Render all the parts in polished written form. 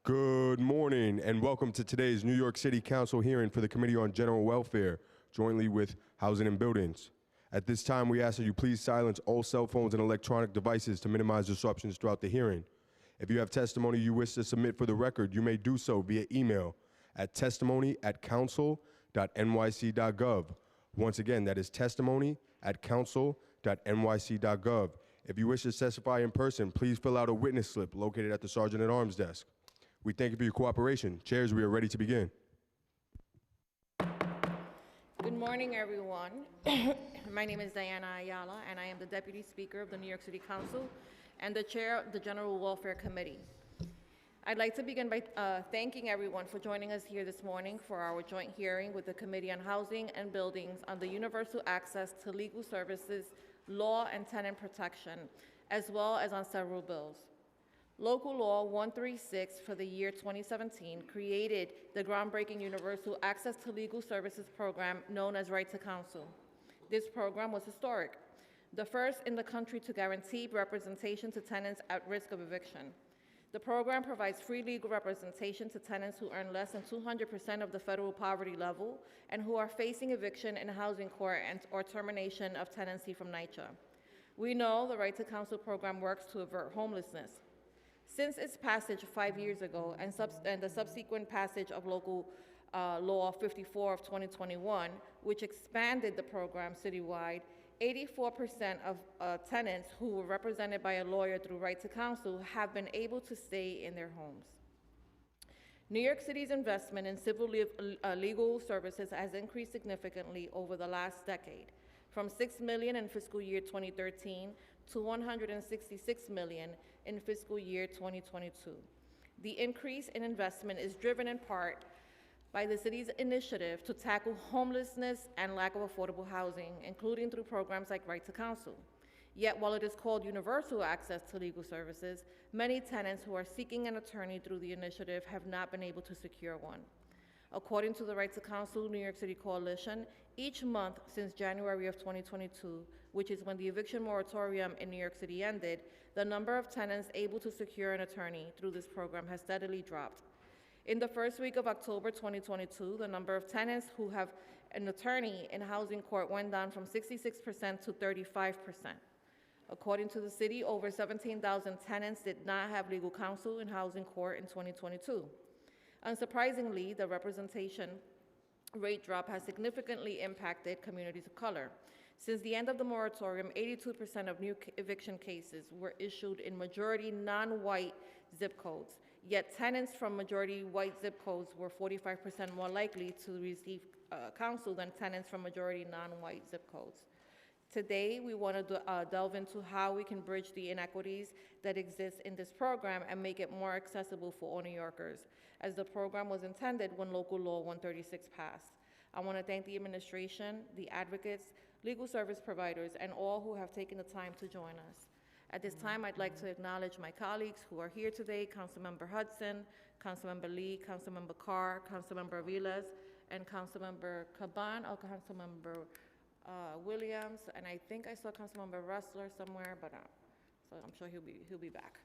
Good morning and welcome to today's New York City Council hearing for the Committee on General Welfare, jointly with Housing and Buildings. At this time, we ask that you please silence all cell phones and electronic devices to minimize disruptions throughout the hearing. If you have testimony you wish to submit for the record, you may do so via email at testimony@council.nyc.gov. Once again, that is testimony@council.nyc.gov. If you wish to testify in person, please fill out a witness slip located at the Sergeant-at-Arms desk. We thank you for your cooperation. Chairs, we are ready to begin. Good morning, everyone. My name is Diana Ayala, and I am the Deputy Speaker of the New York City Council and the Chair of the General Welfare Committee. I'd like to begin by thanking everyone for joining us here this morning for our joint hearing with the Committee on Housing and Buildings on the universal access to legal services, law and tenant protection, as well as on several bills. Local Law 136 for the year 2017 created the groundbreaking Universal Access to Legal Services program known as Right to Counsel. This program was historic, the first in the country to guarantee representation to tenants at risk of eviction. The program provides free legal representation to tenants who earn less than 200% of the federal poverty level and who are facing eviction in housing court or termination of tenancy from NYCHA. We know the Right to Counsel program works to avert homelessness. Since its passage 5 years ago and the subsequent passage of Local Law 54 of 2021, which expanded the program citywide, 84% of tenants who were represented by a lawyer through Right to Counsel have been able to stay in their homes. New York City's investment in civil legal services has increased significantly over the last decade, from $6 million in fiscal year 2013 to $166 million in fiscal year 2022. The increase in investment is driven in part by the city's initiative to tackle homelessness and lack of affordable housing, including through programs like Right to Counsel. Yet, while it is called universal access to legal services, many tenants who are seeking an attorney through the initiative have not been able to secure one. According to the Right to Counsel New York City Coalition, each month since January of 2022, which is when the eviction moratorium in New York City ended, the number of tenants able to secure an attorney through this program has steadily dropped. In the first week of October 2022, the number of tenants who have an attorney in housing court went down from 66% to 35%. According to the city, over 17,000 tenants did not have legal counsel in housing court in 2022. Unsurprisingly, the representation rate drop has significantly impacted communities of color. Since the end of the moratorium, 82% of new eviction cases were issued in majority non-white zip codes, yet tenants from majority white zip codes were 45% more likely to receive counsel than tenants from majority non-white zip codes. Today, we want to delve into how we can bridge the inequities that exist in this program and make it more accessible for all New Yorkers, as the program was intended when Local Law 136 passed. I want to thank the administration, the advocates, legal service providers, and all who have taken the time to join us. At this time, I'd like to acknowledge my colleagues who are here today: Councilmember Hudson, Councilmember Lee, Councilmember Carr, Councilmember Aviles, and Councilmember Caban, or Councilmember Williams, and I think I saw Councilmember Rustler somewhere, but so I'm sure he'll be back.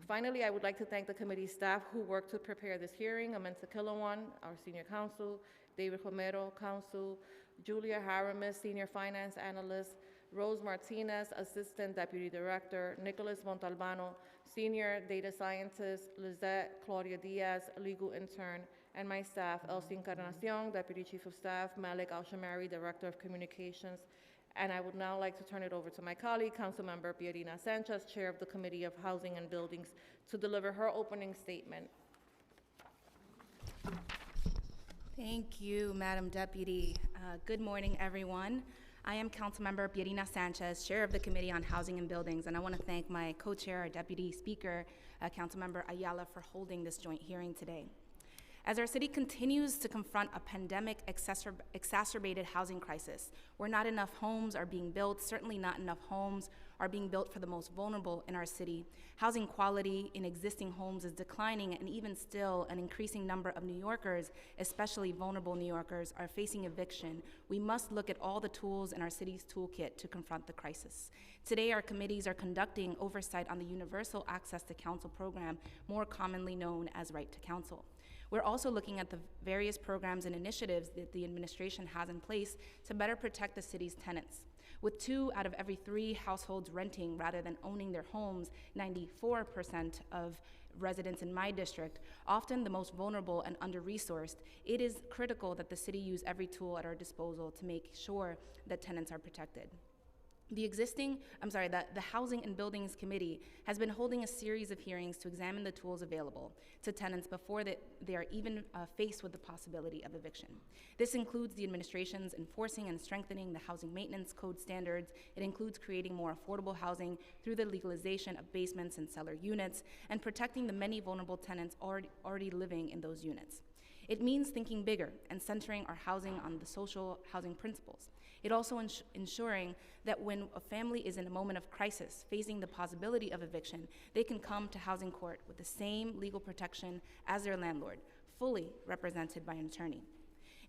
Finally, I would like to thank the committee staff who worked to prepare this hearing: Amenta Killawan, our senior counsel; David Romero, counsel; Julia Haramis, senior finance analyst; Rose Martinez, assistant deputy director; Nicholas Montalbano, senior data scientist; Lizette Claudia Diaz, legal intern; and my staff: Elsie Encarnacion, deputy chief of staff; Malik Al-Shamari, director of communications. And I would now like to turn it over to my colleague, Councilmember Pierina Sanchez, chair of the Committee of Housing and Buildings, to deliver her opening statement. Thank you, Madam Deputy. Good morning, everyone. I am Councilmember Pierina Sanchez, chair of the Committee on Housing and Buildings, and I want to thank my co-chair, our Deputy Speaker, Councilmember Ayala, for holding this joint hearing today. As our city continues to confront a pandemic exacerbated housing crisis, where not enough homes are being built, certainly not enough homes are being built for the most vulnerable in our city, housing quality in existing homes is declining, and even still, an increasing number of New Yorkers, especially vulnerable New Yorkers, are facing eviction. We must look at all the tools in our city's toolkit to confront the crisis. Today, our committees are conducting oversight on the Universal Access to Counsel program, more commonly known as Right to Counsel. We're also looking at the various programs and initiatives that the administration has in place to better protect the city's tenants. With 2 out of every 3 households renting rather than owning their homes, 94% of residents in my district, often the most vulnerable and under-resourced, it is critical that the city use every tool at our disposal to make sure that tenants are protected. The Housing and Buildings Committee has been holding a series of hearings to examine the tools available to tenants before they are even faced with the possibility of eviction. This includes the administration's enforcing and strengthening the housing maintenance code standards. It includes creating more affordable housing through the legalization of basements and cellar units, and protecting the many vulnerable tenants already living in those units. It means thinking bigger and centering our housing on the social housing principles. It also ensuring that when a family is in a moment of crisis, facing the possibility of eviction, they can come to housing court with the same legal protection as their landlord, fully represented by an attorney.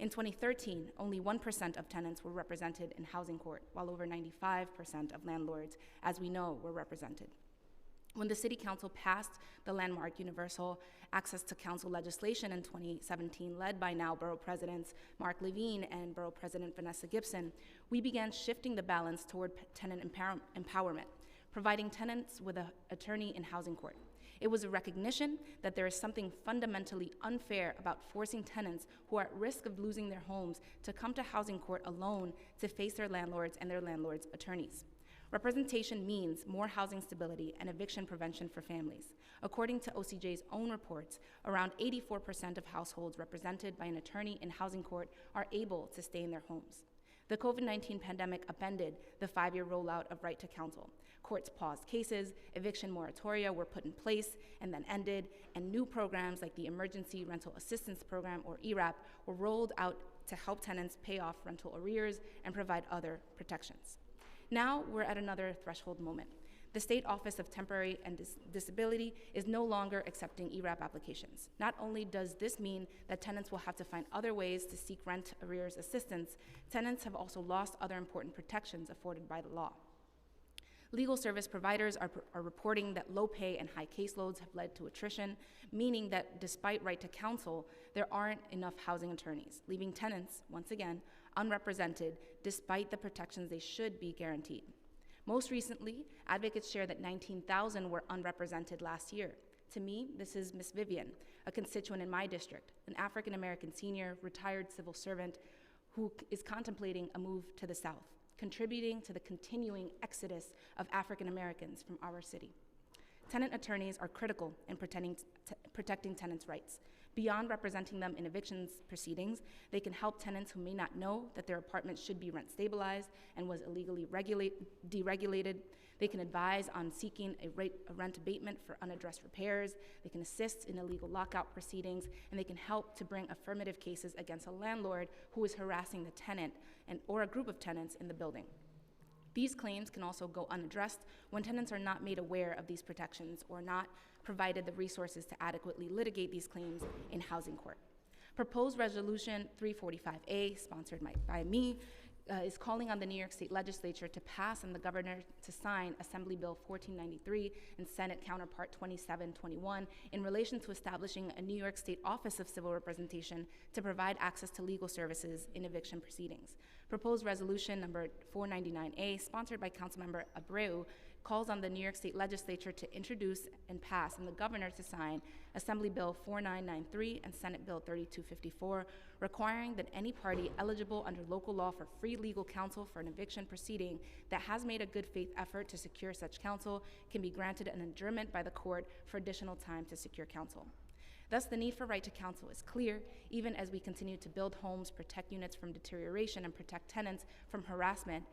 In 2013, only 1% of tenants were represented in housing court, while over 95% of landlords, as we know, were represented. When the City Council passed the landmark Universal Access to Counsel legislation in 2017, led by now Borough Presidents Mark Levine and Borough President Vanessa Gibson, we began shifting the balance toward tenant empowerment, providing tenants with an attorney in housing court. It was a recognition that there is something fundamentally unfair about forcing tenants who are at risk of losing their homes to come to housing court alone to face their landlords and their landlords' attorneys. Representation means more housing stability and eviction prevention for families. According to OCJ's own reports, around 84% of households represented by an attorney in housing court are able to stay in their homes. The COVID-19 pandemic upended the 5-year rollout of Right to Counsel. Courts paused cases, eviction moratoria were put in place and then ended, and new programs like the Emergency Rental Assistance Program, or ERAP, were rolled out to help tenants pay off rental arrears and provide other protections. Now we're at another threshold moment. The State Office of Temporary and Disability is no longer accepting ERAP applications. Not only does this mean that tenants will have to find other ways to seek rent arrears assistance, tenants have also lost other important protections afforded by the law. Legal service providers are reporting that low pay and high caseloads have led to attrition, meaning that despite Right to Counsel, there aren't enough housing attorneys, leaving tenants, once again, unrepresented despite the protections they should be guaranteed. Most recently, advocates share that 19,000 were unrepresented last year. To me, this is Ms. Vivian, a constituent in my district, an African-American senior, retired civil servant who is contemplating a move to the South, contributing to the continuing exodus of African Americans from our city. Tenant attorneys are critical in protecting tenants' rights. Beyond representing them in evictions proceedings, they can help tenants who may not know that their apartment should be rent stabilized and was illegally deregulated. They can advise on seeking a rent abatement for unaddressed repairs. They can assist in illegal lockout proceedings, and they can help to bring affirmative cases against a landlord who is harassing the tenant or a group of tenants in the building. These claims can also go unaddressed when tenants are not made aware of these protections or not provided the resources to adequately litigate these claims in housing court. Proposed Resolution 345A, sponsored by me, is calling on the New York State Legislature to pass and the governor to sign Assembly Bill 1493 and Senate Counterpart 2721 in relation to establishing a New York State Office of Civil Representation to provide access to legal services in eviction proceedings. Proposed Resolution number 499A, sponsored by Councilmember Abreu, calls on the New York State Legislature to introduce and pass and the governor to sign Assembly Bill 4993 and Senate Bill 3254, requiring that any party eligible under local law for free legal counsel for an eviction proceeding that has made a good faith effort to secure such counsel can be granted an adjournment by the court for additional time to secure counsel. Thus, the need for Right to Counsel is clear, even as we continue to build homes, protect units from deterioration, and protect tenants from harassment.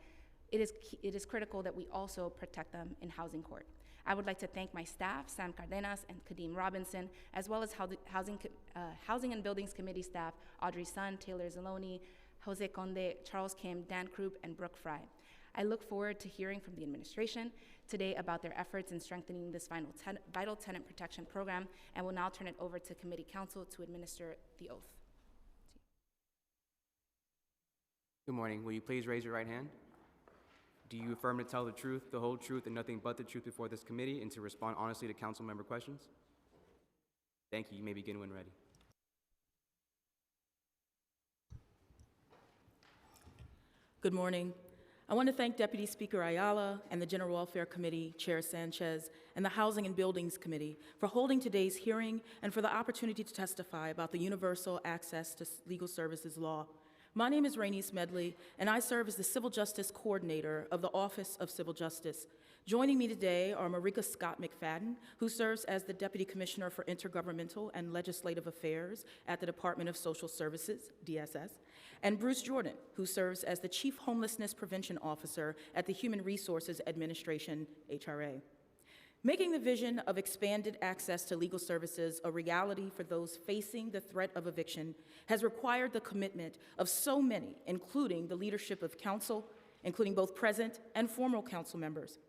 It is critical that we also protect them in housing court. I would like to thank my staff, Sam Cardenas and Kadeem Robinson, as well as Housing and Buildings Committee staff, Audrey Sun, Taylor Zaloni, Jose Conde, Charles Kim, Dan Krupp, and Brooke Fry. I look forward to hearing from the administration today about their efforts in strengthening this vital tenant protection program, and will now turn it over to committee counsel to administer the oath. Good morning. Will you please raise your right hand? Do you affirm to tell the truth, the whole truth, and nothing but the truth before this committee, and to respond honestly to council member questions? Thank you. You may begin when ready. Good morning. I want to thank Deputy Speaker Ayala and the General Welfare Committee, Chair Sanchez, and the Housing and Buildings Committee for holding today's hearing and for the opportunity to testify about the Universal Access to Legal Services Law. My name is Rainey Smedley, and I serve as the Civil Justice Coordinator of the Office of Civil Justice. Joining me today are Marika Scott McFadden, who serves as the Deputy Commissioner for Intergovernmental and Legislative Affairs at the Department of Social Services, DSS, and Bruce Jordan, who serves as the Chief Homelessness Prevention Officer at the Human Resources Administration, HRA. Making the vision of expanded access to legal services a reality for those facing the threat of eviction has required the commitment of so many, including the leadership of council, including both present and former council members.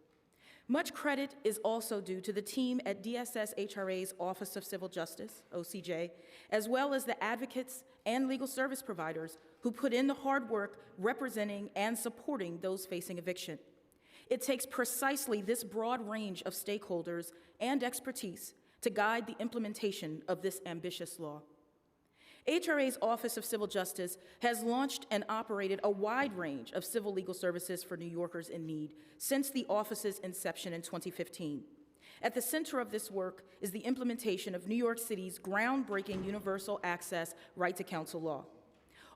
Much credit is also due to the team at DSS HRA's Office of Civil Justice, OCJ, as well as the advocates and legal service providers who put in the hard work representing and supporting those facing eviction. It takes precisely this broad range of stakeholders and expertise to guide the implementation of this ambitious law. HRA's Office of Civil Justice has launched and operated a wide range of civil legal services for New Yorkers in need since the office's inception in 2015. At the center of this work is the implementation of New York City's groundbreaking universal access right to counsel law.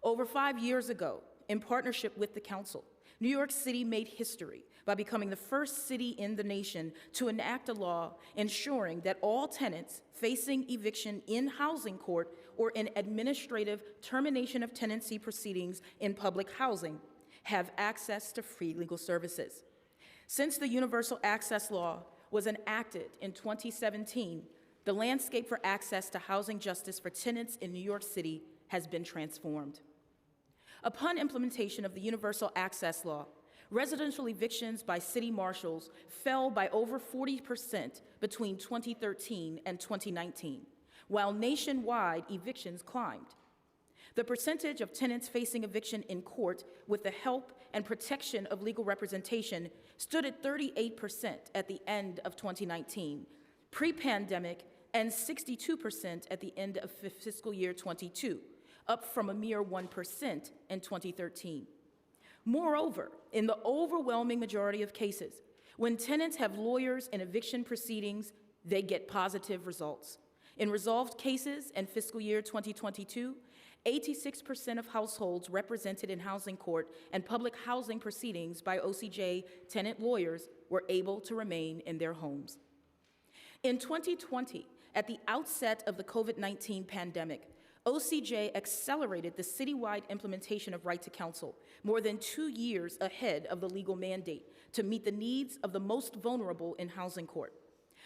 Over 5 years ago, in partnership with the council, New York City made history by becoming the first city in the nation to enact a law ensuring that all tenants facing eviction in housing court or in administrative termination of tenancy proceedings in public housing have access to free legal services. Since the Universal Access Law was enacted in 2017, the landscape for access to housing justice for tenants in New York City has been transformed. Upon implementation of the Universal Access Law, residential evictions by city marshals fell by over 40% between 2013 and 2019, while nationwide evictions climbed. The percentage of tenants facing eviction in court with the help and protection of legal representation stood at 38% at the end of 2019, pre-pandemic, and 62% at the end of fiscal year 22, up from a mere 1% in 2013. Moreover, in the overwhelming majority of cases, when tenants have lawyers in eviction proceedings, they get positive results. In resolved cases in fiscal year 2022, 86% of households represented in housing court and public housing proceedings by OCJ tenant lawyers were able to remain in their homes. In 2020, at the outset of the COVID-19 pandemic, OCJ accelerated the citywide implementation of right to counsel more than 2 years ahead of the legal mandate to meet the needs of the most vulnerable in housing court.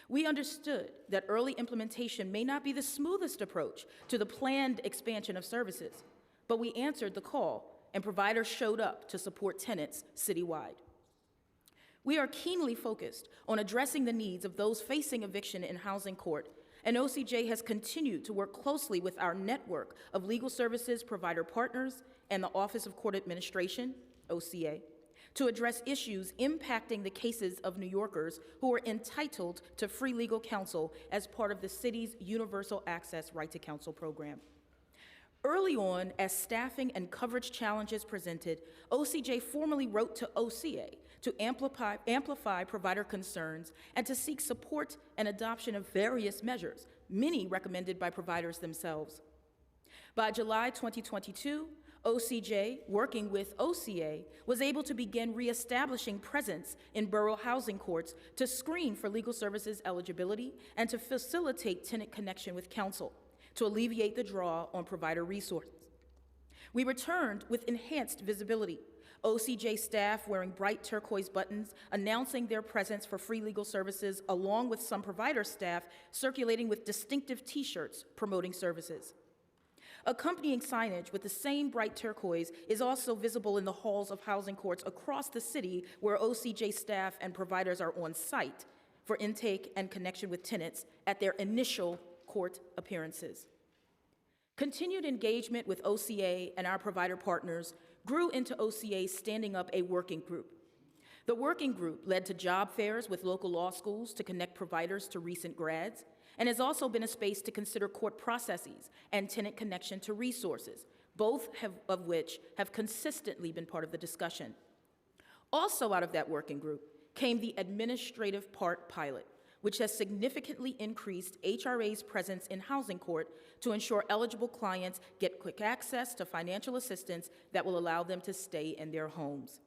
We understood that early implementation may not be the smoothest approach to the planned expansion of services, but we answered the call and providers showed up to support tenants citywide. We are keenly focused on addressing the needs of those facing eviction in housing court, and OCJ has continued to work closely with our network of legal services provider partners and the Office of Court Administration, OCA, to address issues impacting the cases of New Yorkers who are entitled to free legal counsel as part of the city's Universal Access Right to Counsel program. Early on, as staffing and coverage challenges presented, OCJ formally wrote to OCA to amplify provider concerns and to seek support and adoption of various measures, many recommended by providers themselves. By July 2022, OCJ, working with OCA, was able to begin reestablishing presence in borough housing courts to screen for legal services eligibility and to facilitate tenant connection with counsel, to alleviate the draw on provider resources. We returned with enhanced visibility, OCJ staff wearing bright turquoise buttons announcing their presence for free legal services, along with some provider staff circulating with distinctive T-shirts promoting services. Accompanying signage with the same bright turquoise is also visible in the halls of housing courts across the city where OCJ staff and providers are on site for intake and connection with tenants at their initial court appearances. Continued engagement with OCA and our provider partners grew into OCA standing up a working group. The working group led to job fairs with local law schools to connect providers to recent grads, and has also been a space to consider court processes and tenant connection to resources, both of which have consistently been part of the discussion. Also out of that working group came the administrative part pilot, which has significantly increased HRA's presence in housing court to ensure eligible clients get quick access to financial assistance that will allow them to stay in their homes.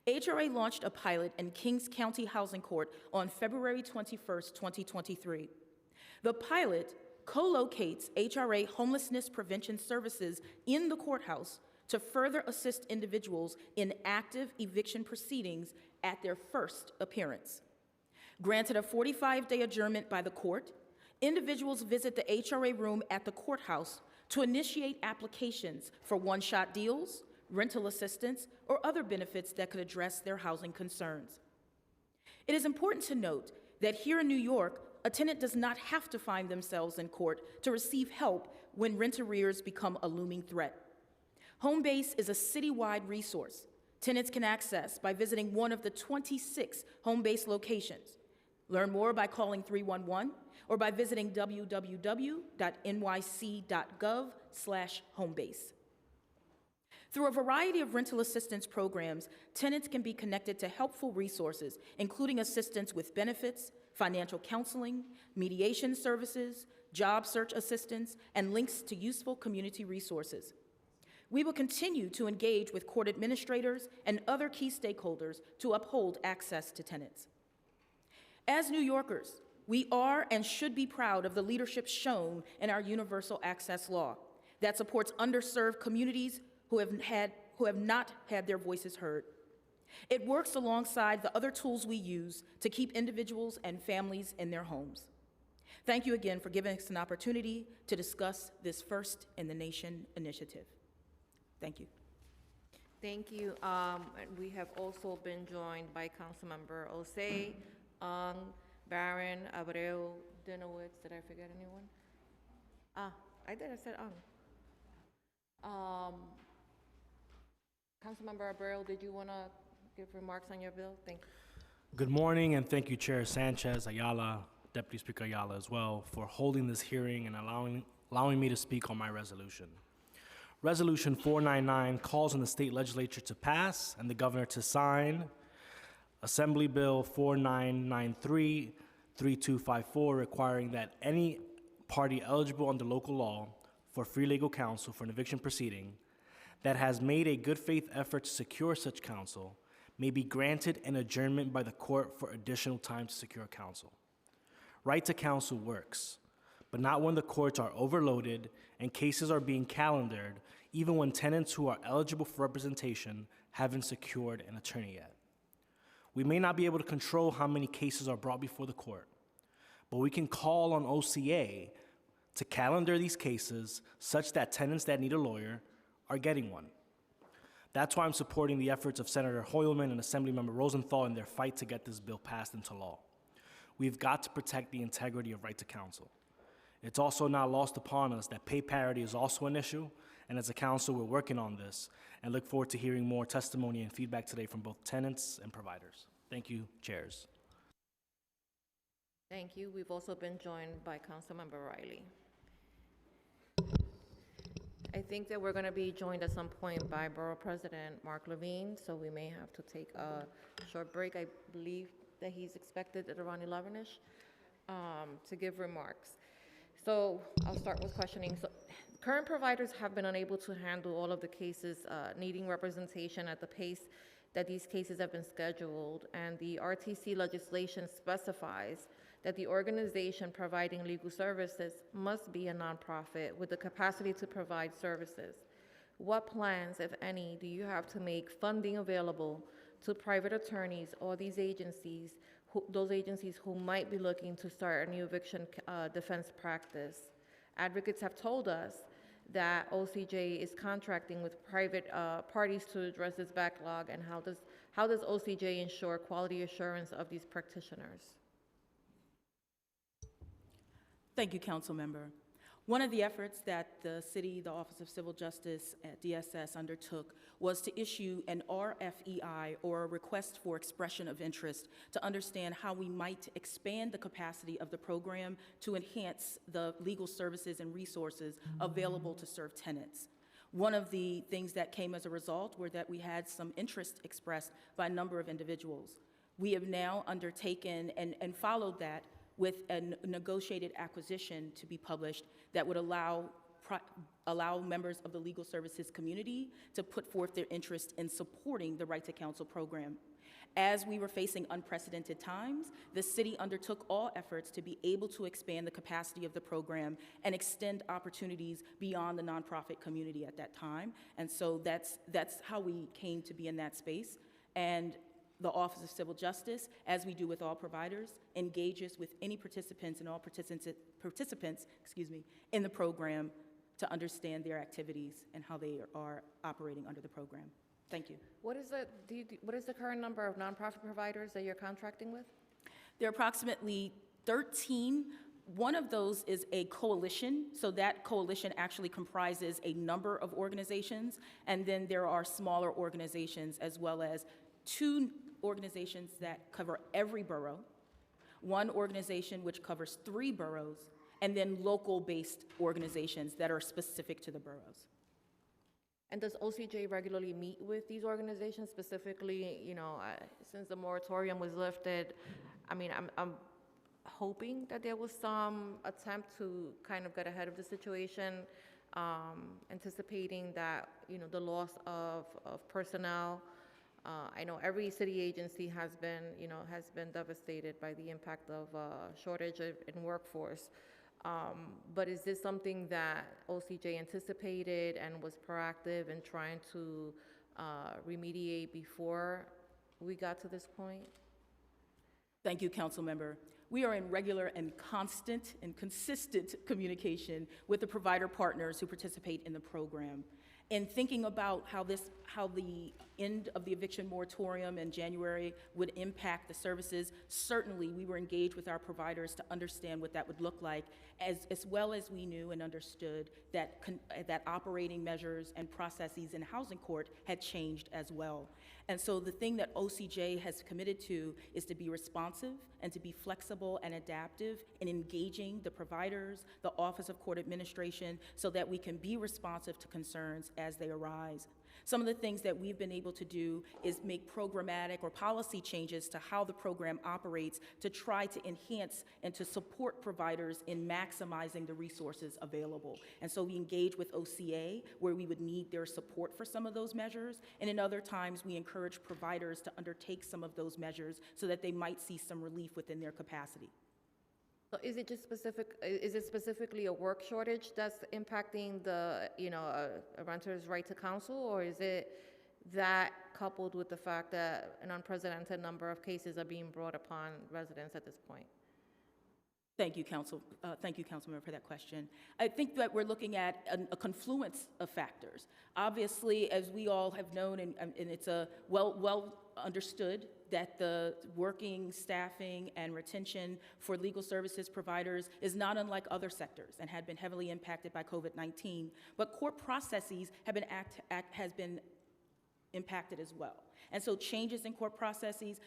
HRA launched a pilot in Kings County Housing Court on February 21st, 2023. The pilot co-locates HRA homelessness prevention services in the courthouse to further assist individuals in active eviction proceedings at their first appearance. Granted a 45-day adjournment by the court, individuals visit the HRA room at the courthouse to initiate applications for one-shot deals, rental assistance, or other benefits that could address their housing concerns. It is important to note that here in New York, a tenant does not have to find themselves in court to receive help when rent arrears become a looming threat. Homebase is a citywide resource tenants can access by visiting one of the 26 Homebase locations. Learn more by calling 311 or by visiting www.nyc.gov/homebase. Through a variety of rental assistance programs, tenants can be connected to helpful resources, including assistance with benefits, financial counseling, mediation services, job search assistance, and links to useful community resources. We will continue to engage with court administrators and other key stakeholders to uphold access to tenants. As New Yorkers, we are and should be proud of the leadership shown in our universal access law that supports underserved communities who have not had their voices heard. It works alongside the other tools we use to keep individuals and families in their homes. Thank you again for giving us an opportunity to discuss this first in the nation initiative. Thank you. Thank you. And we have also been joined by Councilmember Osei, Barron, Abreu, Dinowitz. Did I forget anyone? I did. I said Councilmember Abreu, did you want to give remarks on your bill? Thank you. Good morning, and thank you, Chair Sanchez, Ayala, Deputy Speaker Ayala as well, for holding this hearing and allowing me to speak on my resolution. Resolution 499 calls on the state legislature to pass and the governor to sign Assembly Bill 4993-3254, requiring that any party eligible under local law for free legal counsel for an eviction proceeding that has made a good faith effort to secure such counsel may be granted an adjournment by the court for additional time to secure counsel. Right to counsel works, but not when the courts are overloaded and cases are being calendared, even when tenants who are eligible for representation haven't secured an attorney yet. We may not be able to control how many cases are brought before the court, but we can call on OCA to calendar these cases such that tenants that need a lawyer are getting one. That's why I'm supporting the efforts of Senator Hoylman and Assemblymember Rosenthal in their fight to get this bill passed into law. We've got to protect the integrity of right to counsel. It's also not lost upon us that pay parity is also an issue, and as a council, we're working on this and look forward to hearing more testimony and feedback today from both tenants and providers. Thank you, chairs. Thank you. We've also been joined by Councilmember Riley. I think that we're going to be joined at some point by Borough President Mark Levine, so we may have to take a short break. I believe that he's expected at around 11-ish to give remarks. So I'll start with questioning. So current providers have been unable to handle all of the cases needing representation at the pace that these cases have been scheduled, and the RTC legislation specifies that the organization providing legal services must be a nonprofit with the capacity to provide services. what plans, if any, do you have to make funding available to private attorneys or these agencies, those agencies who might be looking to start a new eviction defense practice? Advocates have told us that OCJ is contracting with private parties to address this backlog, and how does OCJ ensure quality assurance of these practitioners? Thank you, Council Member. One of the efforts that the city, the Office of Civil Justice at DSS undertook was to issue an RFEI, or a request for expression of interest, to understand how we might expand the capacity of the program to enhance the legal services and resources available to serve tenants. One of the things that came as a result were that we had some interest expressed by a number of individuals. We have now undertaken and followed that with a negotiated acquisition to be published that would allow members of the legal services community to put forth their interest in supporting the Right to Counsel program. As we were facing unprecedented times, the city undertook all efforts to be able to expand the capacity of the program and extend opportunities beyond the nonprofit community at that time. And so that's how we came to be in that space. And the Office of Civil Justice, as we do with all providers, engages with any participants and all participants in the program to understand their activities and how they are operating under the program. Thank you. What is the current number of nonprofit providers that you're contracting with? There are approximately 13. One of those is a coalition, so that coalition actually comprises a number of organizations, and then there are smaller organizations as well as 2 organizations that cover every borough, 1 organization which covers 3 boroughs, and then local-based organizations that are specific to the boroughs. And does OCJ regularly meet with these organizations, specifically, since the moratorium was lifted? I mean, I'm hoping that there was some attempt to kind of get ahead of the situation, anticipating that, the loss of personnel. I know every city agency has been devastated by the impact of shortage in workforce. But is this something that OCJ anticipated and was proactive in trying to remediate before we got to this point? Thank you, Council Member. We are in regular and constant and consistent communication with the provider partners who participate in the program. In thinking about how the end of the eviction moratorium in January would impact the services, certainly we were engaged with our providers to understand what that would look like, as well as we knew and understood that operating measures and processes in housing court had changed as well. And so the thing that OCJ has committed to is to be responsive and to be flexible and adaptive in engaging the providers, the Office of Court Administration, so that we can be responsive to concerns as they arise. Some of the things that we've been able to do is make programmatic or policy changes to how the program operates to try to enhance and to support providers in maximizing the resources available. And so we engage with OCA where we would need their support for some of those measures, and in other times we encourage providers to undertake some of those measures so that they might see some relief within their capacity. So is it just specifically a work shortage that's impacting the, a renter's right to counsel, or is it that coupled with the fact that an unprecedented number of cases are being brought upon residents at this point? Thank you, Councilmember, for that question. I think that we're looking at a confluence of factors. Obviously, as we all have known, and it's a well understood that the working, staffing, and retention for legal services providers is not unlike other sectors and had been heavily impacted by COVID-19. But court processes have been impacted as well. And so changes in court processes,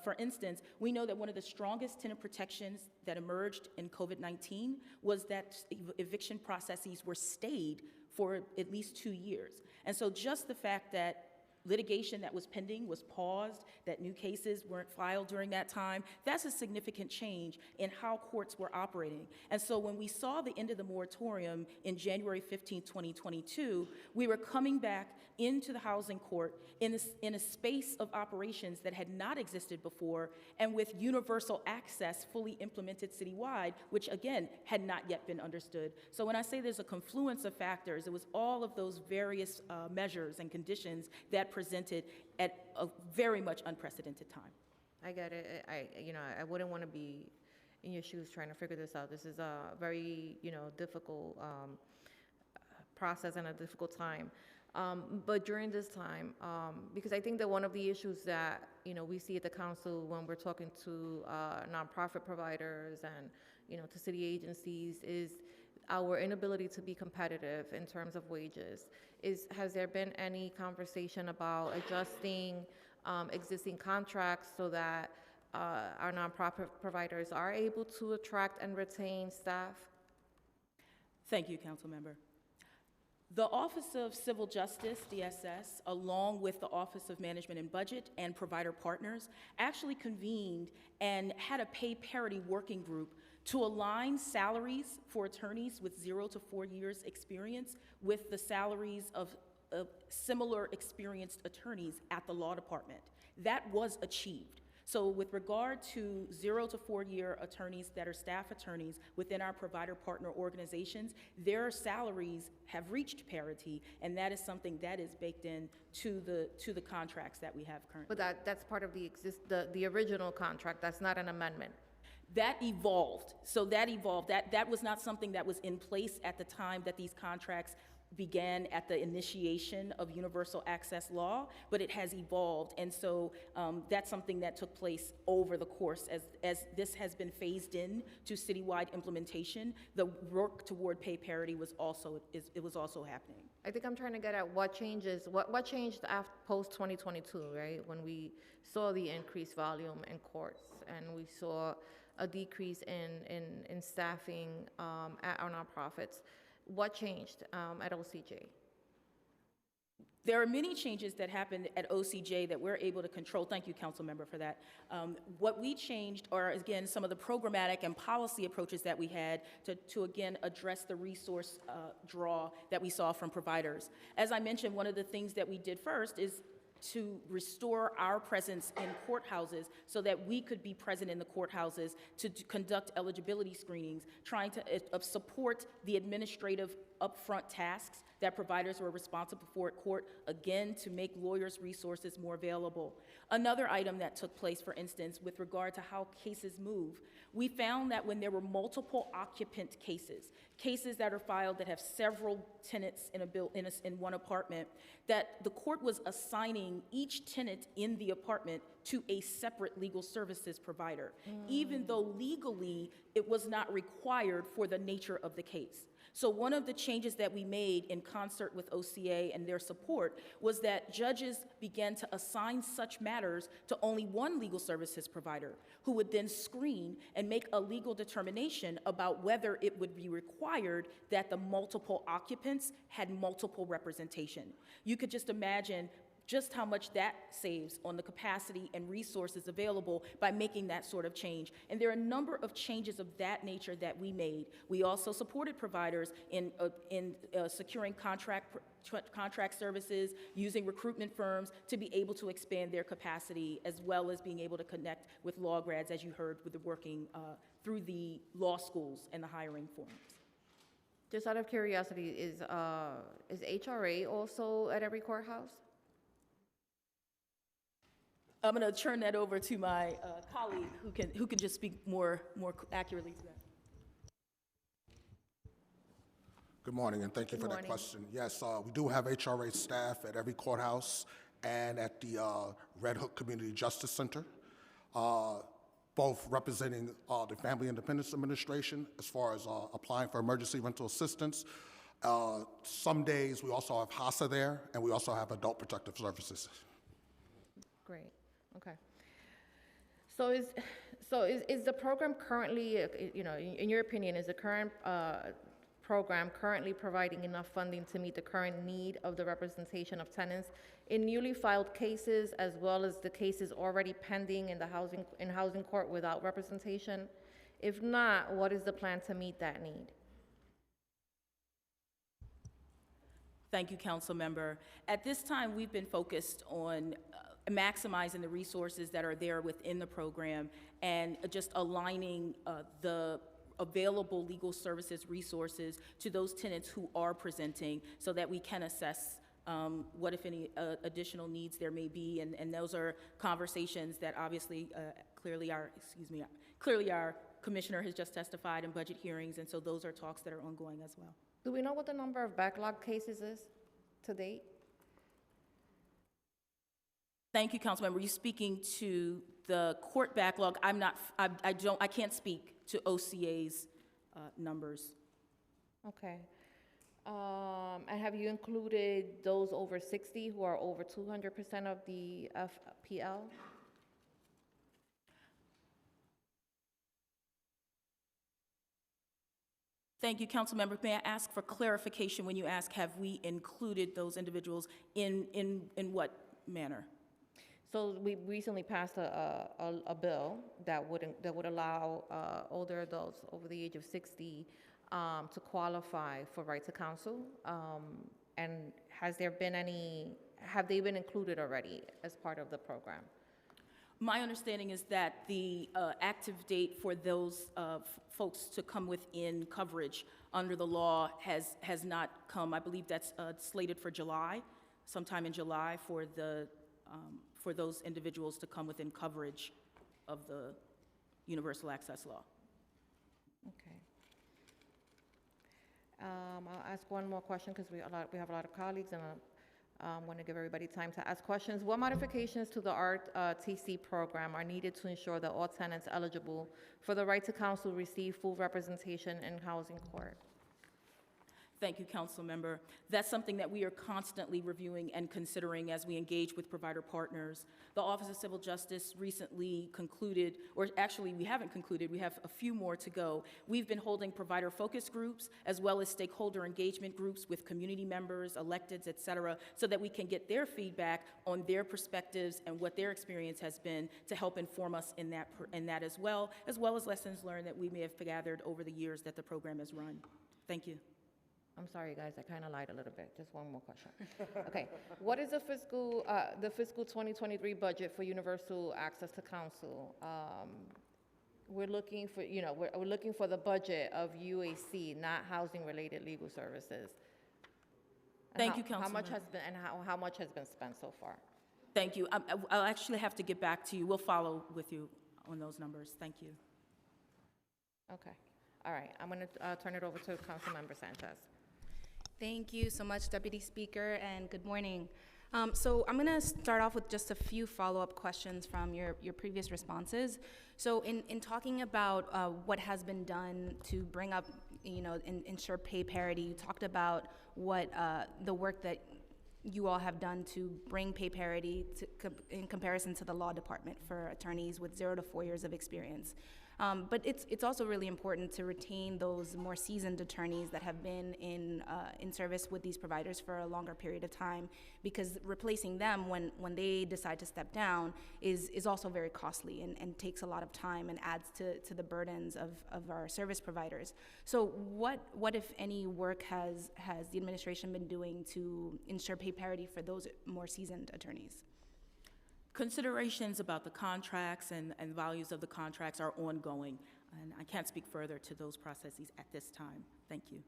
for instance, we know that one of the strongest tenant protections that emerged in COVID-19 was that eviction processes were stayed for at least 2 years. And so just the fact that litigation that was pending was paused, that new cases weren't filed during that time. That's a significant change in how courts were operating. And so when we saw the end of the moratorium in January 15, 2022, we were coming back into the housing court in a space of operations that had not existed before, and with universal access fully implemented citywide, which again had not yet been understood. So when I say there's a confluence of factors, it was all of those various measures and conditions that presented at a very much unprecedented time. I get it. I wouldn't want to be in your shoes trying to figure this out. This is a very, difficult process and a difficult time. But during this time, because I think that one of the issues that, we see at the council when we're talking to nonprofit providers and, to city agencies is our inability to be competitive in terms of wages. Has there been any conversation about adjusting existing contracts so that our nonprofit providers are able to attract and retain staff? Thank you, Council Member. The Office of Civil Justice, DSS, along with the Office of Management and Budget and provider partners, actually convened and had a pay parity working group to align salaries for attorneys with 0 to 4 years experience with the salaries of similar experienced attorneys at the law department. That was achieved. So with regard to 0 to 4 year attorneys that are staff attorneys within our provider partner organizations, their salaries have reached parity, and that is something that is baked in to the contracts that we have currently. But that's part of the original contract. That's not an amendment. That evolved. So that evolved. That was not something that was in place at the time that these contracts began at the initiation of universal access law, but it has evolved. And so that's something that took place over the course as this has been phased in to citywide implementation. The work toward pay parity was also happening. I think I'm trying to get at what changes, what changed after post 2022, right? When we saw the increased volume in courts and we saw a decrease in staffing at our nonprofits. What changed at OCJ? There are many changes that happened at OCJ that we're able to control. Thank you, Council Member, for that. What we changed are, again, some of the programmatic and policy approaches that we had to again, address the resource draw that we saw from providers. As I mentioned, one of the things that we did first is to restore our presence in courthouses so that we could be present in the courthouses to conduct eligibility screenings, trying to support the administrative upfront tasks that providers were responsible for at court, again, to make lawyers' resources more available. Another item that took place, for instance, with regard to how cases move, we found that when there were multiple occupant cases that are filed that have several tenants in one apartment, that the court was assigning each tenant in the apartment to a separate legal services provider, even though legally it was not required for the nature of the case. So one of the changes that we made in concert with OCA and their support was that judges began to assign such matters to only one legal services provider, who would then screen and make a legal determination about whether it would be required that the multiple occupants had multiple representation. You could just imagine just how much that saves on the capacity and resources available by making that sort of change. And there are a number of changes of that nature that we made. We also supported providers in securing contract services, using recruitment firms to be able to expand their capacity, as well as being able to connect with law grads, as you heard, with the working through the law schools and the hiring forums. Just out of curiosity, is HRA also at every courthouse? I'm going to turn that over to my colleague who can just speak more accurately to that. Good morning, and thank you for that question. Yes, we do have HRA staff at every courthouse and at the Red Hook Community Justice Center, both representing the Family Independence Administration as far as applying for emergency rental assistance. Some days we also have HASA there, and we also have Adult Protective Services. Great. Okay. So is the program currently, in your opinion, is the current program currently providing enough funding to meet the current need of the representation of tenants in newly filed cases as well as the cases already pending in the housing court without representation? If not, what is the plan to meet that need? Thank you, Council Member. At this time, we've been focused on maximizing the resources that are there within the program and just aligning the available legal services resources to those tenants who are presenting so that we can assess what, if any, additional needs there may be. And those are conversations that obviously clearly our commissioner has just testified in budget hearings, and so those are talks that are ongoing as well. Do we know what the number of backlog cases is to date? Thank you, Councilmember. You speaking to the court backlog? I can't speak to OCA's numbers. Okay. And have you included those over 60 who are over 200% of the FPL? Thank you, Councilmember. May I ask for clarification when you ask, have we included those individuals in what manner? So we recently passed a bill that would allow older adults over the age of 60 to qualify for right to counsel. And have they been included already as part of the program? My understanding is that the active date for those folks to come within coverage under the law has not come. I believe that's slated for July, sometime in July, for those individuals to come within coverage of the universal access law. Okay. I'll ask one more question because we have a lot of colleagues, and I want to give everybody time to ask questions. What modifications to the RTC program are needed to ensure that all tenants eligible for the right to counsel receive full representation in housing court? Thank you, Council Member. That's something that we are constantly reviewing and considering as we engage with provider partners. The Office of Civil Justice recently concluded, or actually we haven't concluded, we have a few more to go. We've been holding provider focus groups as well as stakeholder engagement groups with community members, electeds, et cetera, so that we can get their feedback on their perspectives and what their experience has been to help inform us in that as well as lessons learned that we may have gathered over the years that the program has run. Thank you. I'm sorry, guys, I kind of lied a little bit. Just one more question. Okay, what is the fiscal 2023 budget for universal access to counsel? We're looking for, we're looking for the budget of UAC, not housing-related legal services. And Thank you, Councilman. How much has been spent so far? Thank you. I'll actually have to get back to you. We'll follow with you on those numbers. Thank you. Okay, all right. I'm going to turn it over to Councilmember Sanchez. Thank you so much, Deputy Speaker, and good morning. So I'm going to start off with just a few follow-up questions from your previous responses. So in talking about what has been done to bring up, ensure pay parity, you talked about what the work that you all have done to bring pay parity in comparison to the law department for attorneys with 0 to 4 years of experience. But it's also really important to retain those more seasoned attorneys that have been in service with these providers for a longer period of time, because replacing them when they decide to step down is also very costly and takes a lot of time and adds to the burdens of our service providers. So what if any work has the administration been doing to ensure pay parity for those more seasoned attorneys? Considerations about the contracts and values of the contracts are ongoing, and I can't speak further to those processes at this time. Thank you.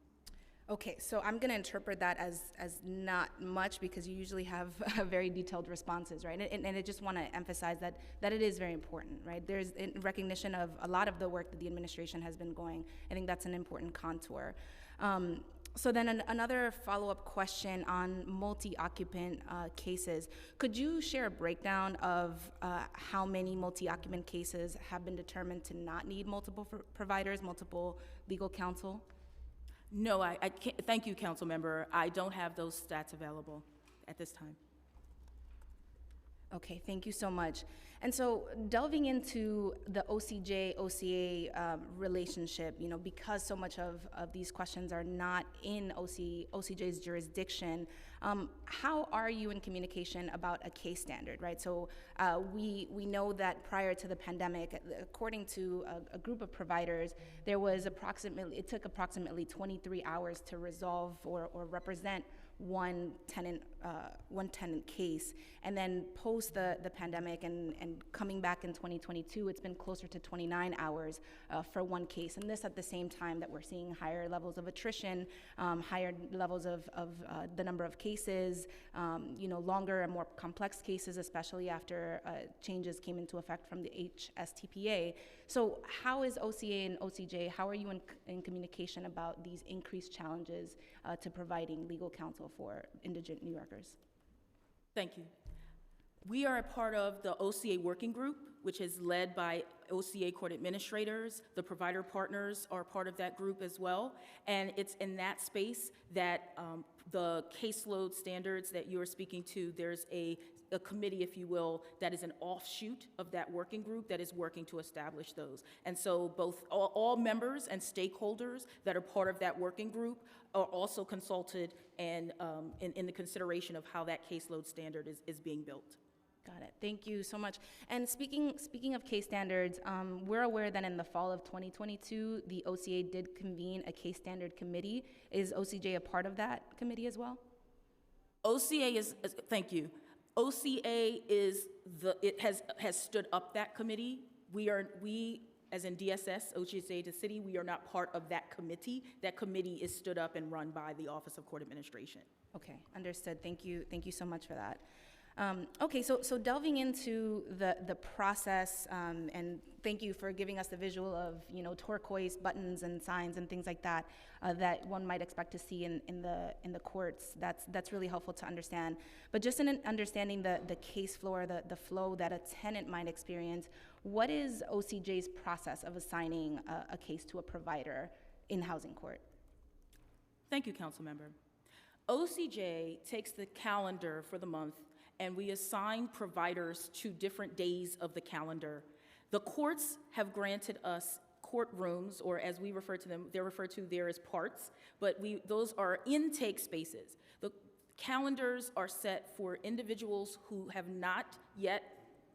Okay, so I'm going to interpret that as not much, because you usually have very detailed responses, right? And I just want to emphasize that it is very important, right? There's in recognition of a lot of the work that the administration has been going. I think that's an important contour. So then another follow-up question on multi-occupant cases. Could you share a breakdown of how many multi-occupant cases have been determined to not need multiple providers, multiple legal counsel? No, I can't. Thank you, Council Member. I don't have those stats available at this time. Okay, thank you so much. And so delving into the OCJ-OCA relationship, because so much of these questions are not in OCJ's jurisdiction, how are you in communication about a case standard, right? So we know that prior to the pandemic, according to a group of providers, it took approximately 23 hours to resolve or represent one tenant case, and then post the pandemic and coming back in 2022, it's been closer to 29 hours for one case, and this at the same time that we're seeing higher levels of attrition, higher levels of the number of cases, longer and more complex cases, especially after changes came into effect from the HSTPA. So how is OCA and OCJ, how are you in communication about these increased challenges to providing legal counsel for indigent New Yorkers? Thank you. We are a part of the OCA working group, which is led by OCA court administrators. The provider partners are part of that group as well. And it's in that space that the caseload standards that you're speaking to, there's a committee, if you will, that is an offshoot of that working group that is working to establish those. And so both all members and stakeholders that are part of that working group are also consulted and in the consideration of how that caseload standard is being built. Got it. Thank you so much. And speaking of case standards, we're aware that in the fall of 2022, the OCA did convene a case standard committee. Is OCJ a part of that committee as well? Thank you. OCA has stood up that committee. We, as in DSS, OCA to City, we are not part of that committee. That committee is stood up and run by the Office of Court Administration. Okay, understood. Thank you so much for that. Okay, so delving into the process, and thank you for giving us the visual of turquoise buttons and signs and things like that that one might expect to see in the courts. That's really helpful to understand. But just in understanding the case flow, the flow that a tenant might experience, what is OCJ's process of assigning a case to a provider in housing court? Thank you, Council Member. OCJ takes the calendar for the month, and we assign providers to different days of the calendar. The courts have granted us courtrooms, or as we refer to them, they're referred to there as parts, but those are intake spaces. The calendars are set for individuals who have not yet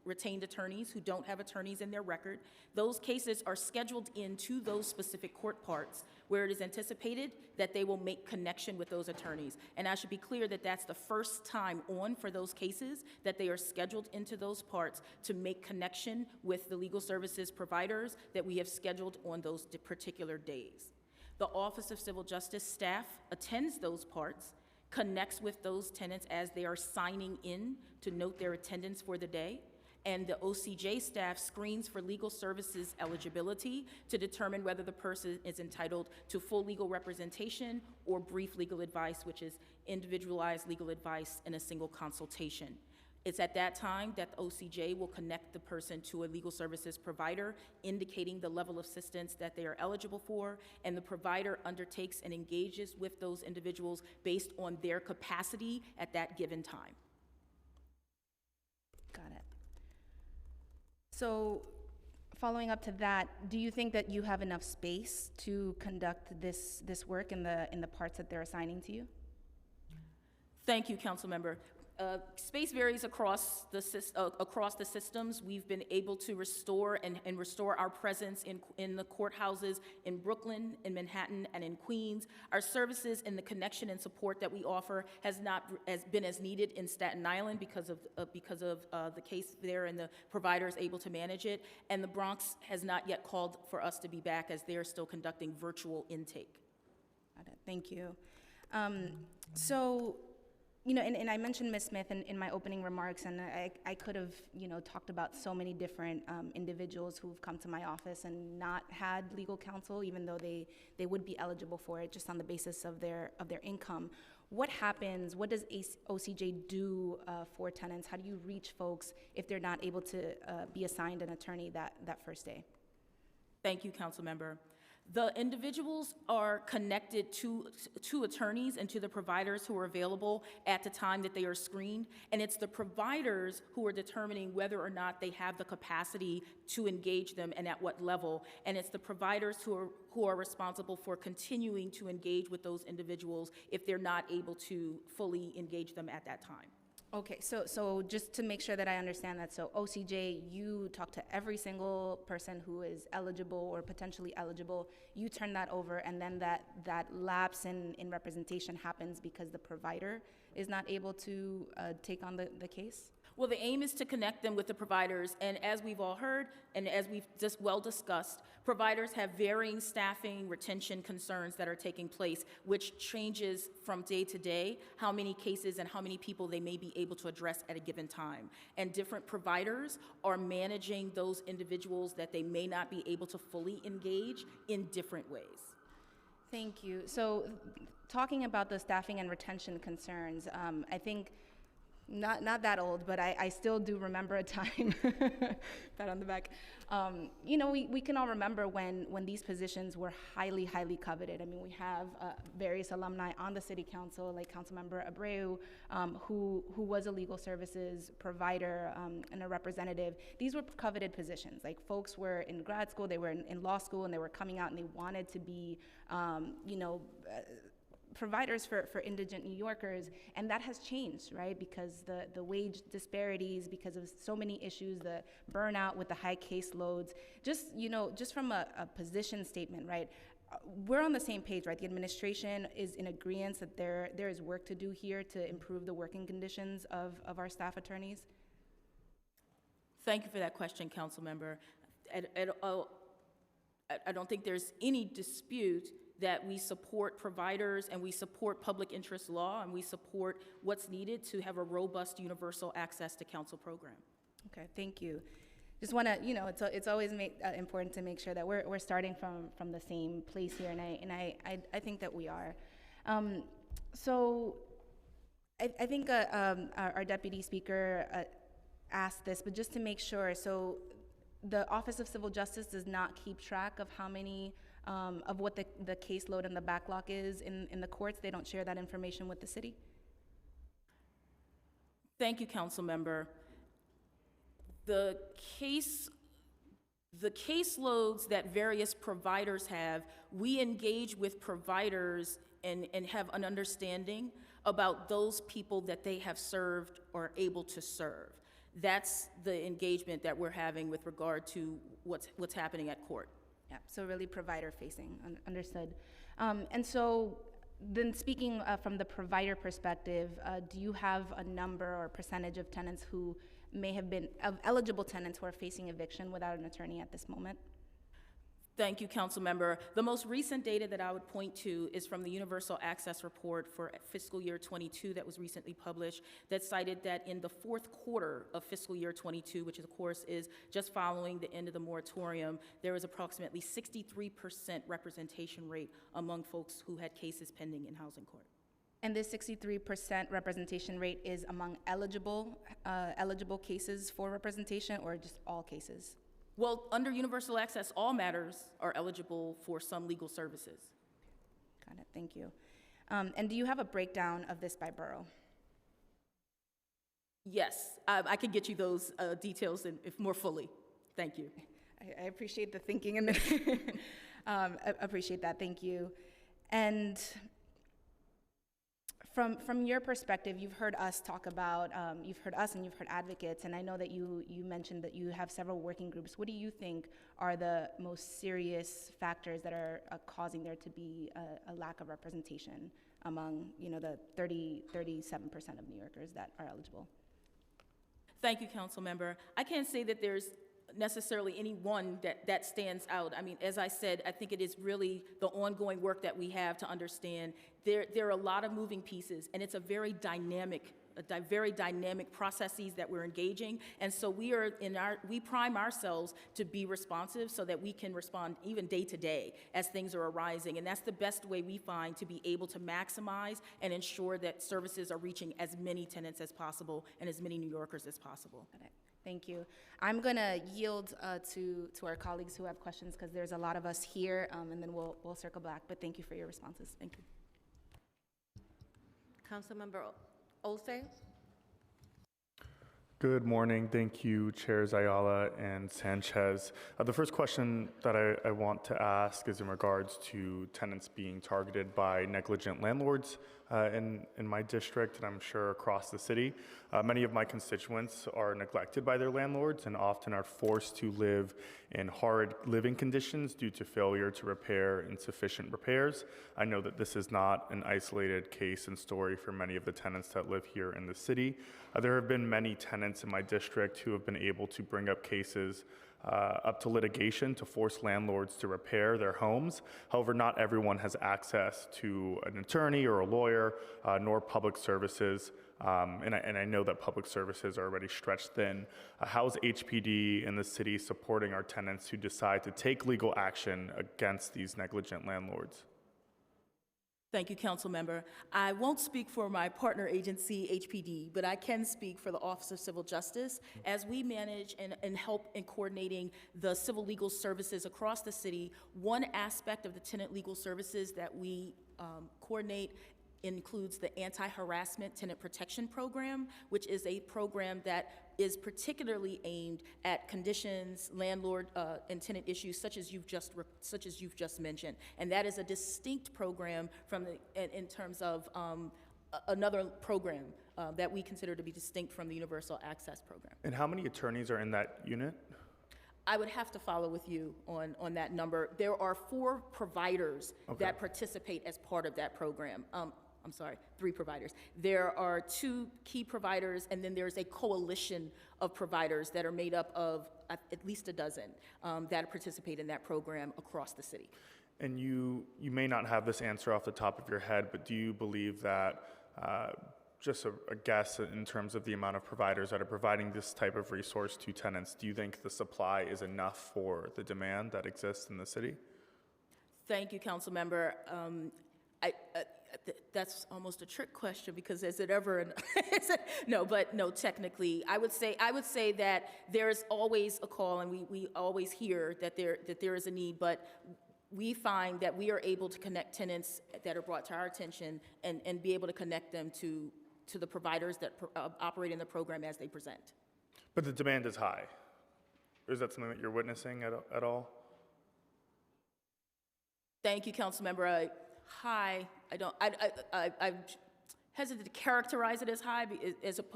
retained attorneys, who don't have attorneys in their record. Those cases are scheduled into those specific court parts where it is anticipated that they will make connection with those attorneys. And I should be clear that that's the first time on for those cases that they are scheduled into those parts to make connection with the legal services providers that we have scheduled on those particular days. The Office of Civil Justice staff attends those parts, connects with those tenants as they are signing in to note their attendance for the day, and the OCJ staff screens for legal services eligibility to determine whether the person is entitled to full legal representation or brief legal advice, which is individualized legal advice in a single consultation. It's at that time that the OCJ will connect the person to a legal services provider, indicating the level of assistance that they are eligible for, and the provider undertakes and engages with those individuals based on their capacity at that given time. Got it. So following up to that, do you think that you have enough space to conduct this work in the parts that they're assigning to you? Thank you, Council Member. Space varies across the systems. We've been able to restore and restore our presence in the courthouses in Brooklyn, in Manhattan, and in Queens. Our services and the connection and support that we offer has not been as needed in Staten Island because of the case there and the providers able to manage it. And the Bronx has not yet called for us to be back as they are still conducting virtual intake. Got it. Thank you. And I mentioned Ms. Smith in my opening remarks, and I could have, talked about so many different individuals who've come to my office and not had legal counsel, even though they would be eligible for it just on the basis of their income. What happens? What does OCJ do for tenants? How do you reach folks if they're not able to be assigned an attorney that first day? Thank you, Council Member. The individuals are connected to attorneys and to the providers who are available at the time that they are screened, and it's the providers who are determining whether or not they have the capacity to engage them and at what level, and it's the providers who are responsible for continuing to engage with those individuals if they're not able to fully engage them at that time. Okay, so just to make sure that I understand that, so OCJ, you talk to every single person who is eligible or potentially eligible, you turn that over, and then that lapse in representation happens because the provider is not able to take on the case? Well, the aim is to connect them with the providers, and as we've all heard, and as we've just well discussed, providers have varying staffing retention concerns that are taking place, which changes from day to day how many cases and how many people they may be able to address at a given time. And different providers are managing those individuals that they may not be able to fully engage in different ways. Thank you. So talking about the staffing and retention concerns, I think not that old, but I still do remember a time, pat on the back. You know, we can all remember when these positions were highly, highly coveted. I mean, we have various alumni on the city council, like Councilmember Abreu, who was a legal services provider and a representative. These were coveted positions. Like, folks were in grad school, they were in law school, and they were coming out and they wanted to be, you know, providers for indigent New Yorkers, and that has changed, right? Because the wage disparities, because of so many issues, the burnout with the high caseloads, just from a position statement, right? We're on the same page, right? The administration is in agreement that there is work to do here to improve the working conditions of our staff attorneys. Thank you for that question, Council Member. I don't think there's any dispute that we support providers and we support public interest law and we support what's needed to have a robust universal access to counsel program. Okay, thank you. Just want to, it's always important to make sure that we're starting from the same place here, and I think that we are. So I think our deputy speaker asked this, but just to make sure, so the Office of Civil Justice does not keep track of how many of what the caseload and the backlog is in the courts. They don't share that information with the city? Thank you, Council Member. The caseloads that various providers have, we engage with providers and have an understanding about those people that they have served or able to serve. That's the engagement that we're having with regard to what's happening at court. Yeah, so really provider-facing, understood. And so then speaking from the provider perspective, do you have a number or percentage of tenants who may have been, of eligible tenants who are facing eviction without an attorney at this moment? Thank you, Council Member. The most recent data that I would point to is from the Universal Access Report for fiscal year 22 that was recently published, that cited that in the fourth quarter of fiscal year 22, which of course is just following the end of the moratorium, there was approximately 63% representation rate among folks who had cases pending in housing court. And this 63% representation rate is among eligible cases for representation, or just all cases? Well, under universal access, all matters are eligible for some legal services. Got it, thank you. And do you have a breakdown of this by borough? Yes, I could get you those details if more fully. Thank you. I appreciate the thinking in this. I appreciate that, thank you. And from your perspective, you've heard us talk about, you've heard us and you've heard advocates, and I know that you mentioned that you have several working groups. What do you think are the most serious factors that are causing there to be a lack of representation among, the 37% of New Yorkers that are eligible? Thank you, Council Member. I can't say that there's necessarily any one that stands out. I mean, as I said, I think it is really the ongoing work that we have to understand there are a lot of moving pieces, and it's a very dynamic processes that we're engaging, and so we prime ourselves to be responsive so that we can respond even day to day as things are arising, and that's the best way we find to be able to maximize and ensure that services are reaching as many tenants as possible and as many New Yorkers as possible. Got it. Thank you. I'm going to yield to our colleagues who have questions because there's a lot of us here, and then we'll circle back. But thank you for your responses. Thank you. Councilmember Olsay? Good morning. Thank you, Chairs Ayala and Sanchez. The first question that I want to ask is in regards to tenants being targeted by negligent landlords in my district, and I'm sure across the city. Many of my constituents are neglected by their landlords and often are forced to live in horrid living conditions due to failure to repair insufficient repairs. I know that this is not an isolated case and story for many of the tenants that live here in the city. There have been many tenants in my district who have been able to bring up cases up to litigation to force landlords to repair their homes. However, not everyone has access to an attorney or a lawyer, nor public services. And I know that public services are already stretched thin. How is HPD and the city supporting our tenants who decide to take legal action against these negligent landlords? Thank you, Council Member. I won't speak for my partner agency, HPD, but I can speak for the Office of Civil Justice as we manage and help in coordinating the civil legal services across the city. One aspect of the tenant legal services that we coordinate includes the Anti-Harassment Tenant Protection Program, which is a program that is particularly aimed at conditions, landlord and tenant issues such as you've just mentioned, and that is a distinct program from in terms of another program that we consider to be distinct from the Universal Access Program. And how many attorneys are in that unit? I would have to follow with you on that number. There are 4 providers that participate as part of that program. I'm sorry, 3 providers. There are 2 key providers, and then there's a coalition of providers that are made up of at least a dozen that participate in that program across the city. And you may not have this answer off the top of your head, but do you believe that, just a guess in terms of the amount of providers that are providing this type of resource to tenants, do you think the supply is enough for the demand that exists in the city? Thank you, Council Member. That's almost a trick question because is it ever no, technically I would say that there's always a call, and we always hear that there is a need, but we find that we are able to connect tenants that are brought to our attention and be able to connect them to the providers that operate in the program as they present. But the demand is high. Is that something that you're witnessing at all? Thank you, Council Member. High, I hesitate to characterize it as high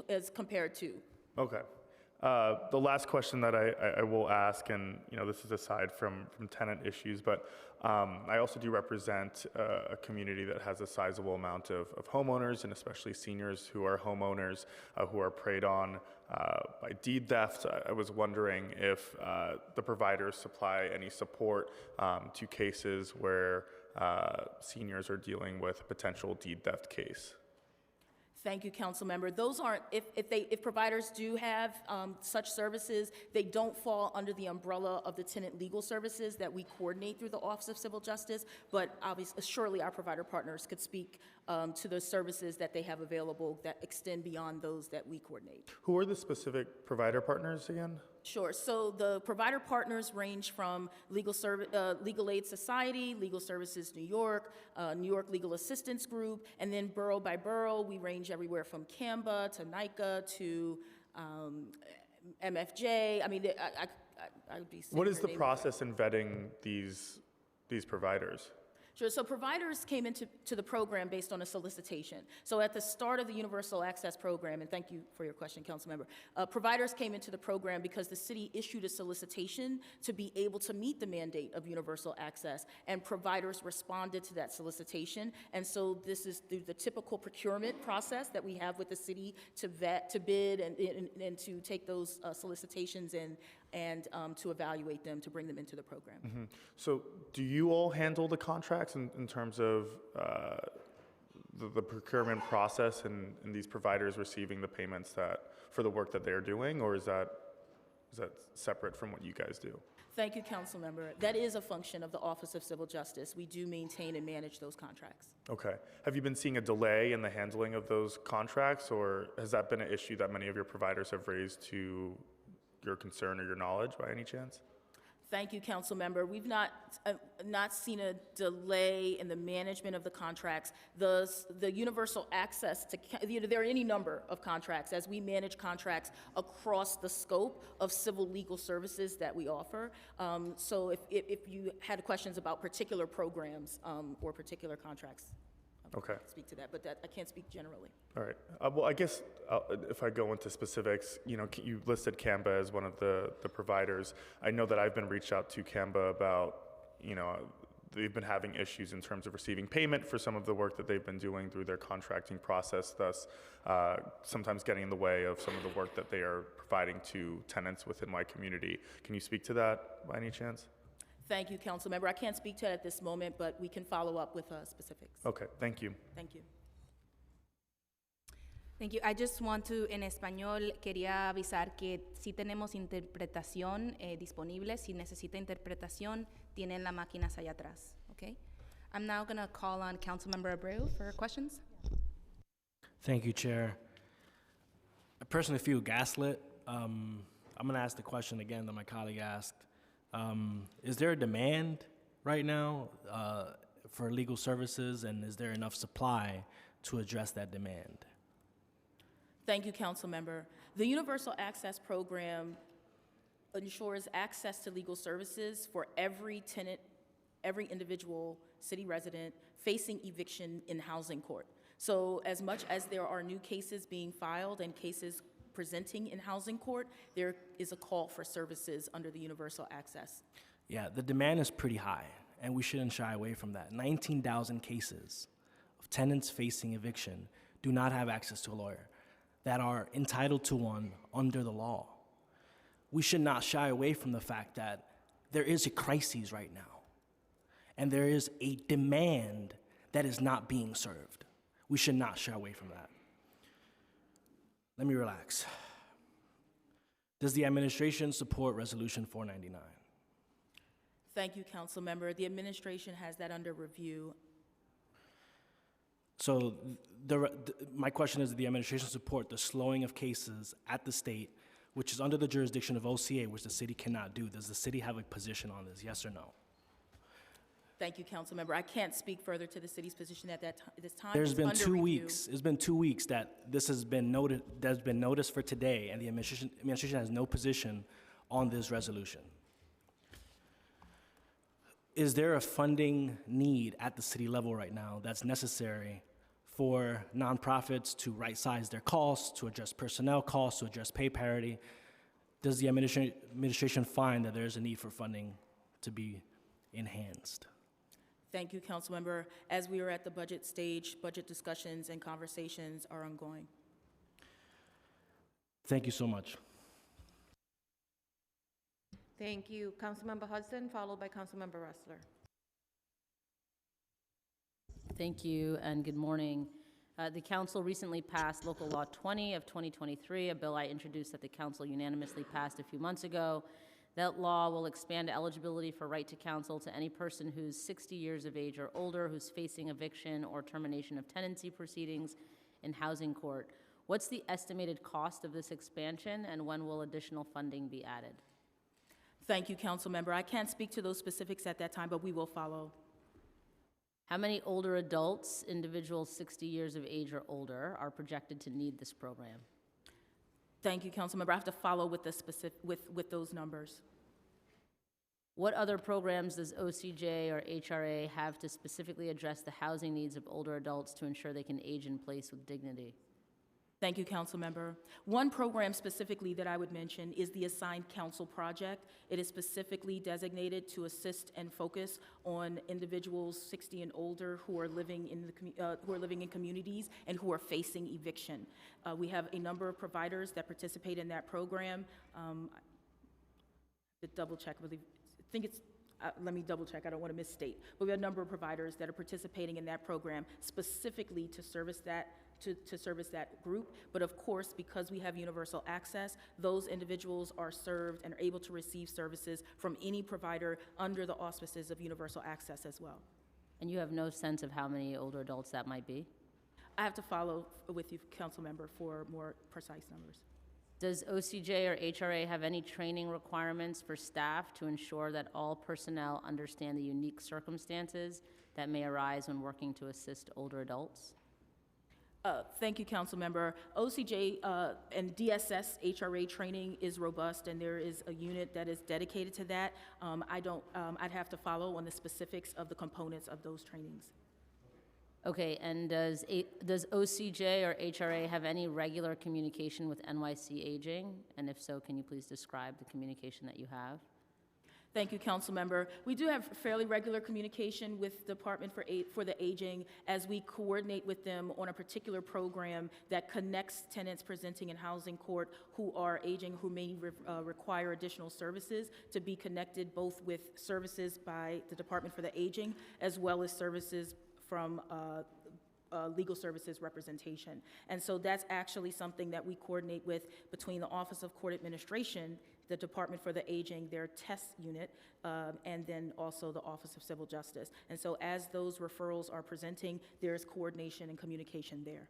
as compared to. Okay. The last question that I will ask, and this is aside from tenant issues, but I also do represent a community that has a sizable amount of homeowners, and especially seniors who are homeowners who are preyed on by deed theft. I was wondering if the providers supply any support to cases where seniors are dealing with a potential deed theft case. Thank you, Council Member. Those aren't, if providers do have such services, they don't fall under the umbrella of the tenant legal services that we coordinate through the Office of Civil Justice, but obviously, surely our provider partners could speak to the services that they have available that extend beyond those that we coordinate. Who are the specific provider partners again? Sure. So the provider partners range from Legal Aid Society, Legal Services New York Legal Assistance Group, and then borough by borough, we range everywhere from CAMBA to NICA to MFJ. I mean, I would be saying what is the process in vetting these providers? Sure. So providers came into the program based on a solicitation. So at the start of the Universal Access Program, and thank you for your question, Councilmember, providers came into the program because the city issued a solicitation to be able to meet the mandate of universal access, and providers responded to that solicitation. And so this is through the typical procurement process that we have with the city to vet, to bid, and to take those solicitations and to evaluate them, to bring them into the program. Mm-hmm. So do you all handle the contracts in terms of the procurement process and these providers receiving the payments for the work that they're doing, or is that separate from what you guys do? Thank you, Council Member. That is a function of the Office of Civil Justice. We do maintain and manage those contracts. Okay. Have you been seeing a delay in the handling of those contracts, or has that been an issue that many of your providers have raised to your concern or your knowledge by any chance? Thank you, council member. We've not seen a delay in the management of the contracts. The universal access to, there are any number of contracts as we manage contracts across the scope of civil legal services that we offer. So if you had questions about particular programs or particular contracts, Okay. I can speak to that, but I can't speak generally. All right. Well, I guess if I go into specifics, you listed Canva as one of the providers. I know that I've been reached out to Canva about, they've been having issues in terms of receiving payment for some of the work that they've been doing through their contracting process, thus sometimes getting in the way of some of the work that they are providing to tenants within my community. Can you speak to that by any chance? Thank you, council member. I can't speak to it at this moment, but we can follow up with specifics. Okay, thank you. Thank you. Thank you. I just want to, en español, quería avisar que sí tenemos interpretación disponible. Si necesita interpretación, tienen las máquinas allá atrás. Okay? I'm now going to call on Councilmember Abreu for questions. Thank you, Chair. I personally feel gaslit. I'm going to ask the question again that my colleague asked. Is there a demand right now for legal services, and is there enough supply to address that demand? Thank you, council member. The Universal Access Program ensures access to legal services for every tenant, every individual city resident facing eviction in housing court. So as much as there are new cases being filed and cases presenting in housing court, there is a call for services under the universal access. Yeah, the demand is pretty high, and we shouldn't shy away from that. 19,000 cases of tenants facing eviction do not have access to a lawyer that are entitled to one under the law. We should not shy away from the fact that there is a crisis right now, and there is a demand that is not being served. We should not shy away from that. Let me relax. Does the administration support Resolution 499? Thank you, council member. The administration has that under review. So my question is, does the administration support the slowing of cases at the state, which is under the jurisdiction of OCA, which the city cannot do? Does the city have a position on this, yes or no? Thank you, council member. I can't speak further to the city's position at this time. There's It's been under 2 review. weeks. It's been 2 weeks that this has been noted. That's been noticed for today, and the administration has no position on this resolution. Is there a funding need at the city level right now that's necessary for nonprofits to right-size their costs, to address personnel costs, to address pay parity? Does the administration find that there's a need for funding to be enhanced? Thank you, council member. As we are at the budget stage, budget discussions and conversations are ongoing. Thank you so much. Thank you. Councilmember Hudson, followed by Councilmember Ressler. Thank you, and good morning. The council recently passed Local Law 20 of 2023, a bill I introduced that the council unanimously passed a few months ago. That law will expand eligibility for right to counsel to any person who's 60 years of age or older who's facing eviction or termination of tenancy proceedings in housing court. What's the estimated cost of this expansion, and when will additional funding be added? Thank you, council member. I can't speak to those specifics at that time, but we will follow. How many older adults, individuals 60 years of age or older, are projected to need this program? Thank you, council member. I have to follow with the with those numbers. What other programs does OCJ or HRA have to specifically address the housing needs of older adults to ensure they can age in place with dignity? Thank you, council member. One program specifically that I would mention is the Assigned Counsel Project. It is specifically designated to assist and focus on individuals 60 and older who are living in communities and who are facing eviction. We have a number of providers that participate in that program. To double check, I think it's. Let me double check, I don't want to misstate. But we have a number of providers that are participating in that program specifically to service that group. But of course, because we have universal access, those individuals are served and are able to receive services from any provider under the auspices of universal access as well. And you have no sense of how many older adults that might be? I have to follow with you, council member, for more precise numbers. Does OCJ or HRA have any training requirements for staff to ensure that all personnel understand the unique circumstances that may arise when working to assist older adults? Thank you, Councilmember. OCJ and DSS HRA training is robust, and there is a unit that is dedicated to that. I'd have to follow on the specifics of the components of those trainings. Okay, and does OCJ or HRA have any regular communication with NYC Aging? And if so, can you please describe the communication that you have? Thank you, Councilmember. We do have fairly regular communication with the Department for the Aging as we coordinate with them on a particular program that connects tenants presenting in housing court who are aging, who may require additional services, to be connected both with services by the Department for the Aging as well as services from legal services representation. And so that's actually something that we coordinate with between the Office of Court Administration, the Department for the Aging, their test unit, and then also the Office of Civil Justice. And so as those referrals are presenting, there's coordination and communication there.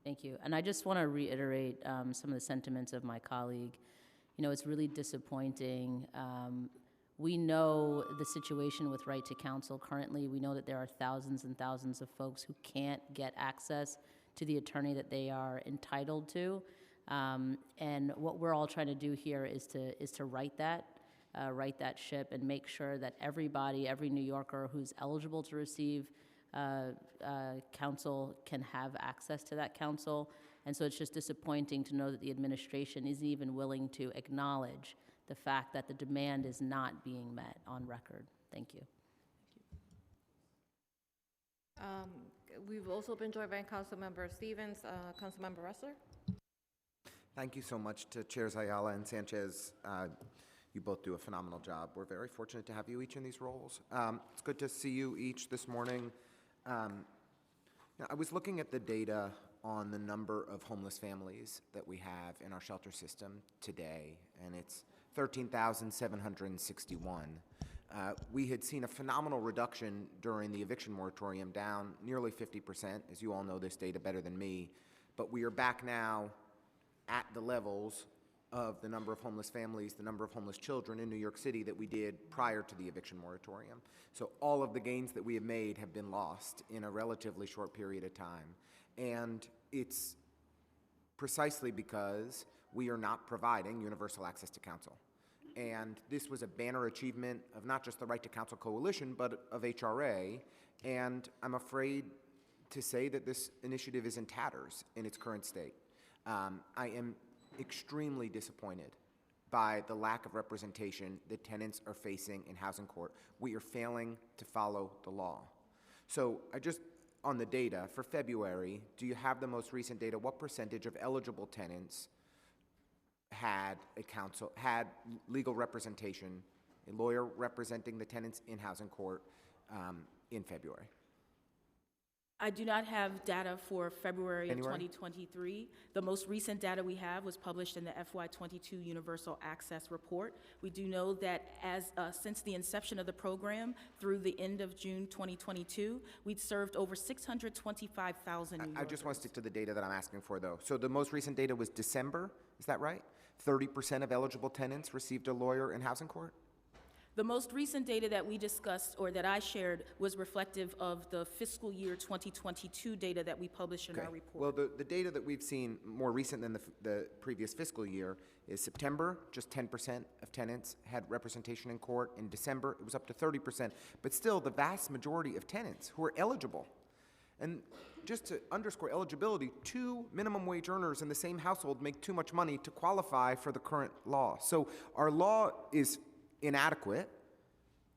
Thank you. And I just want to reiterate some of the sentiments of my colleague. You know, it's really disappointing. We know the situation with right to counsel currently. We know that there are thousands and thousands of folks who can't get access to the attorney that they are entitled to. And what we're all trying to do here is to right that ship and make sure that everybody, every New Yorker who's eligible to receive counsel can have access to that counsel. And so it's just disappointing to know that the administration isn't even willing to acknowledge the fact that the demand is not being met on record. Thank you. We've also been joined by Councilmember Stevens, Councilmember Ressler. Thank you so much to Chairs Ayala and Sanchez. You both do a phenomenal job. We're very fortunate to have you each in these roles. It's good to see you each this morning. Now, I was looking at the data on the number of homeless families that we have in our shelter system today, and it's 13,761. We had seen a phenomenal reduction during the eviction moratorium, down nearly 50%, as you all know this data better than me, but we are back now at the levels of the number of homeless families, the number of homeless children in New York City that we did prior to the eviction moratorium. So all of the gains that we have made have been lost in a relatively short period of time. And it's precisely because we are not providing universal access to counsel. And this was a banner achievement of not just the Right to Counsel Coalition, but of HRA. And I'm afraid to say that this initiative is in tatters in its current state. I am extremely disappointed by the lack of representation that tenants are facing in housing court. We are failing to follow the law. So on the data, for February, do you have the most recent data? What percentage of eligible tenants had legal representation, a lawyer representing the tenants in housing court in February? I do not have data for February of Anywhere? 2023. The most recent data we have was published in the FY22 Universal Access Report. We do know that since the inception of the program through the end of June 2022, we'd served over 625,000 New Yorkers. I just want to stick to the data that I'm asking for, though. So the most recent data was December, is that right? 30% of eligible tenants received a lawyer in housing court? The most recent data that we discussed, or that I shared, was reflective of the fiscal year 2022 data that we published in our report. Well, the data that we've seen more recent than the previous fiscal year is September, just 10% of tenants had representation in court. In December, it was up to 30%. But still, the vast majority of tenants who are eligible, and just to underscore eligibility, 2 minimum wage earners in the same household make too much money to qualify for the current law. So our law is inadequate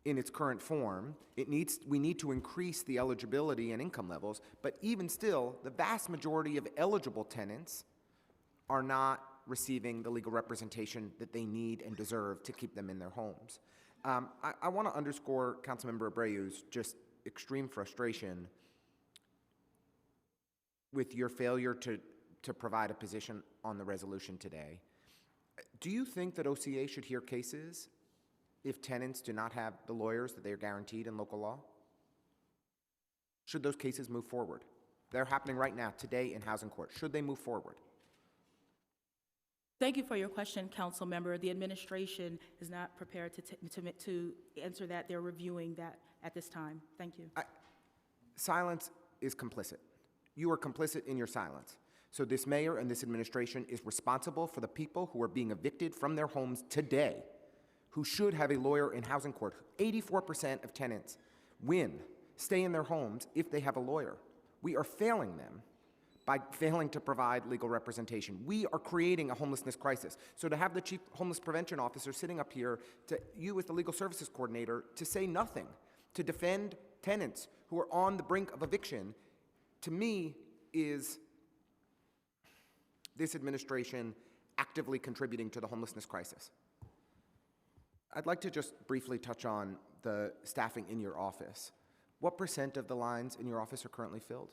in its current form. We need to increase the eligibility and income levels, but even still, the vast majority of eligible tenants are not receiving the legal representation that they need and deserve to keep them in their homes. I want to underscore Councilmember Abreu's just extreme frustration with your failure to provide a position on the resolution today. Do you think that OCA should hear cases if tenants do not have the lawyers that they are guaranteed in local law? Should those cases move forward? They're happening right now, today, in housing court. Should they move forward? Thank you for your question, Council Member. The administration is not prepared to answer that. They're reviewing that at this time. Thank you. Silence is complicit. You are complicit in your silence. So this mayor and this administration is responsible for the people who are being evicted from their homes today, who should have a lawyer in housing court. 84% of tenants stay in their homes if they have a lawyer. We are failing them by failing to provide legal representation. We are creating a homelessness crisis. So to have the chief homeless prevention officer sitting up here, to you as the legal services coordinator, to say nothing, to defend tenants who are on the brink of eviction, to me is this administration actively contributing to the homelessness crisis. I'd like to just briefly touch on the staffing in your office. What % of the lines in your office are currently filled?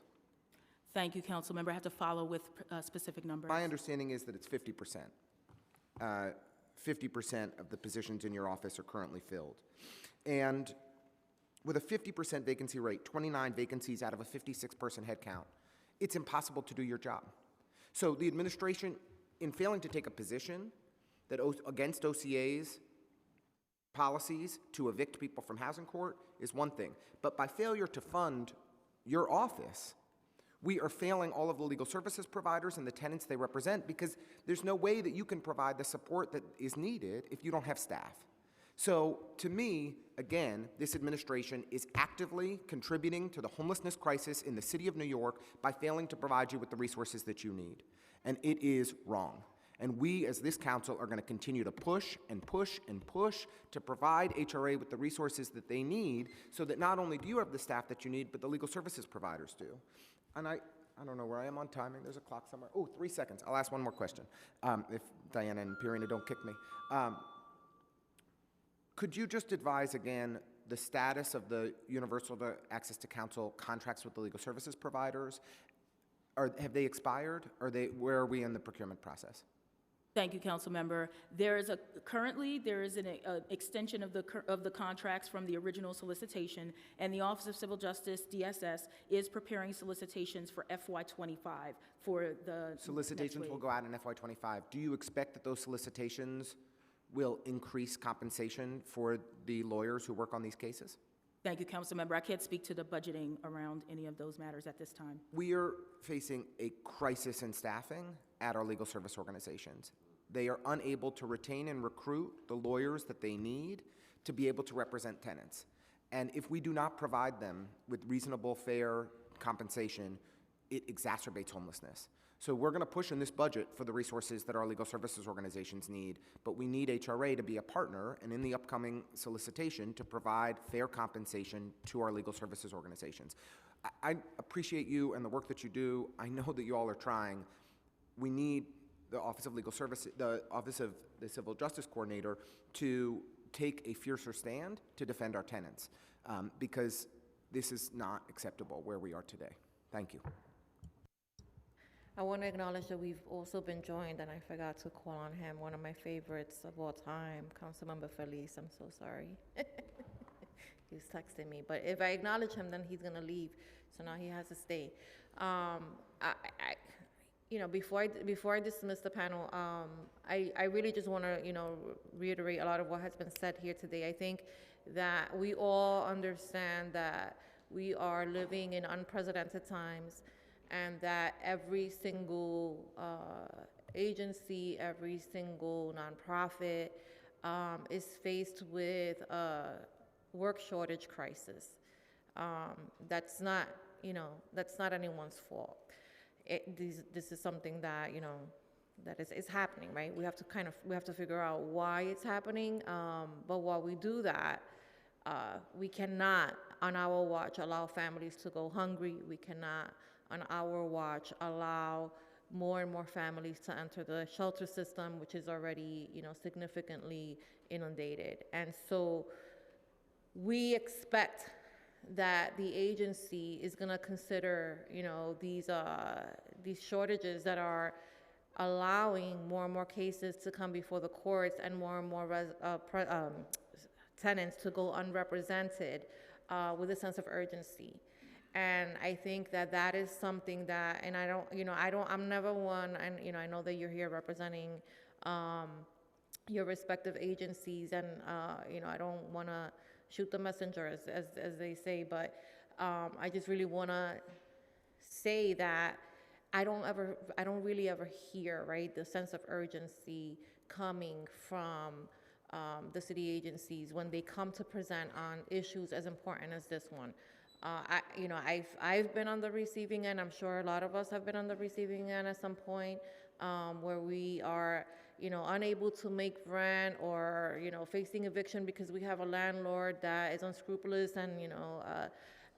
Thank you, Council Member. I have to follow with specific numbers. My understanding is that it's 50%. 50% of the positions in your office are currently filled. And with a 50% vacancy rate, 29 vacancies out of a 56-person headcount, it's impossible to do your job. So the administration, in failing to take a position that against OCA's policies to evict people from housing court is one thing. But by failure to fund your office, we are failing all of the legal services providers and the tenants they represent, because there's no way that you can provide the support that is needed if you don't have staff. So to me, again, this administration is actively contributing to the homelessness crisis in the city of New York by failing to provide you with the resources that you need. And it is wrong. And we, as this council, are going to continue to push and push and push to provide HRA with the resources that they need, so that not only do you have the staff that you need, but the legal services providers do. And I don't know where I am on timing. There's a clock somewhere. Oh, 3 seconds. I'll ask one more question, if Diana and Purina don't kick me. Could you just advise again the status of the Universal Access to Counsel contracts with the legal services providers? Have they expired? Where are we in the procurement process? Thank you, Council Member. Currently there is an extension of the contracts from the original solicitation, and the Office of Civil Justice, DSS, is preparing solicitations for FY25 for the solicitations will go out in FY25. Do you expect that those solicitations will increase compensation for the lawyers who work on these cases? Thank you, Council Member. I can't speak to the budgeting around any of those matters at this time. We are facing a crisis in staffing at our legal service organizations. They are unable to retain and recruit the lawyers that they need to be able to represent tenants. And if we do not provide them with reasonable, fair compensation, it exacerbates homelessness. So we're going to push in this budget for the resources that our legal services organizations need, but we need HRA to be a partner, and in the upcoming solicitation to provide fair compensation to our legal services organizations. I appreciate you and the work that you do. I know that you all are trying. We need the Office of Legal Services, the Office of the Civil Justice Coordinator, to take a fiercer stand to defend our tenants, because this is not acceptable where we are today. Thank you. I want to acknowledge that we've also been joined, and I forgot to call on him, one of my favorites of all time, Councilmember Feliz. I'm so sorry. He's texting me, but if I acknowledge him, then he's going to leave, so now he has to stay. Before I dismiss the panel, I really just want to, reiterate a lot of what has been said here today. I think that we all understand that we are living in unprecedented times, and that every single agency, every single nonprofit is faced with a work shortage crisis. That's not anyone's fault. This is something that, that is happening, right? We have to figure out why it's happening. But while we do that, we cannot, on our watch, allow families to go hungry. We cannot, on our watch, allow more and more families to enter the shelter system, which is already, significantly inundated. And so we expect that the agency is going to consider, these shortages that are allowing more and more cases to come before the courts, and more tenants to go unrepresented with a sense of urgency. And I think that is something that, and I'm never one, and I know that you're here representing your respective agencies, and I don't want to shoot the messenger, as they say, but I just really want to say that I don't really ever hear, right, the sense of urgency coming from the city agencies when they come to present on issues as important as this one. I've been on the receiving end. I'm sure a lot of us have been on the receiving end at some point, where we are, unable to make rent, or facing eviction because we have a landlord that is unscrupulous and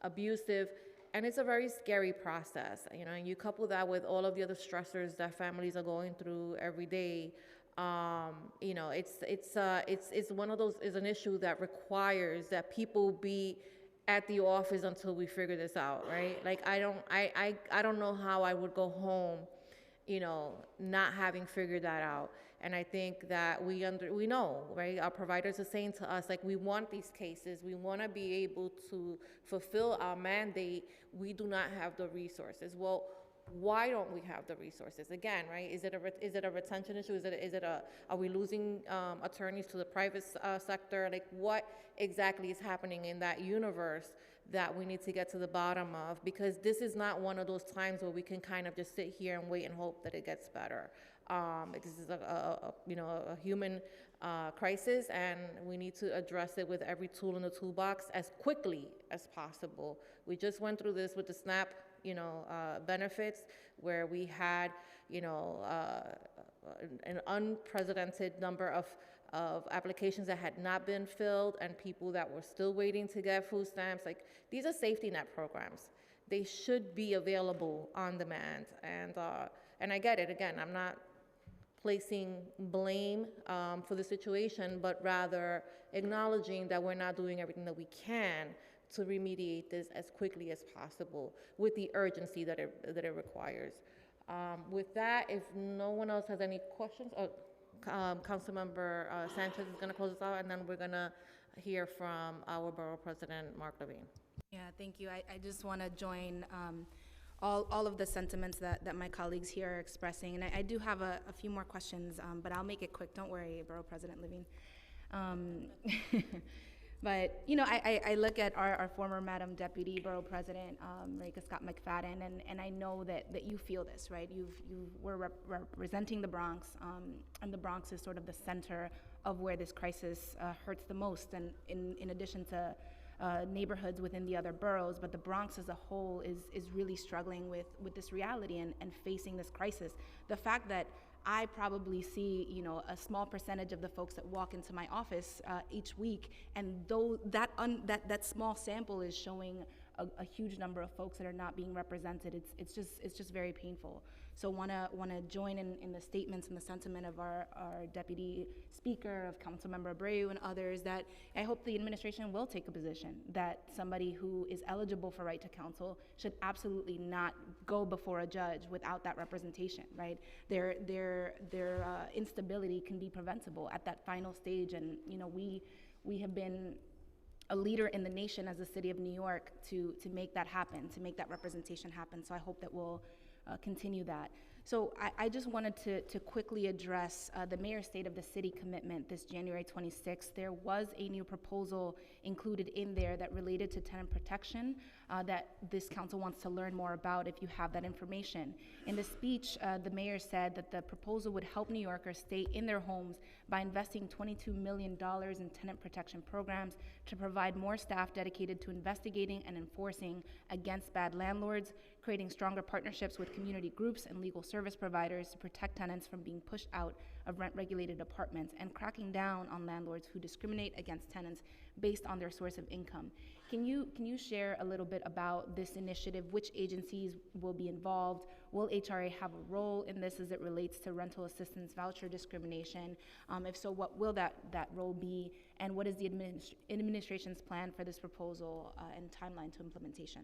abusive. And it's a very scary process, and you couple that with all of the other stressors that families are going through every day. It's one of those, is an issue that requires that people be at the office until we figure this out, right? Like, I don't know how I would go home, not having figured that out. And I think that we know, right? Our providers are saying to us, like, we want these cases. We want to be able to fulfill our mandate. We do not have the resources. Well, why don't we have the resources? Again, right? Is it a retention issue? Are we losing attorneys to the private sector? Like, what exactly is happening in that universe that we need to get to the bottom of? Because this is not one of those times where we can kind of just sit here and wait and hope that it gets better. This is a human crisis, and we need to address it with every tool in the toolbox as quickly as possible. We just went through this with the SNAP, benefits, where we had, an unprecedented number of applications that had not been filled, and people that were still waiting to get food stamps. Like, these are safety net programs. They should be available on demand. And I get it. Again, I'm not placing blame for the situation, but rather acknowledging that we're not doing everything that we can to remediate this as quickly as possible with the urgency that it requires. With that, if no one else has any questions, Councilmember Sanchez is going to close us out, and then we're going to hear from our Borough President, Mark Levine. Yeah, thank you. I just want to join all of the sentiments that my colleagues here are expressing. And I do have a few more questions, but I'll make it quick. Don't worry, Borough President Levine. But, I look at our former Madam Deputy Borough President, Marika Scott McFadden, and I know that you feel this, right? You were representing the Bronx, and the Bronx is sort of the center of where this crisis hurts the most, and in addition to neighborhoods within the other boroughs, but the Bronx as a whole is really struggling with this reality and facing this crisis. The fact that I probably see, a small percentage of the folks that walk into my office each week, and though that small sample is showing a huge number of folks that are not being represented, it's just very painful. So wanna join in the statements and the sentiment of our Deputy Speaker, of Councilmember Abreu and others, that I hope the administration will take a position that somebody who is eligible for right to counsel should absolutely not go before a judge without that representation, right? Their instability can be preventable at that final stage, and we have been a leader in the nation as the city of New York to make that happen, to make that representation happen. So I hope that we'll continue that. So I just wanted to quickly address the Mayor's State of the City commitment this January 26th. There was a new proposal included in there that related to tenant protection that this council wants to learn more about if you have that information. In the speech, the mayor said that the proposal would help New Yorkers stay in their homes by investing $22 million in tenant protection programs to provide more staff dedicated to investigating and enforcing against bad landlords, creating stronger partnerships with community groups and legal service providers to protect tenants from being pushed out of rent-regulated apartments, and cracking down on landlords who discriminate against tenants based on their source of income. Can you share a little bit about this initiative? Which agencies will be involved? Will HRA have a role in this as it relates to rental assistance voucher discrimination? If so, what will that role be? And what is the administration's plan for this proposal and timeline to implementation?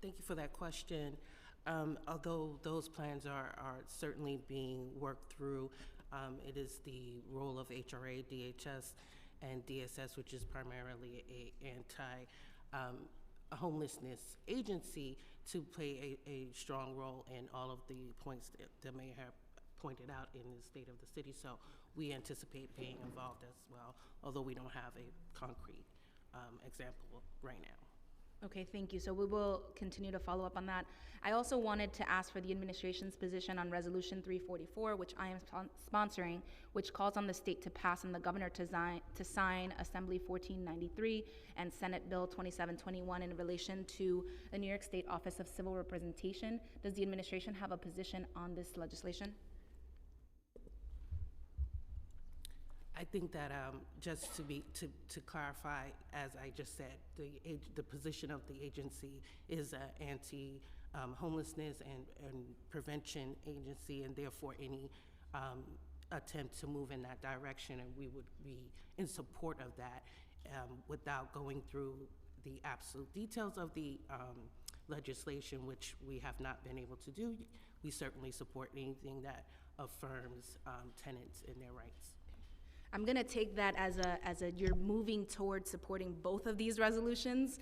Thank you for that question. Although those plans are certainly being worked through, it is the role of HRA, DHS, and DSS, which is primarily a anti-homelessness agency, to play a strong role in all of the points that Mayor have pointed out in the state of the city. So we anticipate being involved as well, although we don't have a concrete example right now. Okay, thank you. So we will continue to follow up on that. I also wanted to ask for the administration's position on Resolution 344, which I am sponsoring, which calls on the state to pass and the governor to sign Assembly 1493 and Senate Bill 2721 in relation to the New York State Office of Civil Representation. Does the administration have a position on this legislation? I think that just to clarify, as I just said, the position of the agency is an anti-homelessness and prevention agency, and therefore any attempt to move in that direction, and we would be in support of that without going through the absolute details of the legislation, which we have not been able to do. We certainly support anything that affirms tenants in their rights. I'm gonna take that as a you're moving towards supporting both of these resolutions,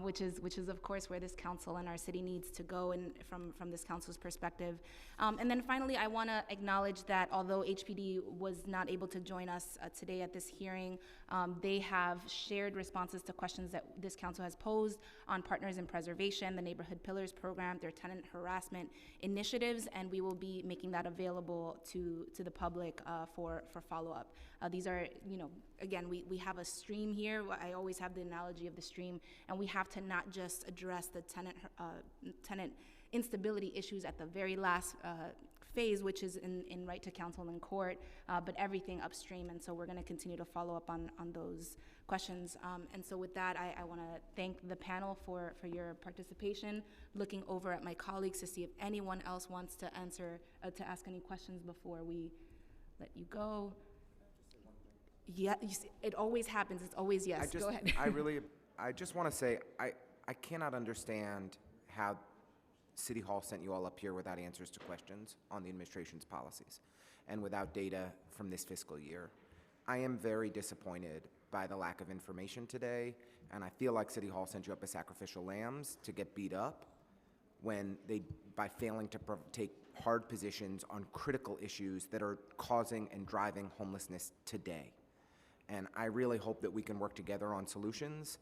which is of course where this council and our city needs to go, and from this council's perspective. And then finally, I want to acknowledge that although HPD was not able to join us today at this hearing, they have shared responses to questions that this council has posed on Partners in Preservation, the Neighborhood Pillars program, their tenant harassment initiatives, and we will be making that available to the public for follow-up. These are, again, we have a stream here. I always have the analogy of the stream, and we have to not just address the tenant instability issues at the very last phase, which is in right to counsel in court, but everything upstream. And so we're going to continue to follow up on those questions. And so with that, I want to thank the panel for your participation, looking over at my colleagues to see if anyone else wants to to ask any questions before we let you go. Yeah, it always happens. It's always yes. Go ahead. I just want to say, I cannot understand how City Hall sent you all up here without answers to questions on the administration's policies and without data from this fiscal year. I am very disappointed by the lack of information today, and I feel like City Hall sent you up as sacrificial lambs to get beat up by failing to take hard positions on critical issues that are causing and driving homelessness today. And I really hope that we can work together on solutions.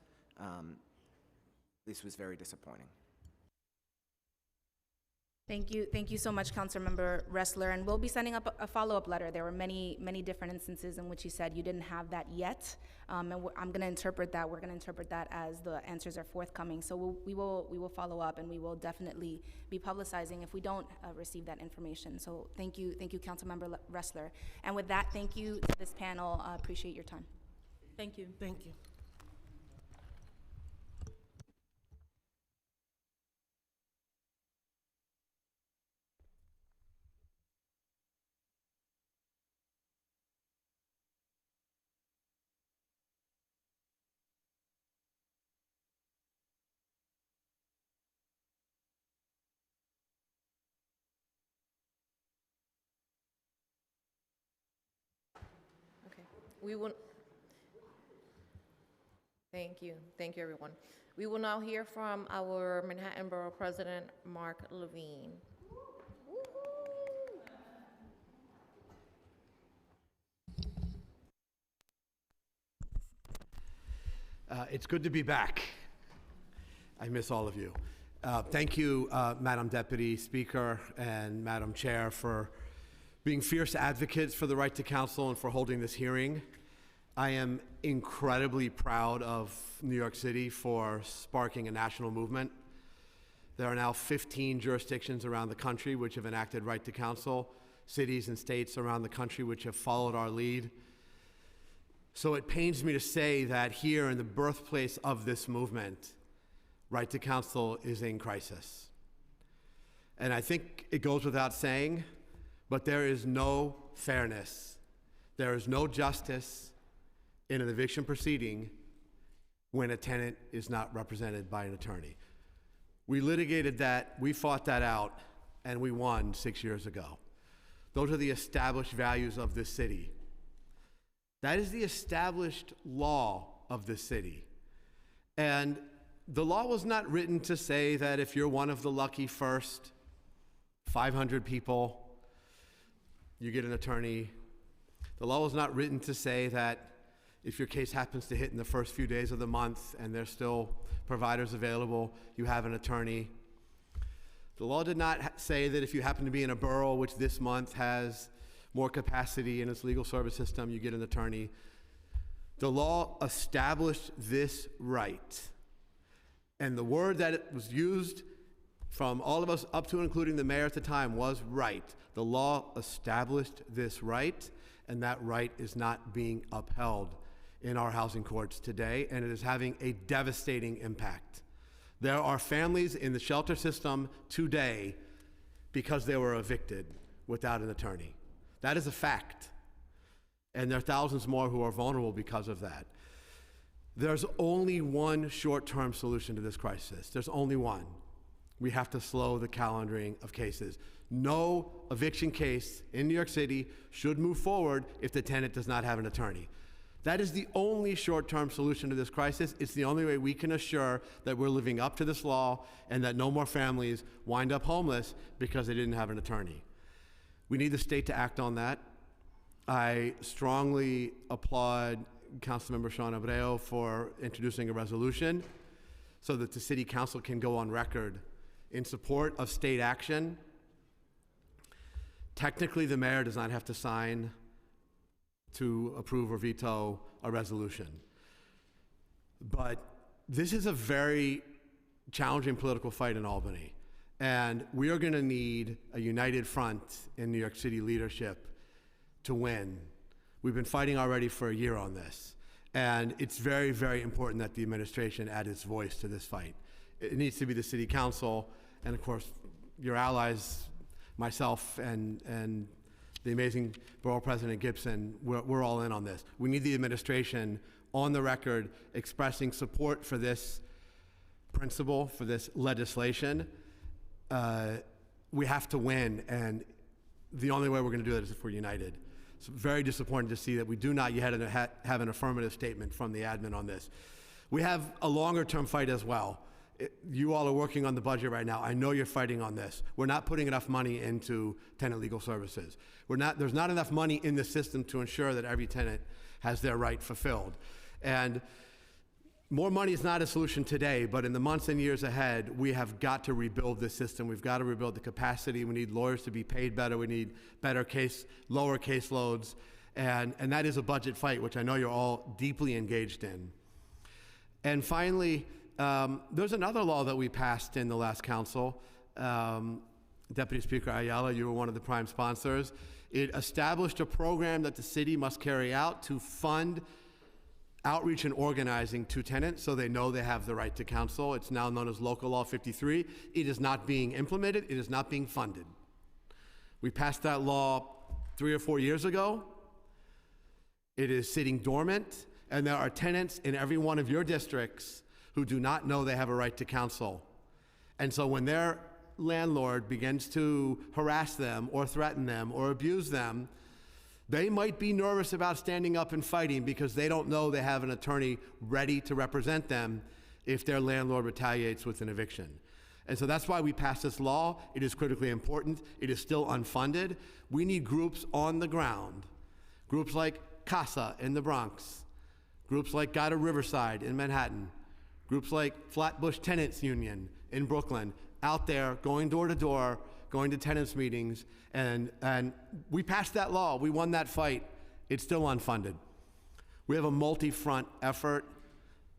This was very disappointing. Thank you so much, Councilmember Ressler, and we'll be sending up a follow-up letter. There were many different instances in which you said you didn't have that yet, and I'm going to interpret that. We're going to interpret that as the answers are forthcoming. So we will follow up, and we will definitely be publicizing if we don't receive that information. So thank you, Councilmember Ressler, and with that, thank you to this panel. Appreciate your time. Thank you. Thank you. We will. Thank you, everyone. We will now hear from our Manhattan Borough President, Mark Levine. It's good to be back. I miss all of you. Thank you, Madam Deputy Speaker and Madam Chair, for being fierce advocates for the right to counsel and for holding this hearing. I am incredibly proud of New York City for sparking a national movement. There are now 15 jurisdictions around the country which have enacted right to counsel, cities and states around the country which have followed our lead. So it pains me to say that here in the birthplace of this movement, right to counsel is in crisis. And I think it goes without saying, but there is no fairness, there is no justice in an eviction proceeding when a tenant is not represented by an attorney. We litigated that, we fought that out, and we won 6 years ago. Those are the established values of this city. That is the established law of this city. And The law was not written to say that if you're one of the lucky first 500 people, you get an attorney. The law was not written to say that if your case happens to hit in the first few days of the month and there's still providers available, you have an attorney. The law did not say that if you happen to be in a borough which this month has more capacity in its legal service system, you get an attorney. The law established this right. And the word that it was used from all of us up to and including the mayor at the time was right. The law established this right, and that right is not being upheld in our housing courts today, and it is having a devastating impact. There are families in the shelter system today because they were evicted without an attorney. That is a fact. And there are thousands more who are vulnerable because of that. There's only one short-term solution to this crisis. There's only one. We have to slow the calendaring of cases. No eviction case in New York City should move forward if the tenant does not have an attorney. That is the only short-term solution to this crisis. It's the only way we can assure that we're living up to this law and that no more families wind up homeless because they didn't have an attorney. We need the state to act on that. I strongly applaud Councilmember Sean Abreu for introducing a resolution so that the City Council can go on record in support of state action. Technically, the mayor does not have to sign to approve or veto a resolution. But this is a very challenging political fight in Albany. And we are going to need a united front in New York City leadership to win. We've been fighting already for a year on this. And it's very, very important that the administration add its voice to this fight. It needs to be the City Council, and of course, your allies, myself, and the amazing Borough President Gibson. We're all in on this. We need the administration on the record expressing support for this principle, for this legislation. We have to win, and the only way we're going to do that is if we're united. It's very disappointing to see that we do not yet have an affirmative statement from the admin on this. We have a longer-term fight as well. You all are working on the budget right now. I know you're fighting on this. We're not putting enough money into tenant legal services. There's not enough money in the system to ensure that every tenant has their right fulfilled. And more money is not a solution today, but in the months and years ahead, we have got to rebuild this system. We've got to rebuild the capacity. We need lawyers to be paid better. We need lower caseloads. And that is a budget fight, which I know you're all deeply engaged in. And finally, there's another law that we passed in the last council. Deputy Speaker Ayala, you were one of the prime sponsors. It established a program that the city must carry out to fund outreach and organizing to tenants so they know they have the right to counsel. It's now known as Local Law 53. It is not being implemented. It is not being funded. We passed that law 3 or 4 years ago. It is sitting dormant, and there are tenants in every one of your districts who do not know they have a right to counsel. And so when their landlord begins to harass them or threaten them or abuse them, they might be nervous about standing up and fighting because they don't know they have an attorney ready to represent them if their landlord retaliates with an eviction. And so that's why we passed this law. It is critically important. It is still unfunded. We need groups on the ground, groups like CASA in the Bronx, groups like Guide of Riverside in Manhattan, groups like Flatbush Tenants Union in Brooklyn, out there going door to door, going to tenants meetings, and we passed that law. We won that fight. It's still unfunded. We have a multi-front effort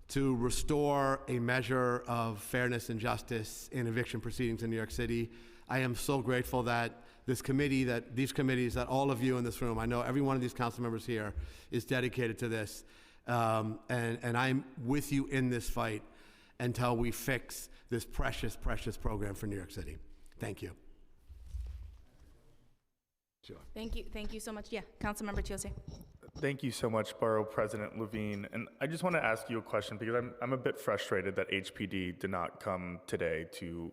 to restore a measure of fairness and justice in eviction proceedings in New York City. I am so grateful that these committees, that all of you in this room, I know every one of these council members here is dedicated to this, and I'm with you in this fight until we fix this precious, precious program for New York City. Thank you. Sure. Thank you so much. Yeah, Councilmember Chiose. Thank you so much, Borough President Levine. And I just want to ask you a question because I'm a bit frustrated that HPD did not come today to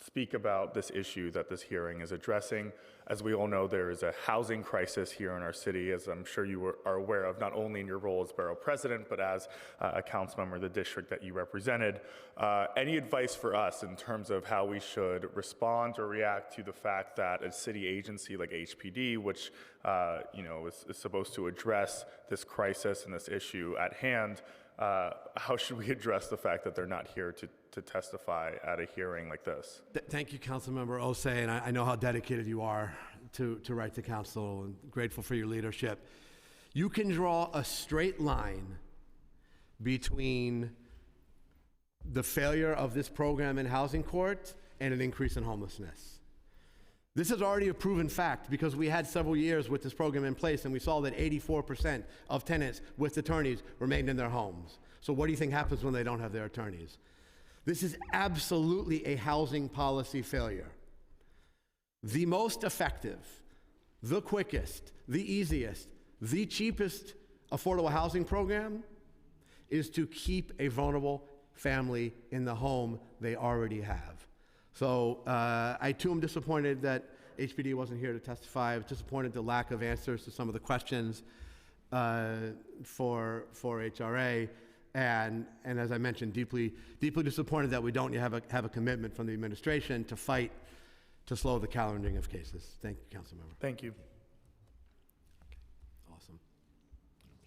speak about this issue that this hearing is addressing. As we all know, there is a housing crisis here in our city, as I'm sure you are aware of, not only in your role as borough president, but as a council member of the district that you represented. Any advice for us in terms of how we should respond or react to the fact that a city agency like HPD, which is supposed to address this crisis and this issue at hand, how should we address the fact that they're not here to testify at a hearing like this? Thank you, Councilmember Osei, and I know how dedicated you are to right to counsel, and grateful for your leadership. You can draw a straight line between the failure of this program in housing court and an increase in homelessness. This is already a proven fact because we had several years with this program in place and we saw that 84% of tenants with attorneys remained in their homes. So what do you think happens when they don't have their attorneys? This is absolutely a housing policy failure. The most effective, the quickest, the easiest, the cheapest affordable housing program is to keep a vulnerable family in the home they already have. So I too am disappointed that HPD wasn't here to testify. I was disappointed the lack of answers to some of the questions for HRA. And as I mentioned, deeply disappointed that we don't have a commitment from the administration to fight to slow the calendaring of cases. Thank you, Councilmember. Thank you. Awesome.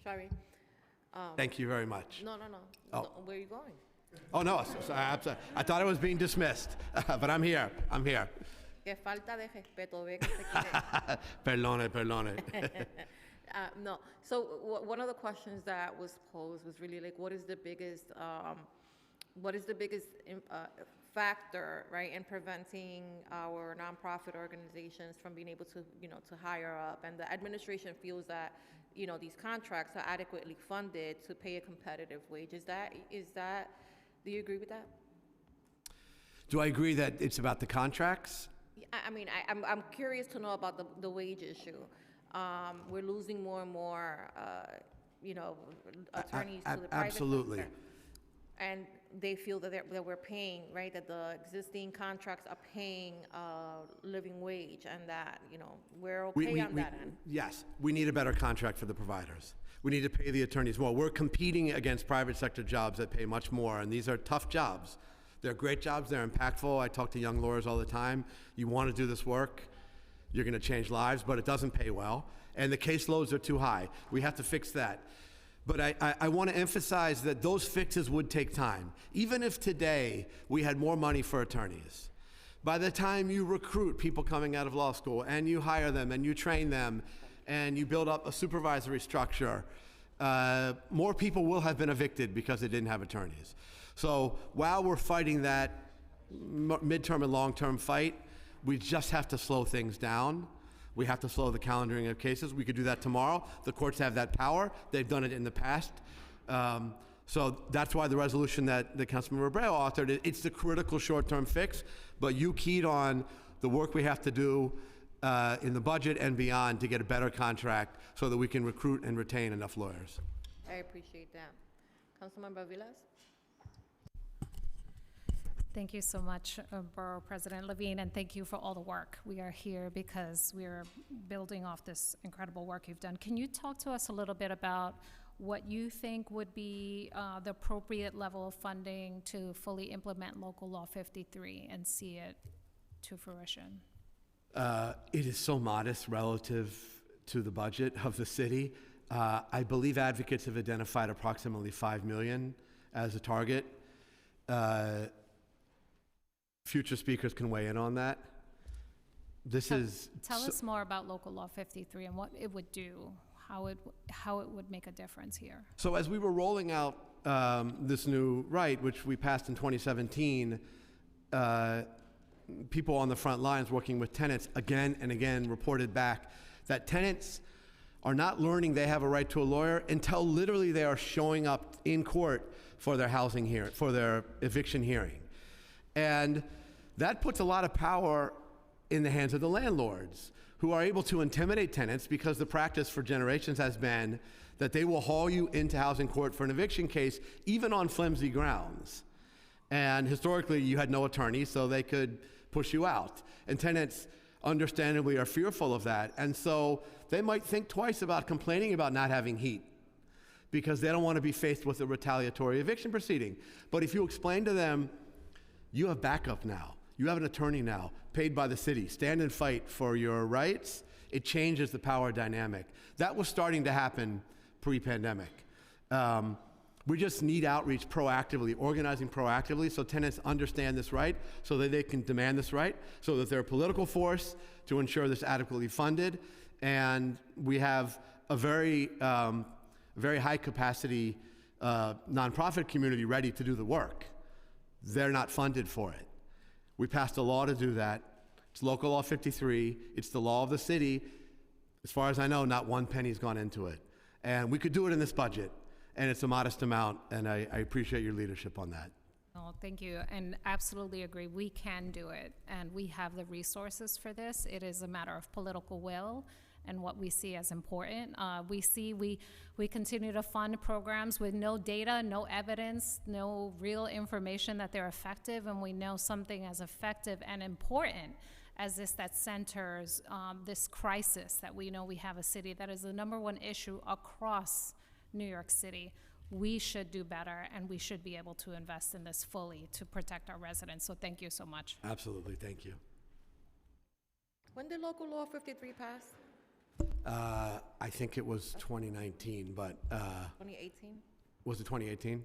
Sorry. Thank you very much. No. Oh. No, where are you going? Oh, no, I thought I was being dismissed, but I'm here. Que falta de respeto, ve que se quiere. Perdone. No. So one of the questions that was posed was really like, what is the biggest factor, right, in preventing our nonprofit organizations from being able to, to hire up? And the administration feels that, these contracts are adequately funded to pay a competitive wage. Is that? Do you agree with that? Do I agree that it's about the contracts? I mean, I'm curious to know about the wage issue. We're losing more and more, attorneys to the private absolutely. sector. And they feel that we're paying, right, that the existing contracts are paying living wage and that, we're okay on that end. Yes, we need a better contract for the providers. We need to pay the attorneys more. We're competing against private sector jobs that pay much more, and these are tough jobs. They're great jobs, they're impactful. I talk to young lawyers all the time. You want to do this work, you're going to change lives, but it doesn't pay well, and the caseloads are too high. We have to fix that. But I want to emphasize that those fixes would take time. Even if today we had more money for attorneys, by the time you recruit people coming out of law school and you hire them and you train them and you build up a supervisory structure, more people will have been evicted because they didn't have attorneys. So while we're fighting that midterm and long-term fight, we just have to slow things down. We have to slow the calendaring of cases. We could do that tomorrow. The courts have that power. They've done it in the past. So that's why the resolution that Councilmember Abreu authored, it's the critical short-term fix, but you keyed on the work we have to do in the budget and beyond to get a better contract so that we can recruit and retain enough lawyers. I appreciate that. Councilmember Villas? Thank you so much, Borough President Levine, and thank you for all the work. We are here because we're building off this incredible work you've done. Can you talk to us a little bit about what you think would be the appropriate level of funding to fully implement Local Law 53 and see it to fruition? It is so modest relative to the budget of the city. I believe advocates have identified approximately $5 million as a target. Future speakers can weigh in on that. Tell us more about Local Law 53 and what it would do, how it would make a difference here. So as we were rolling out this new right, which we passed in 2017, people on the front lines working with tenants again and again reported back that tenants are not learning they have a right to a lawyer until literally they are showing up in court for their housing hearing, for their eviction hearing. And that puts a lot of power in the hands of the landlords, who are able to intimidate tenants because the practice for generations has been that they will haul you into housing court for an eviction case, even on flimsy grounds. And historically, you had no attorney, so they could push you out. And tenants understandably are fearful of that. And so they might think twice about complaining about not having heat because they don't want to be faced with a retaliatory eviction proceeding. But if you explain to them, you have backup now, you have an attorney now, paid by the city, stand and fight for your rights, it changes the power dynamic. That was starting to happen pre-pandemic. We just need outreach proactively, organizing proactively so tenants understand this right, so that they can demand this right, so that they're a political force to ensure this adequately funded. And we have a very high capacity nonprofit community ready to do the work. They're not funded for it. We passed a law to do that. It's Local Law 53. It's the law of the city. As far as I know, not one penny's gone into it. And we could do it in this budget, and it's a modest amount, and I appreciate your leadership on that. Oh, thank you, and absolutely agree. We can do it, and we have the resources for this. It is a matter of political will and what we see as important. We continue to fund programs with no data, no evidence, no real information that they're effective, and we know something as effective and important as this that centers this crisis that we know we have a city that is the #1 issue across New York City. We should do better, and we should be able to invest in this fully to protect our residents. So thank you so much. Absolutely, thank you. When did Local Law 53 pass? I think it was 2019, but 2018? was it 2018?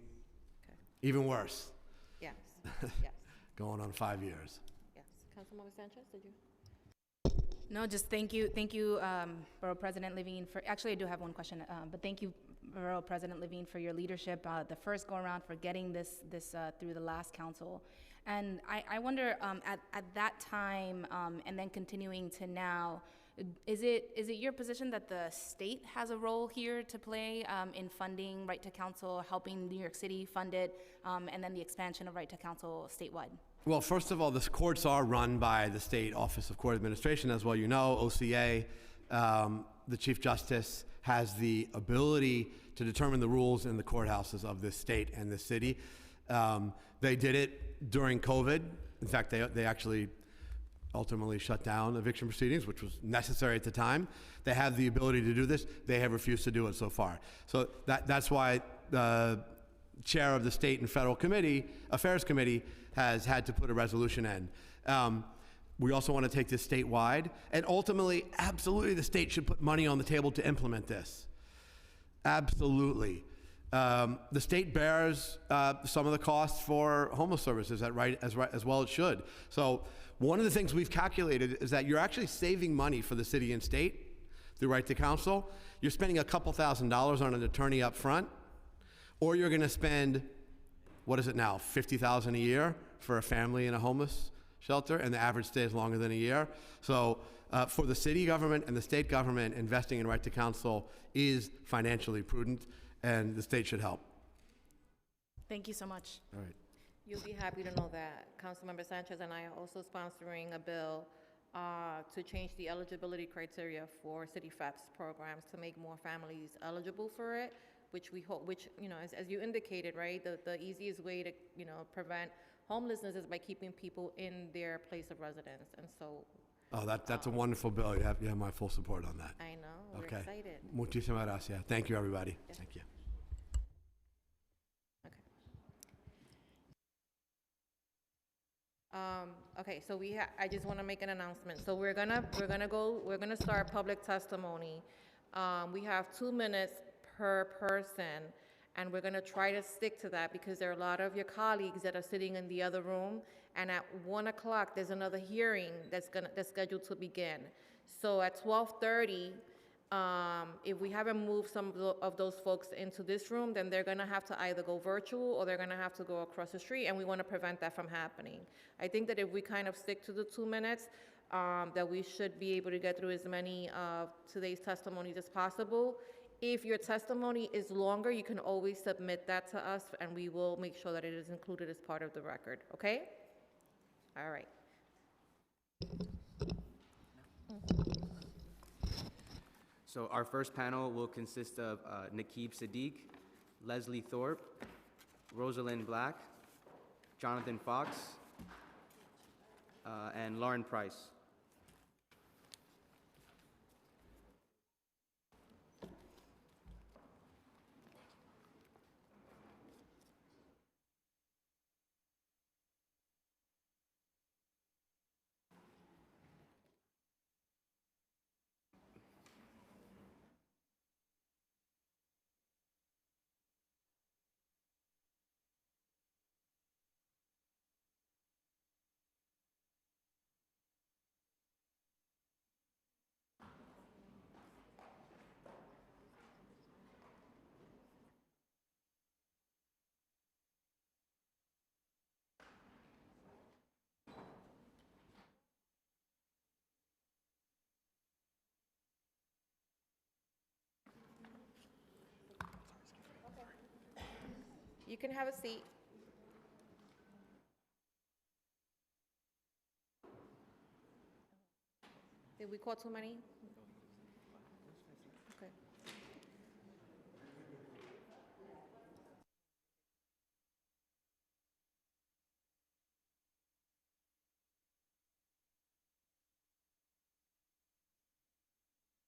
Okay. Even worse, Yes, yes, going on 5 years. yes. Councilmember Sanchez, did you? No, just thank you, Borough President Levine for, actually I do have one question, but thank you, Borough President Levine, for your leadership, the first go around, for getting this through the last council. And I wonder, at that time, and then continuing to now, is it your position that the state has a role here to play in funding Right to Counsel, helping New York City fund it, and then the expansion of Right to Counsel statewide? Well, first of all, the courts are run by the State Office of Court Administration, as well you know, OCA. The Chief Justice has the ability to determine the rules in the courthouses of this state and this city. They did it during COVID. In fact, they actually ultimately shut down eviction proceedings, which was necessary at the time. They have the ability to do this. They have refused to do it so far. So that's why the chair of the State and Federal Affairs Committee has had to put a resolution in. We also want to take this statewide, and ultimately, absolutely, the state should put money on the table to implement this. Absolutely. The state bears some of the costs for homeless services as well it should. So one of the things we've calculated is that you're actually saving money for the city and state through Right to Counsel. You're spending a couple $1,000s on an attorney up front, or you're going to spend, what is it now, $50,000 a year for a family in a homeless shelter, and the average stay is longer than a year. So for the city government and the state government, investing in Right to Counsel is financially prudent, and the state should help. Thank you so much. All right. You'll be happy to know that Councilmember Sanchez and I are also sponsoring a bill to change the eligibility criteria for city FAPS programs to make more families eligible for it, which we hope, as you indicated, right, the easiest way to, prevent homelessness is by keeping people in their place of residence. And so. Oh, that's a wonderful bill. You have my full support on that. I know, we're Okay. excited. Muchísimas gracias. Thank you, everybody. Yes. Thank you. Okay, so I just want to make an announcement. So we're gonna start public testimony. We have 2 minutes per person, and we're gonna try to stick to that because there are a lot of your colleagues that are sitting in the other room, and at 1 o'clock, there's another hearing that's scheduled to begin. So at 12:30, if we haven't moved some of those folks into this room, then they're gonna have to either go virtual or they're gonna have to go across the street, and we wanna prevent that from happening. I think that if we kind of stick to the 2 minutes, that we should be able to get through as many of today's testimonies as possible. If your testimony is longer, you can always submit that to us, and we will make sure that it is included as part of the record, okay? All right. So our first panel will consist of Naqib Sadiq, Leslie Thorpe, Rosalind Black, Jonathan Fox, and Lauren Price. You can have a seat. Did we call too many? Okay.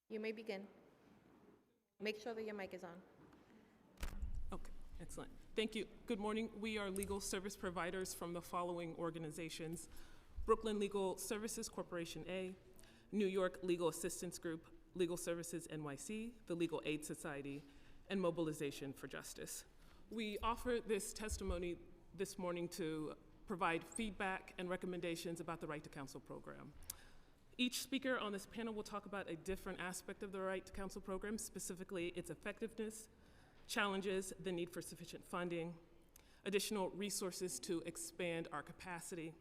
You may begin. Make sure that your mic is on. Okay, excellent. Thank you. Good morning. We are legal service providers from the following organizations: Brooklyn Legal Services Corporation A, New York Legal Assistance Group, Legal Services NYC, the Legal Aid Society, and Mobilization for Justice. We offer this testimony this morning to provide feedback and recommendations about the Right to Counsel program. Each speaker on this panel will talk about a different aspect of the Right to Counsel program, specifically its effectiveness, challenges, the need for sufficient funding, additional resources to expand our capacity,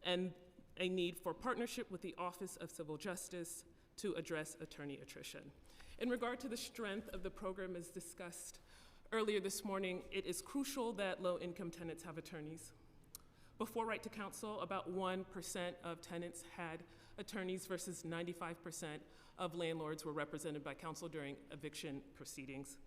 and a need for partnership with the Office of Civil Justice to address attorney attrition. In regard to the strength of the program as discussed earlier this morning, it is crucial that low-income tenants have attorneys. Before Right to Counsel, about 1% of tenants had attorneys versus 95% of landlords were represented by counsel during eviction proceedings.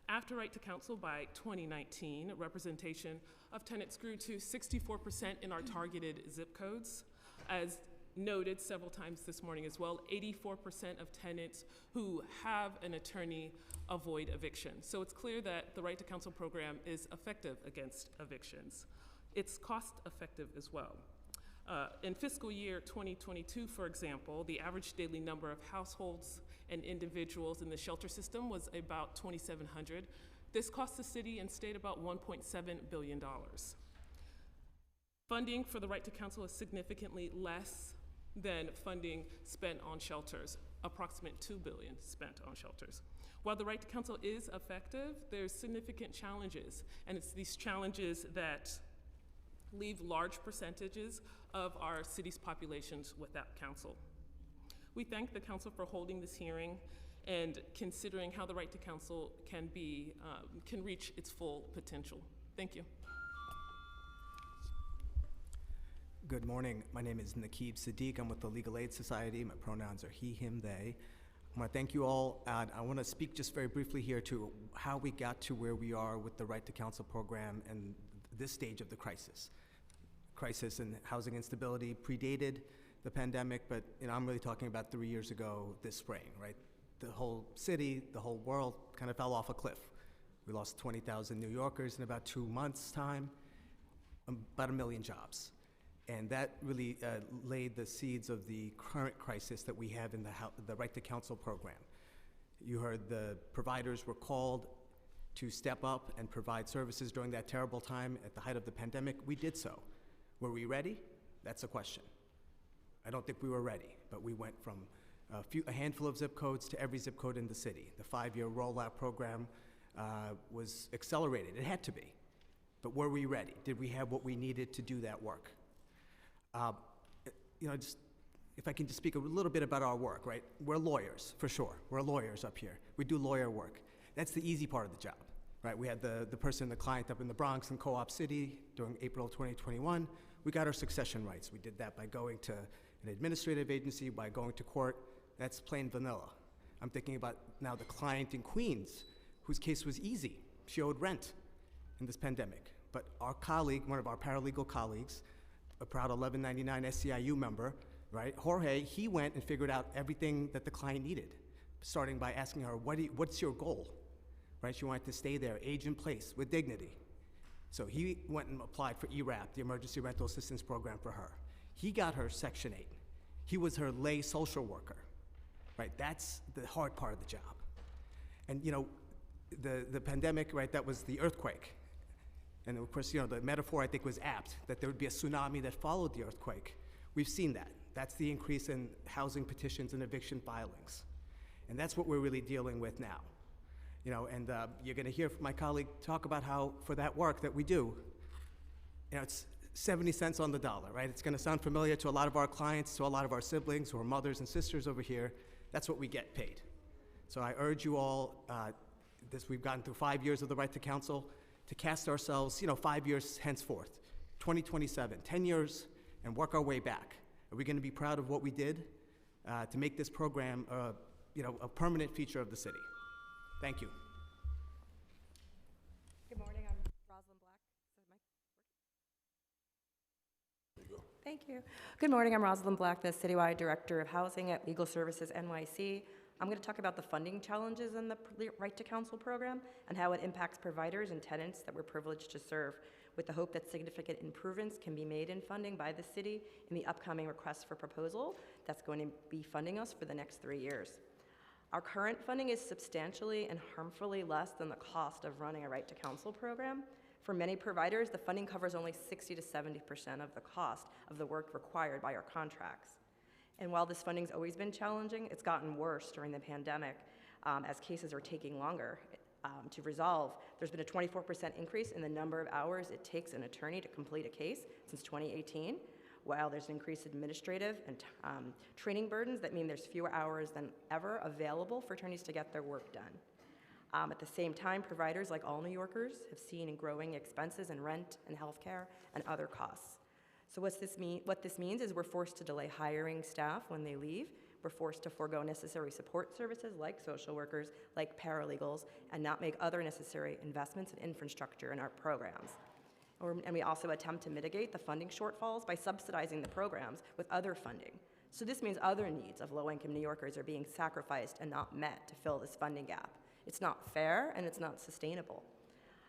After Right to Counsel, by 2019, representation of tenants grew to 64% in our targeted zip codes. As noted several times this morning as well, 84% of tenants who have an attorney avoid eviction. So it's clear that the Right to Counsel program is effective against evictions. It's cost effective as well. In fiscal year 2022, for example, the average daily number of households and individuals in the shelter system was about 2,700. This cost the city and state about $1.7 billion. Funding for the Right to Counsel is significantly less than funding spent on shelters, approximate $2 billion spent on shelters. While the Right to Counsel is effective, there's significant challenges, and it's these challenges that leave large percentages of our city's populations without counsel. We thank the council for holding this hearing and considering how the Right to Counsel can reach its full potential. Thank you. Good morning. My name is Naqib Siddiq. I'm with the Legal Aid Society. My pronouns are he, him, they. I want to thank you all. And I want to speak just very briefly here to how we got to where we are with the Right to Counsel program and this stage of the crisis. Crisis and housing instability predated the pandemic, but I'm really talking about 3 years ago this spring, right? The whole city, the whole world kind of fell off a cliff. We lost 20,000 New Yorkers in about 2 months' time, about 1 million jobs. And that really laid the seeds of the current crisis that we have in the Right to Counsel program. You heard the providers were called to step up and provide services during that terrible time at the height of the pandemic. We did so. Were we ready? That's a question. I don't think we were ready, but we went from a handful of zip codes to every zip code in the city. The 5-year rollout program was accelerated. It had to be. But were we ready? Did we have what we needed to do that work? If I can just speak a little bit about our work, right? We're lawyers, for sure. We're lawyers up here. We do lawyer work. That's the easy part of the job, right? We had the person, the client up in the Bronx in Co-op City during April 2021. We got our succession rights. We did that by going to an administrative agency, by going to court. That's plain vanilla. I'm thinking about now the client in Queens, whose case was easy. She owed rent in this pandemic. But our colleague, one of our paralegal colleagues, a proud 1199 SCIU member, right? Jorge, he went and figured out everything that the client needed, starting by asking her, what's your goal? Right? She wanted to stay there, age in place, with dignity. So he went and applied for ERAP, the Emergency Rental Assistance Program, for her. He got her Section 8. He was her lay social worker, right? That's the hard part of the job. And you know, the pandemic, right, that was the earthquake. And of course, you know, the metaphor I think was apt, that there would be a tsunami that followed the earthquake. We've seen that. That's the increase in housing petitions and eviction filings. And that's what we're really dealing with now. You know, and you're gonna hear from my colleague talk about how, for that work that we do, you know, it's 70 cents on the dollar, right? It's gonna sound familiar to a lot of our clients, to a lot of our siblings or mothers and sisters over here. That's what we get paid. So I urge you all, we've gotten through 5 years of the right to counsel, to cast ourselves, you know, 5 years henceforth, 2027, 10 years, and work our way back. Are we gonna be proud of what we did to make this program, you know, a permanent feature of the city? Thank you. Good morning, I'm Rosalind Black. There you go. Thank you. Good morning, I'm Rosalind Black, the Citywide Director of Housing at Legal Services NYC. I'm going to talk about the funding challenges in the Right to Counsel program and how it impacts providers and tenants that we're privileged to serve, with the hope that significant improvements can be made in funding by the city in the upcoming request for proposal that's going to be funding us for the next 3 years. Our current funding is substantially and harmfully less than the cost of running a Right to Counsel program. For many providers, the funding covers only 60 to 70% of the cost of the work required by our contracts. And while this funding's always been challenging, it's gotten worse during the pandemic as cases are taking longer to resolve. There's been a 24% increase in the number of hours it takes an attorney to complete a case since 2018, while there's an increased administrative and training burdens that mean there's fewer hours than ever available for attorneys to get their work done. At the same time, providers, like all New Yorkers, have seen growing expenses in rent and healthcare and other costs. So what this means is we're forced to delay hiring staff when they leave. We're forced to forego necessary support services like social workers, like paralegals, and not make other necessary investments in infrastructure in our programs. And we also attempt to mitigate the funding shortfalls by subsidizing the programs with other funding. So this means other needs of low-income New Yorkers are being sacrificed and not met to fill this funding gap. It's not fair and it's not sustainable.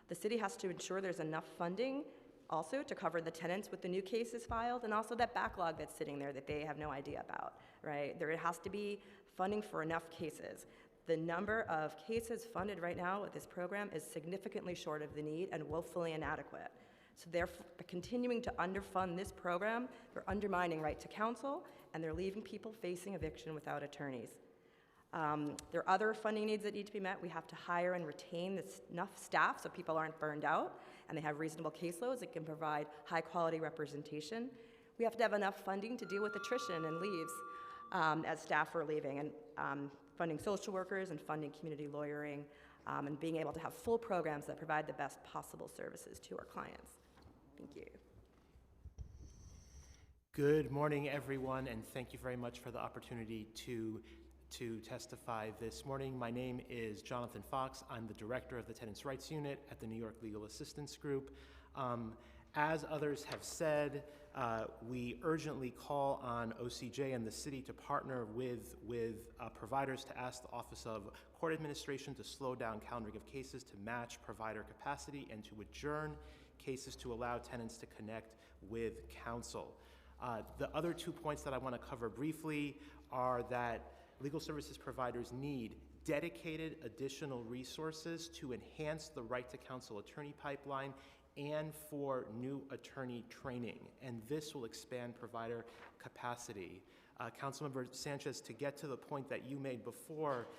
The city has to ensure there's enough funding also to cover the tenants with the new cases filed, and also that backlog that's sitting there that they have no idea about, right? There has to be funding for enough cases. The number of cases funded right now with this program is significantly short of the need and woefully inadequate. So they're continuing to underfund this program, they're undermining Right to Counsel, and they're leaving people facing eviction without attorneys. There are other funding needs that need to be met. We have to hire and retain enough staff so people aren't burned out and they have reasonable caseloads that can provide high quality representation. We have to have enough funding to deal with attrition and leaves as staff are leaving, and funding social workers and funding community lawyering, and being able to have full programs that provide the best possible services to our clients. Thank you. Good morning, everyone, and thank you very much for the opportunity to testify this morning. My name is Jonathan Fox. I'm the director of the Tenants' Rights Unit at the New York Legal Assistance Group. As others have said, we urgently call on OCJ and the city to partner with providers to ask the Office of Court Administration to slow down calendaring of cases to match provider capacity and to adjourn cases to allow tenants to connect with counsel. The other 2 points that I want to cover briefly are that legal services providers need dedicated additional resources to enhance the Right to Counsel attorney pipeline and for new attorney training, and this will expand provider capacity. Councilmember Sanchez, to get to the point that you made before,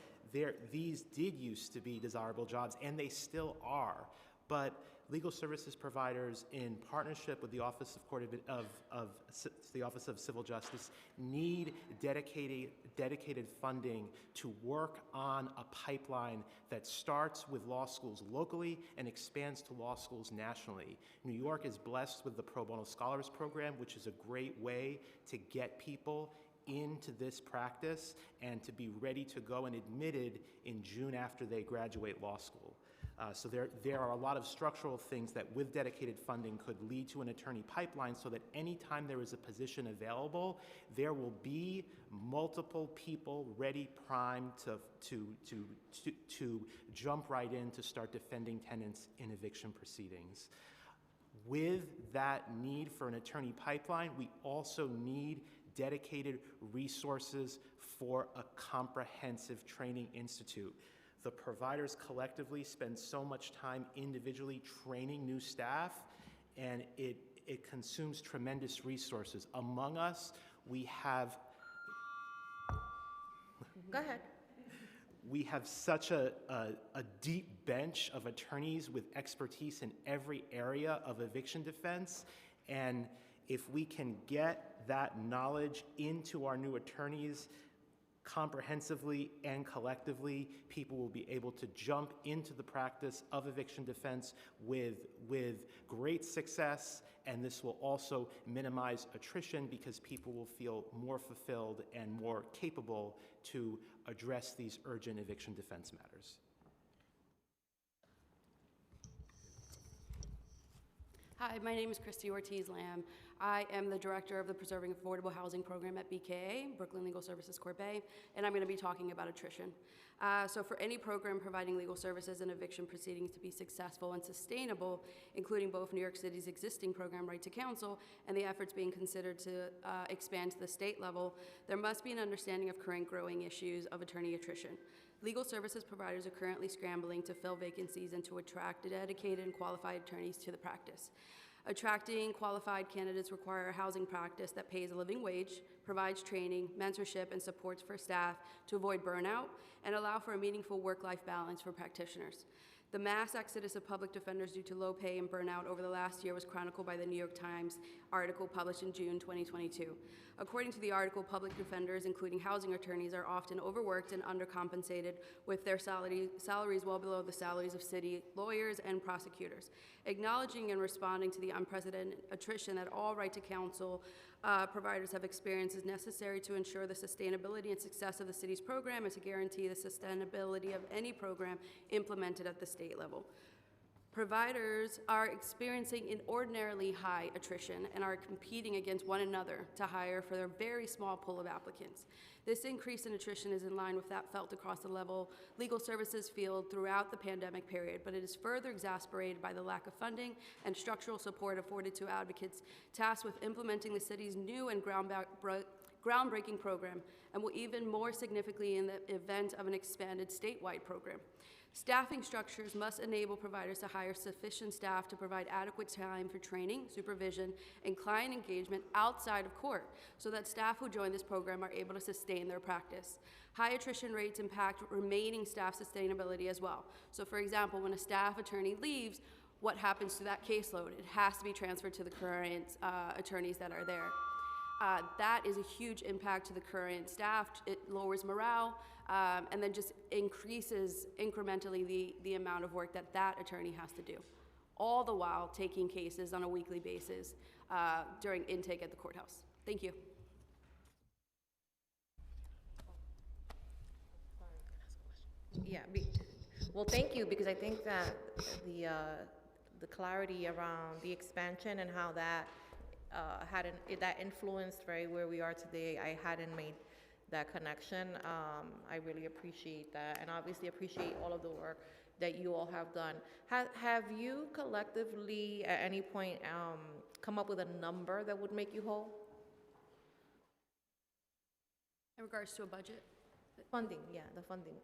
these did used to be desirable jobs, and they still are, but legal services providers, in partnership with the Office of Civil Justice, need dedicated funding to work on a pipeline that starts with law schools locally and expands to law schools nationally. New York is blessed with the Pro Bono Scholars Program, which is a great way to get people into this practice and to be ready to go and admitted in June after they graduate law school. So there are a lot of structural things that with dedicated funding could lead to an attorney pipeline so that anytime there is a position available, there will be multiple people ready, primed to jump right in to start defending tenants in eviction proceedings. With that need for an attorney pipeline, we also need dedicated resources for a comprehensive training institute. The providers collectively spend so much time individually training new staff, and it consumes tremendous resources. Among us, we have... Go ahead. We have such a deep bench of attorneys with expertise in every area of eviction defense, and if we can get that knowledge into our new attorneys comprehensively and collectively, people will be able to jump into the practice of eviction defense with great success, and this will also minimize attrition because people will feel more fulfilled and more capable to address these urgent eviction defense matters. Hi, my name is Christy Ortiz-Lamb. I am the director of the Preserving Affordable Housing Program at BKA, Brooklyn Legal Services Corp A, and I'm going to be talking about attrition. So for any program providing legal services and eviction proceedings to be successful and sustainable, including both New York City's existing program Right to Counsel and the efforts being considered to expand to the state level, there must be an understanding of current growing issues of attorney attrition. Legal services providers are currently scrambling to fill vacancies and to attract dedicated and qualified attorneys to the practice. Attracting qualified candidates require a housing practice that pays a living wage, provides training, mentorship, and supports for staff to avoid burnout and allow for a meaningful work-life balance for practitioners. The mass exodus of public defenders due to low pay and burnout over the last year was chronicled by the New York Times article published in June 2022. According to the article, public defenders, including housing attorneys, are often overworked and undercompensated, with their salaries well below the salaries of city lawyers and prosecutors. Acknowledging and responding to the unprecedented attrition that all Right to Counsel providers have experienced is necessary to ensure the sustainability and success of the city's program and to guarantee the sustainability of any program implemented at the state level. Providers are experiencing inordinately high attrition and are competing against one another to hire for their very small pool of applicants. This increase in attrition is in line with that felt across the legal services field throughout the pandemic period, but it is further exacerbated by the lack of funding and structural support afforded to advocates tasked with implementing the city's new and groundbreaking program, and will even more significantly in the event of an expanded statewide program. Staffing structures must enable providers to hire sufficient staff to provide adequate time for training, supervision, and client engagement outside of court so that staff who join this program are able to sustain their practice. High attrition rates impact remaining staff sustainability as well. So for example, when a staff attorney leaves, what happens to that caseload? It has to be transferred to the current attorneys that are there. That is a huge impact to the current staff. It lowers morale, and then just increases incrementally the amount of work that attorney has to do, all the while taking cases on a weekly basis during intake at the courthouse. Thank you. Yeah, well, thank you, because I think that the clarity around the expansion and how that that influenced where we are today, I hadn't made that connection. I really appreciate that, and obviously appreciate all of the work that you all have done. Have you collectively at any point come up with a number that would make you whole? In regards to a budget? Funding, yeah, the funding.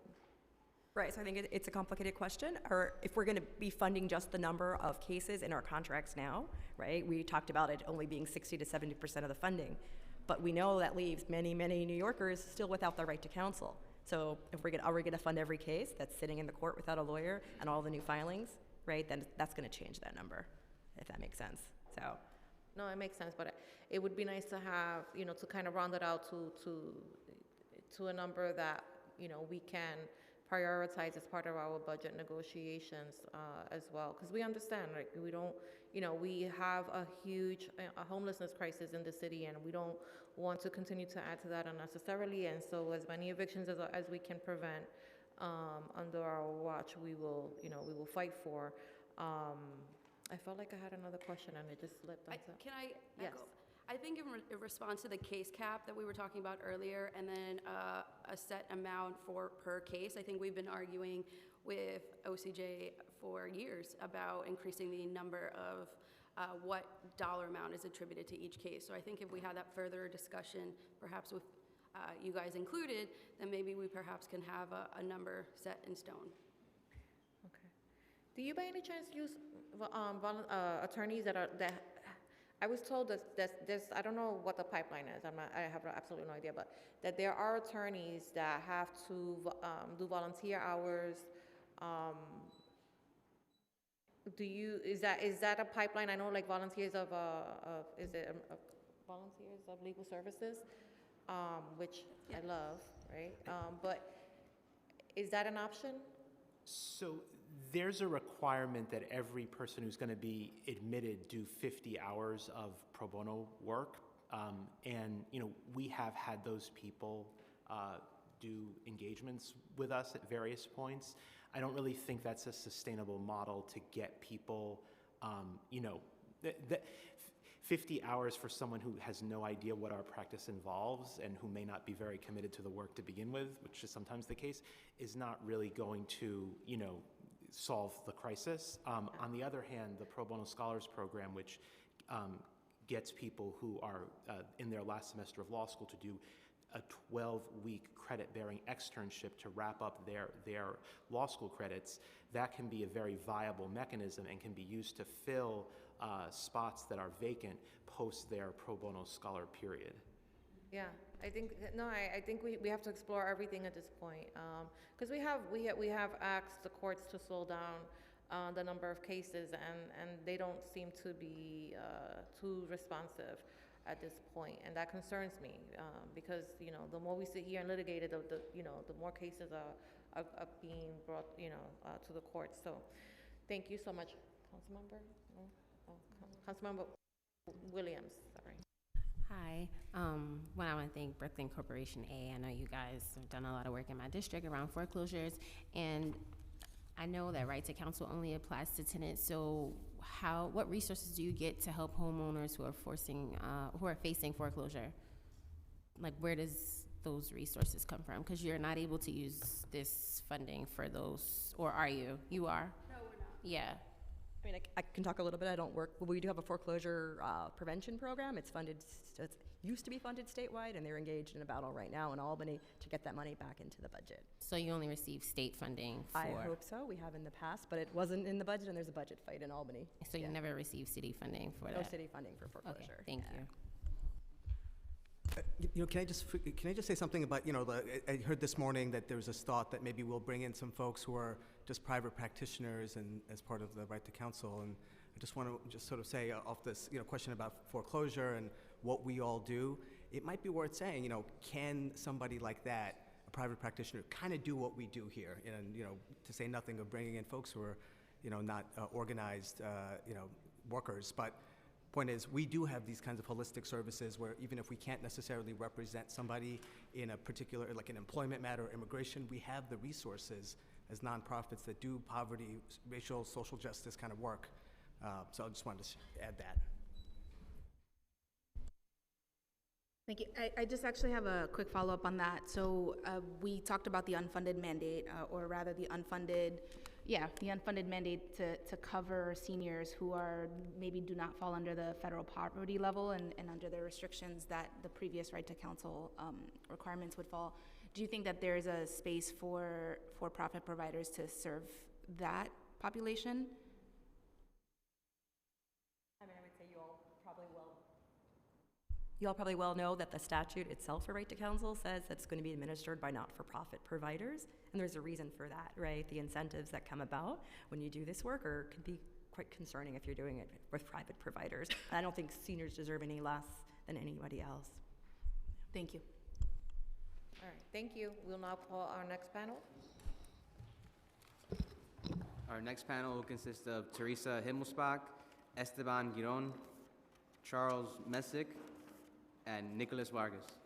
Right, so I think it's a complicated question. Or if we're going to be funding just the number of cases in our contracts now, right? We talked about it only being 60 to 70% of the funding, but we know that leaves many, many New Yorkers still without the right to counsel. So if are we going to fund every case that's sitting in the court without a lawyer and all the new filings, right? Then that's going to change that number, if that makes sense. So. No, it makes sense, but it would be nice to have, to kind of round it out to a number that, we can prioritize as part of our budget negotiations as well, because we understand, like, we don't, we have a huge homelessness crisis in the city, and we don't want to continue to add to that unnecessarily, and so as many evictions as we can prevent under our watch, we will, we will fight for. I felt like I had another question and it just slipped. Can I Yes. echo? I think in response to the case cap that we were talking about earlier, and then a set amount per case, I think we've been arguing with OCJ for years about increasing the number of what dollar amount is attributed to each case. So I think if we had that further discussion, perhaps with you guys included, then maybe we perhaps can have a number set in stone. Okay. Do you by any chance use attorneys that I was told that there's, I don't know what the pipeline is, I have absolutely no idea, but that there are attorneys that have to do volunteer hours. Is that a pipeline? I know like volunteers volunteers of legal services, which I love, right? But is that an option? So there's a requirement that every person who's going to be admitted do 50 hours of pro bono work. And, we have had those people do engagements with us at various points. I don't really think that's a sustainable model to get people, 50 hours for someone who has no idea what our practice involves and who may not be very committed to the work to begin with, which is sometimes the case, is not really going to, solve the crisis. On the other hand, the Pro Bono Scholars Program, which gets people who are in their last semester of law school to do a 12-week credit-bearing externship to wrap up their law school credits, that can be a very viable mechanism and can be used to fill spots that are vacant post their pro bono scholar period. Yeah, I think I think we have to explore everything at this point, because we have asked the courts to slow down the number of cases, and they don't seem to be too responsive at this point, and that concerns me, because the more we sit here and litigate it, the more cases are being brought to the courts. So, thank you so much, Councilmember. Councilmember Williams. Sorry. Hi. Well, I want to thank Brooklyn Corporation A. I know you guys have done a lot of work in my district around foreclosures, and I know that right to counsel only applies to tenants. So, what resources do you get to help homeowners who are facing foreclosure? Like, where does those resources come from? Because you're not able to use this funding for those, or are you? You are? No, we're not. Yeah. I mean, I can talk a little bit. I don't work, but we do have a foreclosure prevention program. It's funded, it used to be funded statewide, and they're engaged in a battle right now in Albany to get that money back into the budget. So you only receive state funding for? I hope so. We have in the past, but it wasn't in the budget, and there's a budget fight in Albany. So you never receive city funding for that? No city funding for foreclosure. Okay, thank you. Can I just say something about, I heard this morning that there was this thought that maybe we'll bring in some folks who are just private practitioners and as part of the right to counsel. And I just want to sort of say off this, question about foreclosure and what we all do, it might be worth saying, can somebody like that, a private practitioner, kind of do what we do here? And, to say nothing of bringing in folks who are, not organized, workers, but point is, we do have these kinds of holistic services where even if we can't necessarily represent somebody in a particular, like an employment matter or immigration, we have the resources as nonprofits that do poverty, racial, social justice kind of work. So I just wanted to add that. Thank you. I just actually have a quick follow-up on that. So we talked about the unfunded mandate, or rather the unfunded mandate to cover seniors who maybe do not fall under the federal poverty level and under the restrictions that the previous right to counsel requirements would fall. Do you think that there is a space for for-profit providers to serve that population? I mean, I would say you all probably well know that the statute itself for right to counsel says that's going to be administered by not-for-profit providers, and there's a reason for that, right? The incentives that come about when you do this work can be quite concerning if you're doing it with private providers. I don't think seniors deserve any less than anybody else. Thank you. All right, thank you. We'll now call our next panel. Our next panel will consist of Teresa Himmelsbach, Esteban Giron, Charles Messick, and Nicholas Vargas.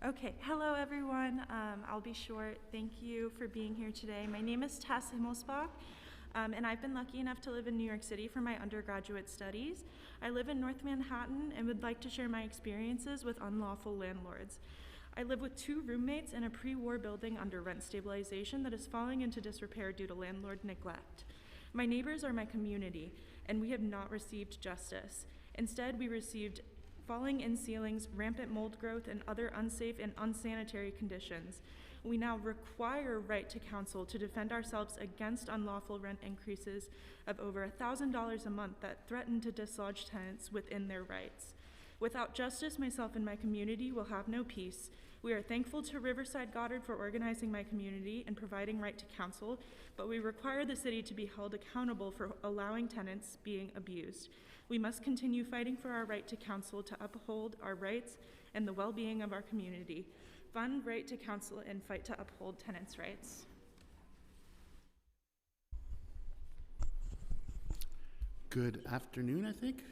Okay, hello everyone. I'll be short. Thank you for being here today. My name is Tess Himmelsbach, and I've been lucky enough to live in New York City for my undergraduate studies. I live in North Manhattan and would like to share my experiences with unlawful landlords. I live with 2 roommates in a pre-war building under rent stabilization that is falling into disrepair due to landlord neglect. My neighbors are my community, and we have not received justice. Instead, we received falling in ceilings, rampant mold growth, and other unsafe and unsanitary conditions. We now require right to counsel to defend ourselves against unlawful rent increases of over $1,000 a month that threaten to dislodge tenants within their rights. Without justice, myself and my community will have no peace. We are thankful to Riverside Goddard for organizing my community and providing right to counsel, but we require the city to be held accountable for allowing tenants being abused. We must continue fighting for our right to counsel to uphold our rights and the well-being of our community. Fund right to counsel and fight to uphold tenants' rights. Good afternoon, I think,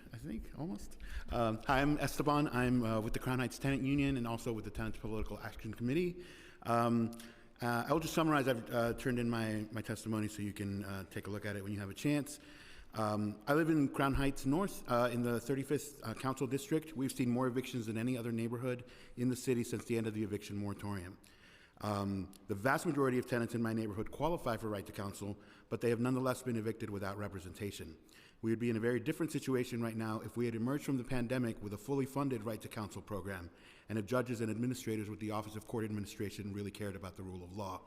almost. Hi, I'm Esteban. I'm with the Crown Heights Tenant Union and also with the Tenants Political Action Committee. I'll just summarize. I've turned in my testimony so you can take a look at it when you have a chance. I live in Crown Heights North in the 35th Council District. We've seen more evictions than any other neighborhood in the city since the end of the eviction moratorium. The vast majority of tenants in my neighborhood qualify for right to counsel, but they have nonetheless been evicted without representation. We would be in a very different situation right now if we had emerged from the pandemic with a fully funded right to counsel program, and if judges and administrators with the Office of Court Administration really cared about the rule of law.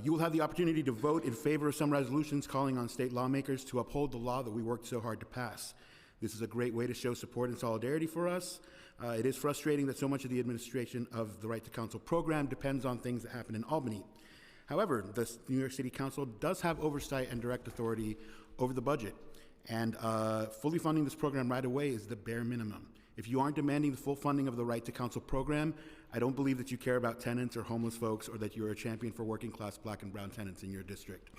You will have the opportunity to vote in favor of some resolutions calling on state lawmakers to uphold the law that we worked so hard to pass. This is a great way to show support and solidarity for us. It is frustrating that so much of the administration of the Right to Counsel program depends on things that happen in Albany. However, the New York City Council does have oversight and direct authority over the budget, and fully funding this program right away is the bare minimum. If you aren't demanding the full funding of the Right to Counsel program, I don't believe that you care about tenants or homeless folks or that you're a champion for working class Black and brown tenants in your district.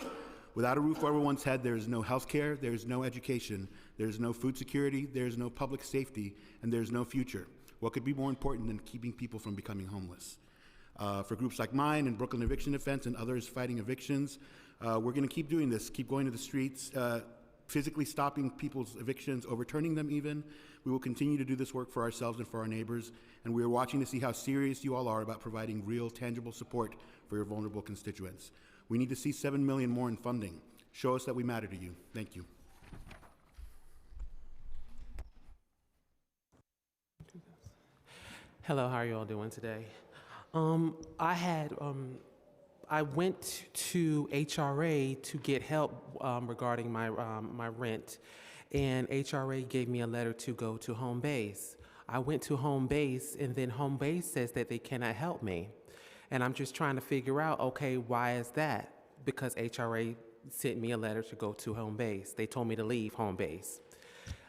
Without a roof over one's head, there is no health care, there is no education, there is no food security, there is no public safety, and there is no future. What could be more important than keeping people from becoming homeless? For groups like mine and Brooklyn Eviction Defense and others fighting evictions, we're going to keep doing this, keep going to the streets, physically stopping people's evictions, overturning them even. We will continue to do this work for ourselves and for our neighbors, and we are watching to see how serious you all are about providing real, tangible support for your vulnerable constituents. We need to see $7 million more in funding. Show us that we matter to you. Thank you. Hello, how are you all doing today? I went to HRA to get help regarding my rent, and HRA gave me a letter to go to home base. I went to home base, and then home base says that they cannot help me. And I'm just trying to figure out, okay, why is that? Because HRA sent me a letter to go to home base. They told me to leave home base.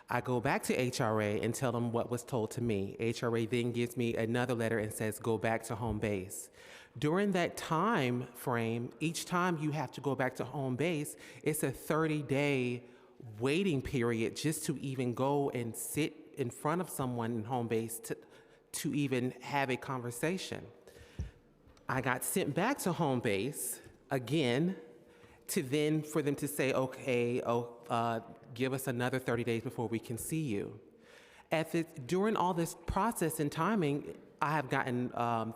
I go back to HRA and tell them what was told to me. HRA then gives me another letter and says, go back to home base. During that time frame, each time you have to go back to home base, it's a 30-day waiting period just to even go and sit in front of someone in home base to even have a conversation. I got sent back to home base again for them to say, okay, give us another 30 days before we can see you. During all this process and timing, I have gotten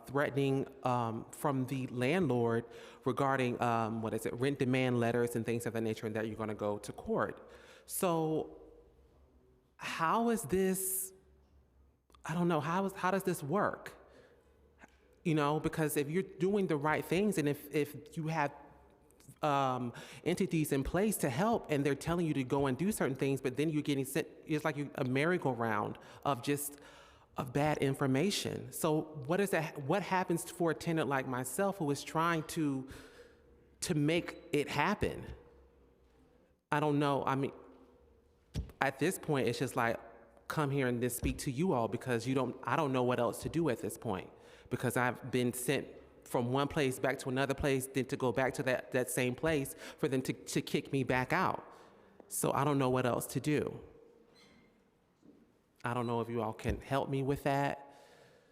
threatening from the landlord regarding, rent demand letters and things of that nature, and that you're going to go to court. So how is this, I don't know, how does this work? You know, because if you're doing the right things and if you have entities in place to help and they're telling you to go and do certain things, but then you're getting sent, it's like a merry-go-round of bad information. So what happens for a tenant like myself who is trying to make it happen? I don't know. I mean, at this point, it's just like, come here and just speak to you all because I don't know what else to do at this point because I've been sent from one place back to another place, then to go back to that same place for them to kick me back out. So I don't know what else to do. I don't know if you all can help me with that.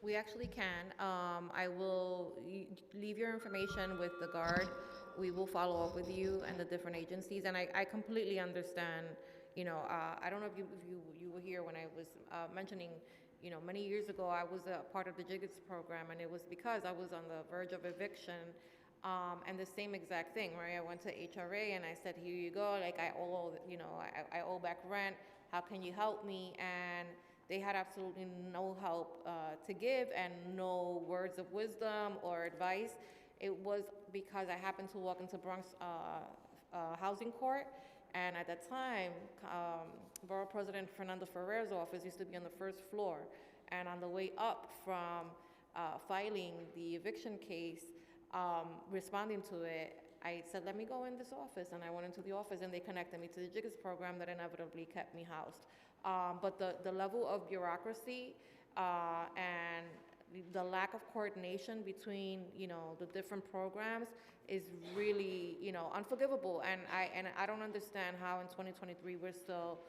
We actually can. I will leave your information with the guard. We will follow up with you and the different agencies, and I completely understand. I don't know if you were here when I was mentioning, many years ago I was a part of the JIGITS program, and it was because I was on the verge of eviction, and the same exact thing, right? I went to HRA and I said, here you go, like I owe back rent. How can you help me? And they had absolutely no help to give and no words of wisdom or advice. It was because I happened to walk into Bronx Housing Court, and at that time, Borough President Fernando Ferrer's office used to be on the first floor. And on the way up from filing the eviction case, responding to it, I said, let me go in this office. And I went into the office, and they connected me to the JIGITS program that inevitably kept me housed. But the level of bureaucracy and the lack of coordination between, the different programs is really, unforgivable. And I don't understand how in 2023 we're still,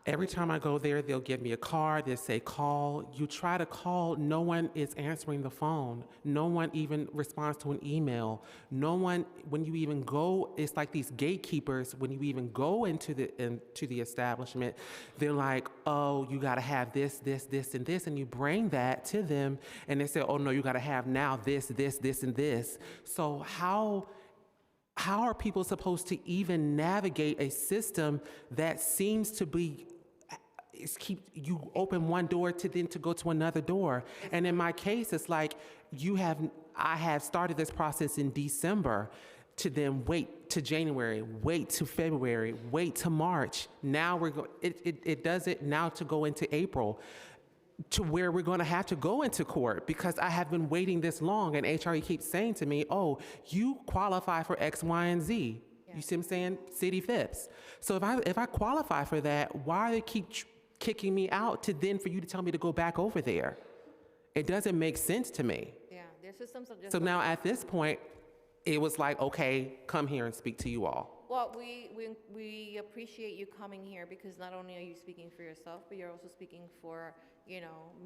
Every time I go there, they'll give me a card. They'll say, call. You try to call, no one is answering the phone. No one even responds to an email. No one, when you even go, it's like these gatekeepers, when you even go into the establishment, they're like, oh, you got to have this, this, this, and this. And you bring that to them, and they say, oh, no, you got to have now this, this, this, and this. So how are people supposed to even navigate a system that seems to be you open one door to go to another door? And in my case, it's like I have started this process in December to then wait to January, wait to February, wait to March. Now it does it now to go into April, to where we're going to have to go into court because I have been waiting this long, and HRE keeps saying to me, oh, you qualify for X, Y, and Z. Yeah. You see what I'm saying? City FIPS. So if I qualify for that, why do they keep kicking me out for you to tell me to go back over there? It doesn't make sense to me. Yeah, their systems are just... So now at this point, it was like, okay, come here and speak to you all. Well, we appreciate you coming here because not only are you speaking for yourself, but you're also speaking for,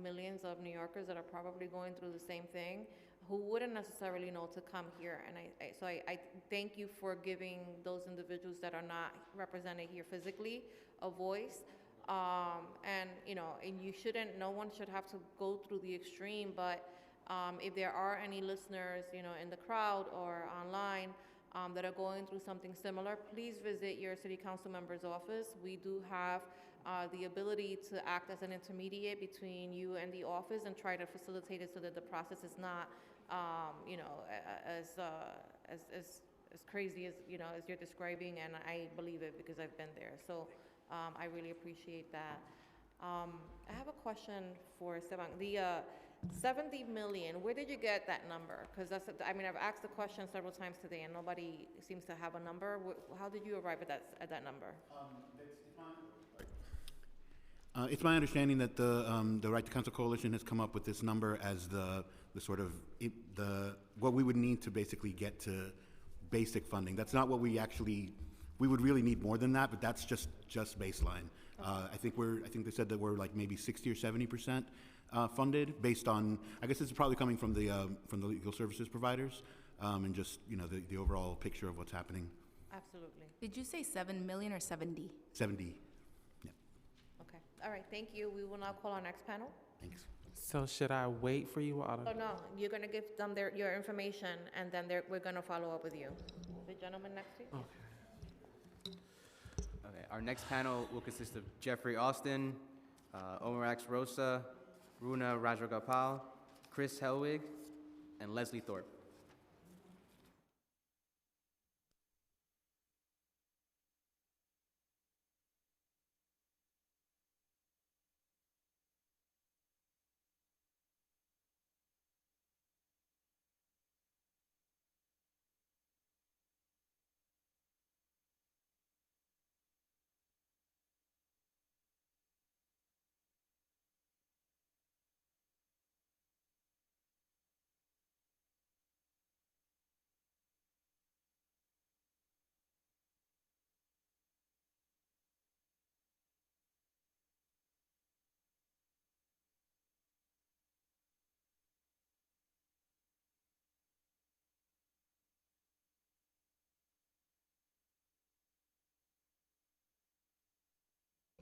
millions of New Yorkers that are probably going through the same thing who wouldn't necessarily know to come here. And I thank you for giving those individuals that are not represented here physically a voice. And no one should have to go through the extreme, but if there are any listeners, in the crowd or online that are going through something similar, please visit your city council member's office. We do have the ability to act as an intermediate between you and the office and try to facilitate it so that the process is not, as crazy as as you're describing. And I believe it because I've been there. So I really appreciate that. I have a question for Esteban. The 70 million, where did you get that number? Because I've asked the question several times today and nobody seems to have a number. How did you arrive at that number? It's my understanding that the Right to Counsel Coalition has come up with this number as the sort of what we would need to basically get to basic funding. That's not what we would really need more than that, but that's just baseline. Okay. I think they said that we're like maybe 60 or 70% funded based on, I guess this is probably coming from the legal services providers, and just the overall picture of what's happening. Absolutely. Did you say 7 million or 70? 70. Yeah. Okay. All right. Thank you. We will now call our next panel. Thanks. So should I wait for you all? Oh, no. You're going to give them your information, and then we're going to follow up with you. The gentleman next to you. Okay. Okay. Our next panel will consist of Jeffrey Austin, Omarax Rosa, Runa Rajagopal, Chris Helwig, and Leslie Thorpe.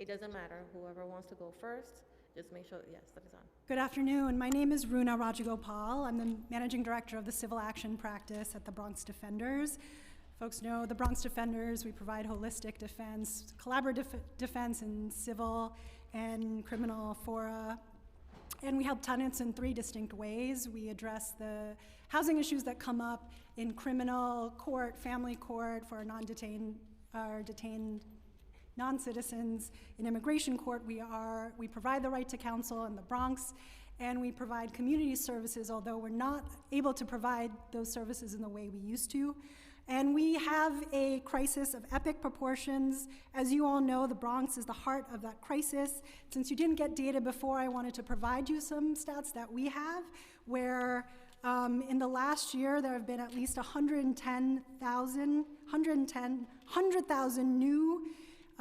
It doesn't matter, whoever wants to go first, just make sure, yes, that is on. Good afternoon. My name is Runa Rajagopal. I'm the Managing Director of the Civil Action Practice at the Bronx Defenders. Folks know the Bronx Defenders, we provide holistic defense, collaborative defense in civil and criminal fora. And we help tenants in 3 distinct ways. We address the housing issues that come up in criminal court, family court for our detained non-citizens. In immigration court, we provide the right to counsel in the Bronx, and we provide community services, although we're not able to provide those services in the way we used to. And we have a crisis of epic proportions. As you all know, the Bronx is the heart of that crisis. Since you didn't get data before, I wanted to provide you some stats that we have, where in the last year, there have been at least 100,000 new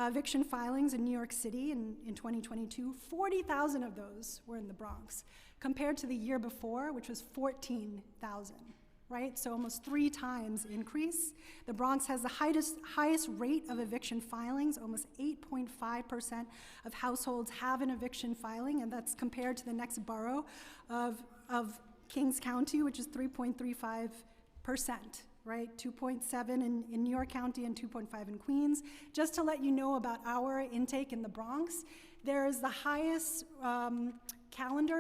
eviction filings in New York City in 2022. 40,000 of those were in the Bronx, compared to the year before, which was 14,000. Right? So almost 3 times increase. The Bronx has the highest rate of eviction filings. Almost 8.5% of households have an eviction filing, and that's compared to the next borough of Kings County, which is 3.35%, right? 2.7 in New York County and 2.5 in Queens. Just to let you know about our intake in the Bronx, there is the highest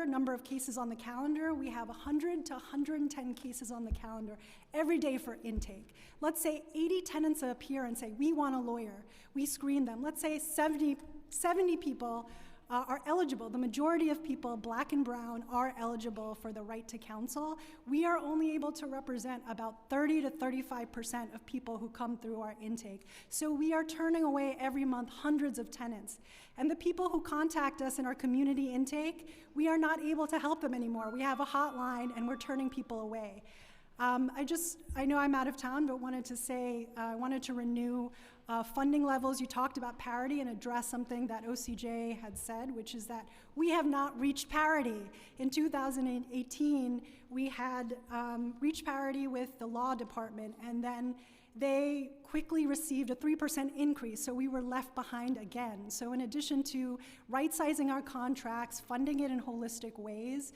number of cases on the calendar. We have 100 to 110 cases on the calendar every day for intake. Let's say 80 tenants appear and say, we want a lawyer. We screen them. Let's say 70 people are eligible. The majority of people, black and brown, are eligible for the right to counsel. We are only able to represent about 30 to 35% of people who come through our intake. So we are turning away every month hundreds of tenants. And the people who contact us in our community intake, we are not able to help them anymore. We have a hotline and we're turning people away. I know I'm out of town, but wanted to say, I wanted to renew funding levels. You talked about parity and address something that OCJ had said, which is that we have not reached parity. In 2018, we had reached parity with the law department, and then they quickly received a 3% increase, so we were left behind again. So in addition to right-sizing our contracts, funding it in holistic ways,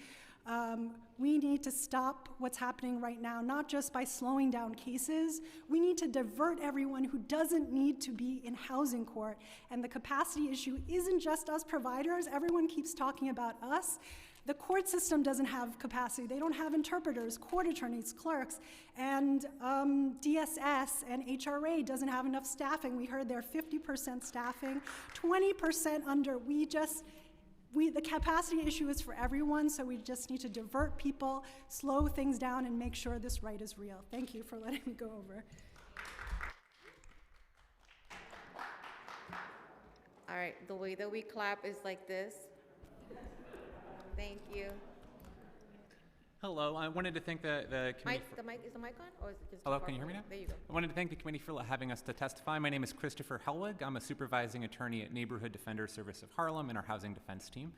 we need to stop what's happening right now, not just by slowing down cases. We need to divert everyone who doesn't need to be in housing court. And the capacity issue isn't just us providers. Everyone keeps talking about us. The court system doesn't have capacity. They don't have interpreters, court attorneys, clerks, and DSS and HRA doesn't have enough staffing. We heard they're 50% staffing, 20% under. The capacity issue is for everyone, so we just need to divert people, slow things down, and make sure this right is real. Thank you for letting me go over. All right, the way that we clap is like this. Thank you. Hello, I wanted to thank the committee. Is the mic on, or is it just? Hello, can you hear me now? There you go. I wanted to thank the committee for having us to testify. My name is Christopher Helwig. I'm a supervising attorney at Neighborhood Defender Service of Harlem in our housing defense team.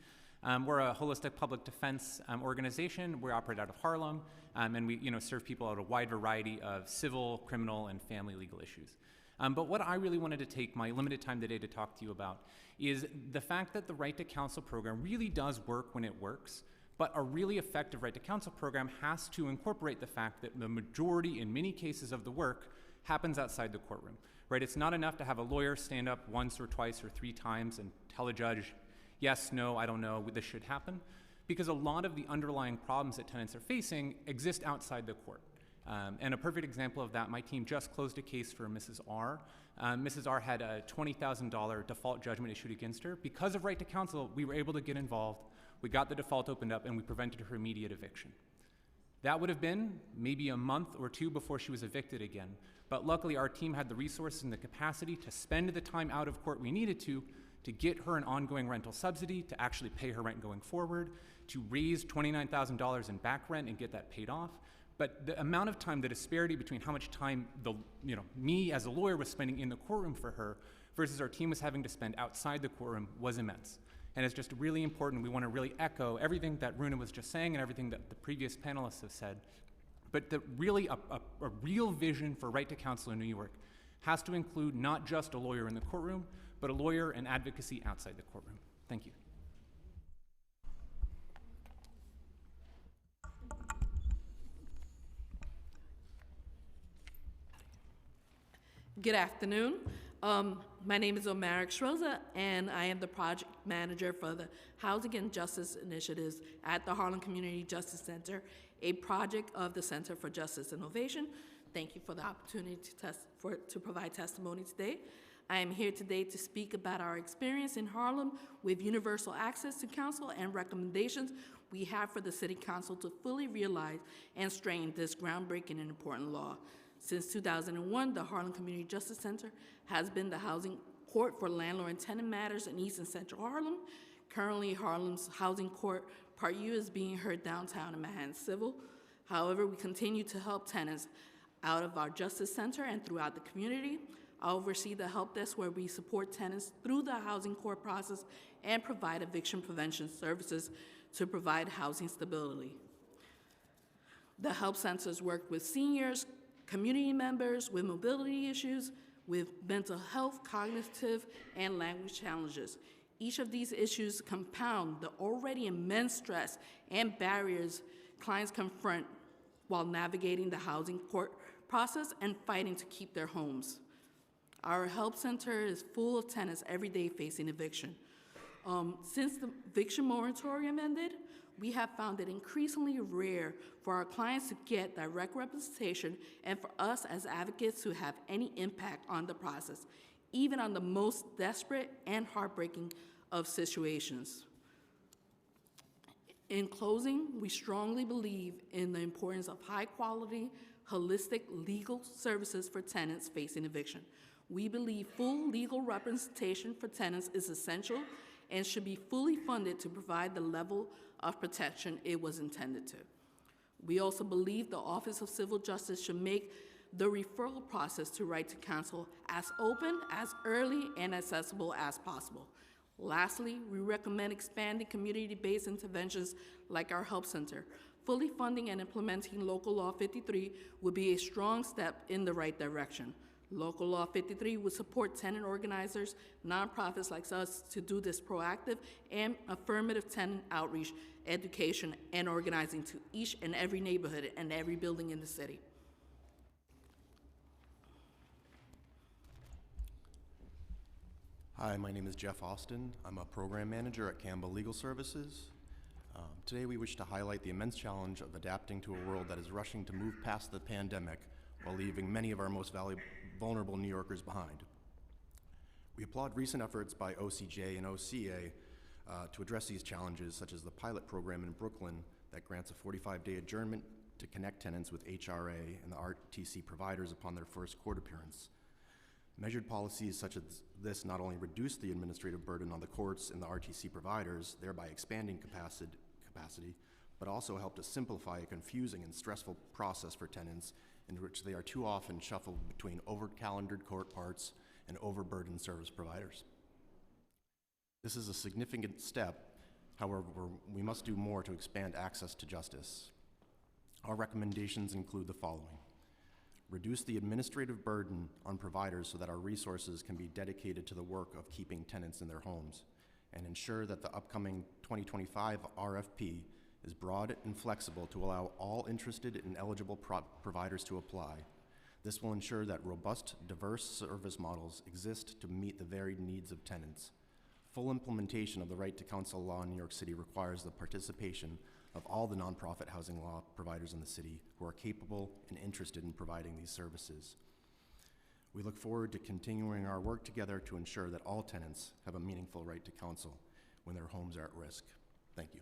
We're a holistic public defense organization. We operate out of Harlem, and we serve people out of a wide variety of civil, criminal, and family legal issues. But what I really wanted to take my limited time today to talk to you about is the fact that the Right to Counsel program really does work when it works. But a really effective right to counsel program has to incorporate the fact that the majority, in many cases of the work, happens outside the courtroom, right? It's not enough to have a lawyer stand up once or twice or 3 times and tell a judge, yes, no, I don't know, this should happen, because a lot of the underlying problems that tenants are facing exist outside the court. And a perfect example of that, my team just closed a case for Mrs. R. Mrs. R had a $20,000 default judgment issued against her. Because of right to counsel, we were able to get involved. We got the default opened up, and we prevented her immediate eviction. That would have been maybe a month or 2 before she was evicted again. But luckily, our team had the resources and the capacity to spend the time out of court we needed to get her an ongoing rental subsidy, to actually pay her rent going forward, to raise $29,000 in back rent and get that paid off. But the amount of time, the disparity between how much time me as a lawyer was spending in the courtroom for her versus our team was having to spend outside the courtroom was immense. And it's just really important. We want to really echo everything that Runa was just saying and everything that the previous panelists have said. But a real vision for right to counsel in New York has to include not just a lawyer in the courtroom, but but a lawyer and advocacy outside the courtroom. Thank you. Good afternoon. My name is Omaric Schroza, and I am the project manager for the Housing and Justice Initiatives at the Harlem Community Justice Center, a project of the Center for Justice Innovation. Thank you for the opportunity to provide testimony today. I am here today to speak about our experience in Harlem with universal access to counsel and recommendations we have for the City Council to fully realize and strengthen this groundbreaking and important law. Since 2001, the Harlem Community Justice Center has been the housing court for landlord and tenant matters in East and Central Harlem. Currently, Harlem's Housing Court Part U is being heard downtown in Manhattan Civil. However, we continue to help tenants out of our Justice Center and throughout the community. I oversee the help desk where we support tenants through the housing court process and provide eviction prevention services to provide housing stability. The help centers work with seniors, community members with mobility issues, with mental health, cognitive, and language challenges. Each of these issues compound the already immense stress and barriers clients confront while navigating the housing court process and fighting to keep their homes. Our help center is full of tenants every day facing eviction. Since the eviction moratorium ended, we have found it increasingly rare for our clients to get direct representation and for us as advocates to have any impact on the process, even on the most desperate and heartbreaking of situations. In closing, we strongly believe in the importance of high-quality, holistic legal services for tenants facing eviction. We believe full legal representation for tenants is essential and should be fully funded to provide the level of protection it was intended to. We also believe the Office of Civil Justice should make the referral process to right to counsel as open, as early, and accessible as possible. Lastly, we recommend expanding community-based interventions like our Help Center. Fully funding and implementing Local Law 53 would be a strong step in the right direction. Local Law 53 would support tenant organizers, nonprofits like us to do this proactive and affirmative tenant outreach, education, and organizing to each and every neighborhood and every building in the city. Hi, my name is Jeff Austin. I'm a program manager at Campbell Legal Services. Today we wish to highlight the immense challenge of adapting to a world that is rushing to move past the pandemic while leaving many of our most vulnerable New Yorkers behind. We applaud recent efforts by OCJ and OCA to address these challenges, such as the pilot program in Brooklyn that grants a 45-day adjournment to connect tenants with HRA and the RTC providers upon their first court appearance. Measured policies such as this not only reduce the administrative burden on the courts and the RTC providers, thereby expanding capacity, but also help to simplify a confusing and stressful process for tenants in which they are too often shuffled between over-calendared court parts and overburdened service providers. This is a significant step. However, we must do more to expand access to justice. Our recommendations include the following. Reduce the administrative burden on providers so that our resources can be dedicated to the work of keeping tenants in their homes, and ensure that the upcoming 2025 RFP is broad and flexible to allow all interested and eligible providers to apply. This will ensure that robust, diverse service models exist to meet the varied needs of tenants. Full implementation of the right to counsel law in New York City requires the participation of all the nonprofit housing law providers in the city who are capable and interested in providing these services. We look forward to continuing our work together to ensure that all tenants have a meaningful right to counsel when their homes are at risk. Thank you.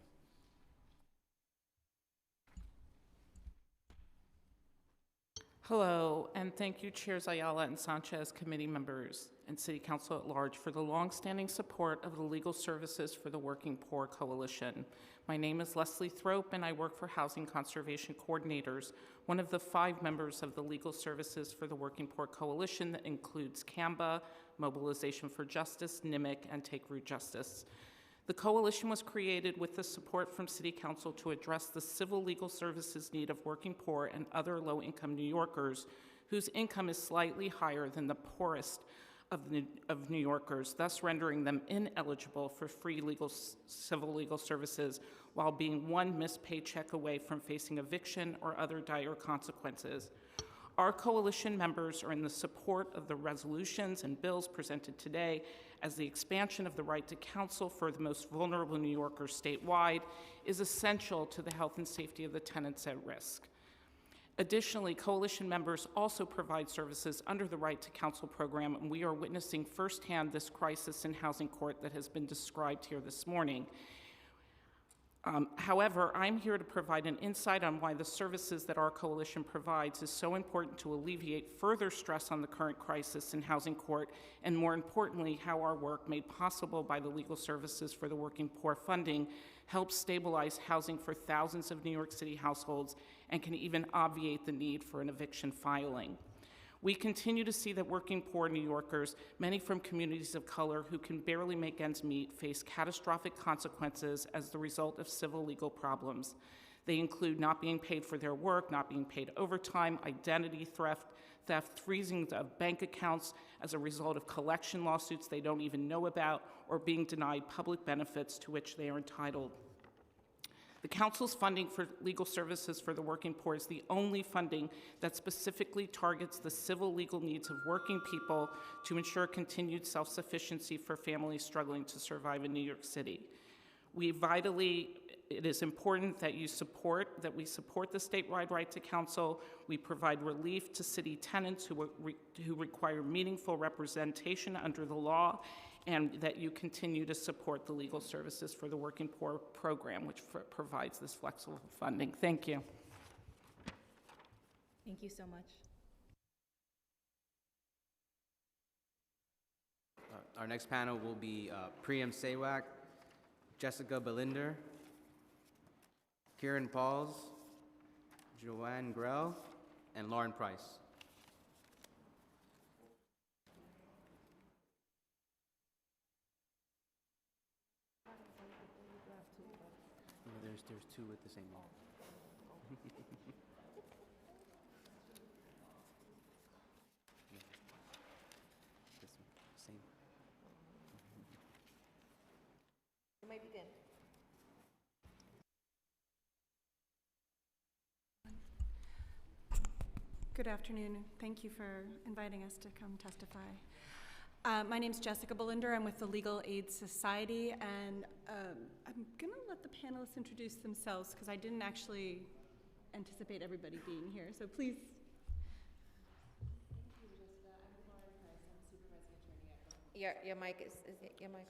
Hello, and thank you, Chairs Ayala and Sanchez, committee members, and City Council at large for the longstanding support of the Legal Services for the Working Poor Coalition. My name is Leslie Thrope, and I work for Housing Conservation Coordinators, one of the 5 members of the Legal Services for the Working Poor Coalition that includes CAMBA, Mobilization for Justice, NIMIC, and Take Root Justice. The coalition was created with the support from City Council to address the civil legal services need of working poor and other low-income New Yorkers whose income is slightly higher than the poorest of New Yorkers, thus rendering them ineligible for free civil legal services while being one missed paycheck away from facing eviction or other dire consequences. Our coalition members are in the support of the resolutions and bills presented today, as the expansion of the right to counsel for the most vulnerable New Yorkers statewide is essential to the health and safety of the tenants at risk. Additionally, coalition members also provide services under the Right to Counsel program, and we are witnessing firsthand this crisis in housing court that has been described here this morning. However, I'm here to provide an insight on why the services that our coalition provides is so important to alleviate further stress on the current crisis in housing court, and more importantly, how our work, made possible by the Legal Services for the Working Poor funding, helps stabilize housing for thousands of New York City households and can even obviate the need for an eviction filing. We continue to see that working poor New Yorkers, many from communities of color who can barely make ends meet, face catastrophic consequences as the result of civil legal problems. They include not being paid for their work, not being paid overtime, identity theft, freezing of bank accounts as a result of collection lawsuits they don't even know about, or being denied public benefits to which they are entitled. The Council's funding for legal services for the working poor is the only funding that specifically targets the civil legal needs of working people to ensure continued self-sufficiency for families struggling to survive in New York City. It is important that we support the statewide right to counsel. We provide relief to city tenants who require meaningful representation under the law, and that you continue to support the Legal Services for the Working Poor program, which provides this flexible funding. Thank you. Thank you so much. Our next panel will be Priyam Sewak, Jessica Belinder, Kieran Pauls, Joanne Grell, and Lauren Price. There's two with the same name. Same. You may begin. Good afternoon. Thank you for inviting us to come testify. My name is Jessica Belinder. I'm with the Legal Aid Society, and I'm going to let the panelists introduce themselves because I didn't actually anticipate everybody being here. So please. Your mic is your mic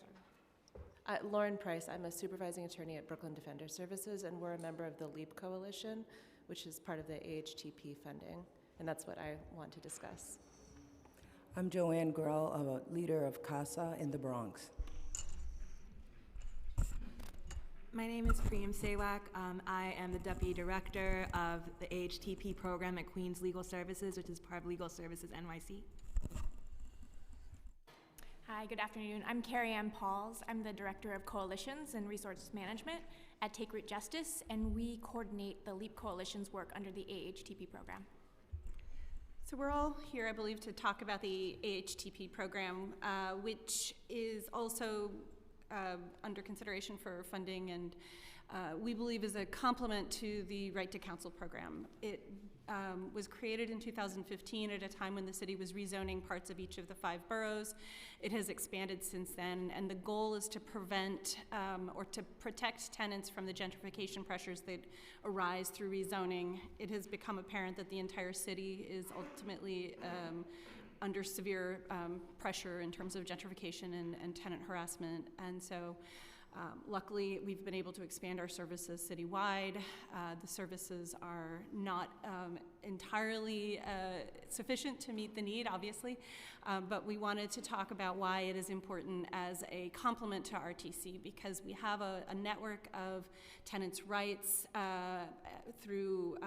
on? Lauren Price. I'm a supervising attorney at Brooklyn Defender Services, and we're a member of the LEAP Coalition, which is part of the AHTP funding, and that's what I want to discuss. I'm Joanne Grell, a leader of CASA in the Bronx. My name is Priyam Sewak. I am the Deputy Director of the AHTP program at Queens Legal Services, which is part of Legal Services NYC. Hi, good afternoon. I'm Carrie Ann Pauls. I'm the Director of Coalitions and Resource Management at Take Root Justice, and we coordinate the LEAP Coalition's work under the AHTP program. So we're all here, I believe, to talk about the AHTP program, which is also under consideration for funding, and we believe is a complement to the Right to Counsel program. It was created in 2015 at a time when the city was rezoning parts of each of the 5 boroughs. It has expanded since then, and the goal is to prevent or to protect tenants from the gentrification pressures that arise through rezoning. It has become apparent that the entire city is ultimately under severe pressure in terms of gentrification and tenant harassment, and so luckily, we've been able to expand our services citywide. The services are not entirely sufficient to meet the need, obviously, but we wanted to talk about why it is important as a complement to RTC, because we have a network of tenants' rights through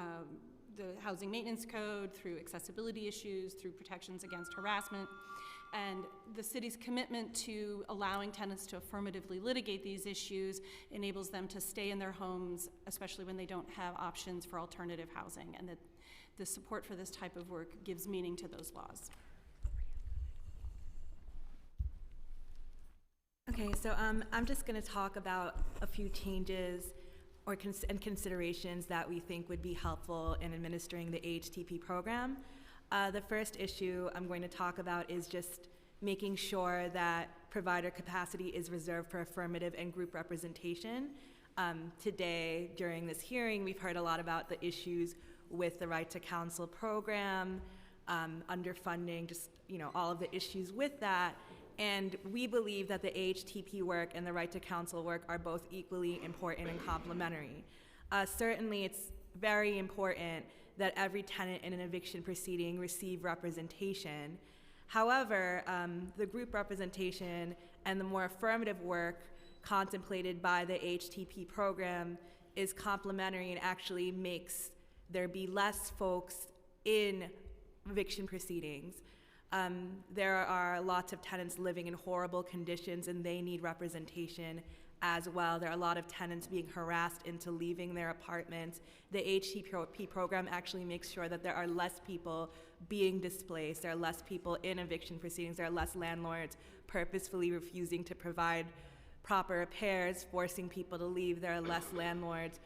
the Housing Maintenance Code, through accessibility issues, through protections against harassment. And the city's commitment to allowing tenants to affirmatively litigate these issues enables them to stay in their homes, especially when they don't have options for alternative housing, and that the support for this type of work gives meaning to those laws. Okay, so I'm just going to talk about a few changes and considerations that we think would be helpful in administering the AHTP program. The first issue I'm going to talk about is just making sure that provider capacity is reserved for affirmative and group representation. Today, during this hearing, we've heard a lot about the issues with the Right to Counsel program, underfunding, just all of the issues with that. And we believe that the AHTP work and the Right to Counsel work are both equally important and complementary. Certainly, it's very important that every tenant in an eviction proceeding receive representation. However, the group representation and the more affirmative work contemplated by the AHTP program is complementary and actually makes there be less folks in eviction proceedings. There are lots of tenants living in horrible conditions and they need representation as well. There are a lot of tenants being harassed into leaving their apartments. The AHTP program actually makes sure that there are less people being displaced, there are less people in eviction proceedings, there are less landlords purposefully refusing to provide proper repairs, forcing people to leave, there are less landlords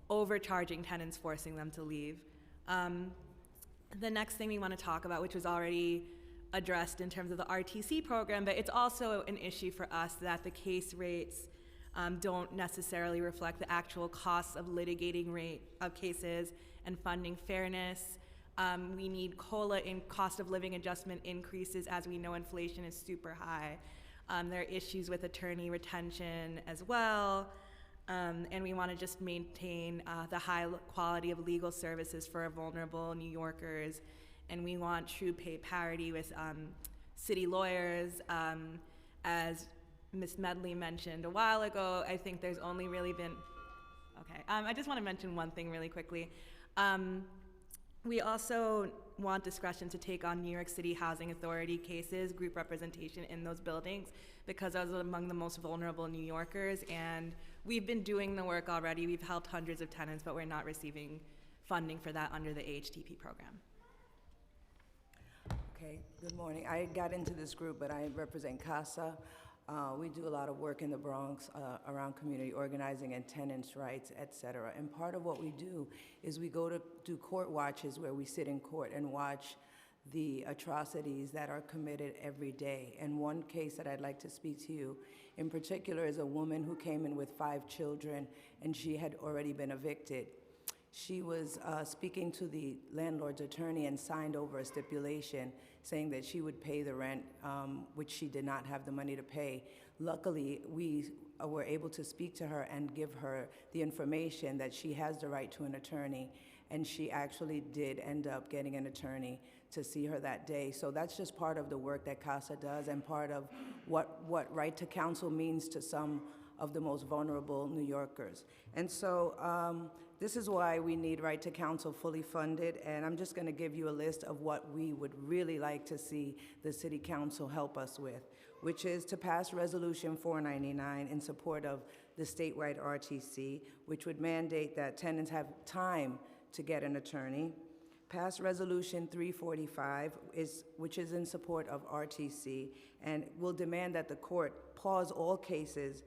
overcharging tenants, forcing them to leave. The next thing we want to talk about, which was already addressed in terms of the RTC program, but it's also an issue for us that the case rates don't necessarily reflect the actual costs of litigating rate of cases and funding fairness. We need COLA in cost of living adjustment increases. As we know, inflation is super high. There are issues with attorney retention as well. And we want to just maintain the high quality of legal services for vulnerable New Yorkers. And we want true pay parity with city lawyers. As Ms. Medley mentioned a while ago, I think there's only really been, okay, I just want to mention one thing really quickly. We also want discretion to take on New York City Housing Authority cases, group representation in those buildings, because those are among the most vulnerable New Yorkers, and we've been doing the work already. We've helped hundreds of tenants, but we're not receiving funding for that under the AHTP program. Okay, good morning. I got into this group, but I represent CASA. We do a lot of work in the Bronx around community organizing and tenants' rights, et cetera. And part of what we do is we go to do court watches where we sit in court and watch the atrocities that are committed every day. And one case that I'd like to speak to you in particular is a woman who came in with 5 children and she had already been evicted. She was speaking to the landlord's attorney and signed over a stipulation saying that she would pay the rent, which she did not have the money to pay. Luckily, we were able to speak to her and give her the information that she has the right to an attorney, and she actually did end up getting an attorney to see her that day. So that's just part of the work that CASA does and part of what Right to Counsel means to some of the most vulnerable New Yorkers. And so this is why we need Right to Counsel fully funded, and I'm just going to give you a list of what we would really like to see the City Council help us with, which is to pass Resolution 499 in support of the statewide RTC, which would mandate that tenants have time to get an attorney. Pass Resolution 345, which is in support of RTC, and will demand that the court pause all cases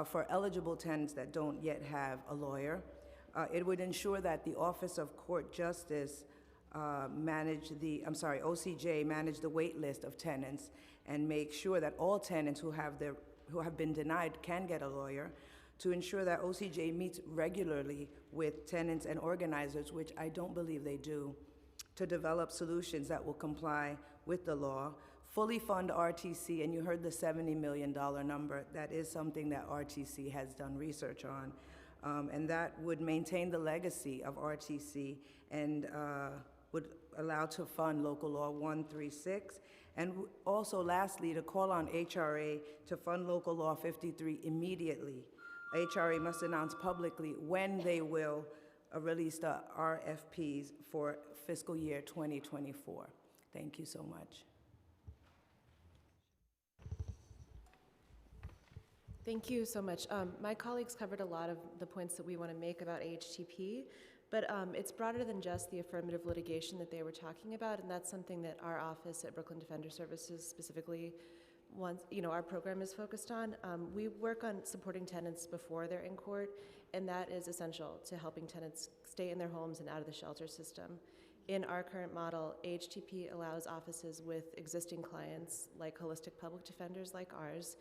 for eligible tenants that don't yet have a lawyer. It would ensure that the Office of Court Justice OCJ manage the wait list of tenants and make sure that all tenants who have been denied can get a lawyer, to ensure that OCJ meets regularly with tenants and organizers, which I don't believe they do, to develop solutions that will comply with the law, fully fund RTC, and you heard the $70 million number. That is something that RTC has done research on. And that would maintain the legacy of RTC and would allow to fund Local Law 136. And also, lastly, to call on HRA to fund Local Law 53 immediately. HRA must announce publicly when they will release the RFPs for fiscal year 2024. Thank you so much. Thank you so much. My colleagues covered a lot of the points that we want to make about AHTP, but it's broader than just the affirmative litigation that they were talking about, and that's something that our office at Brooklyn Defender Services specifically our program is focused on. We work on supporting tenants before they're in court, and that is essential to helping tenants stay in their homes and out of the shelter system. In our current model, AHTP allows offices with existing clients, like holistic public defenders like ours,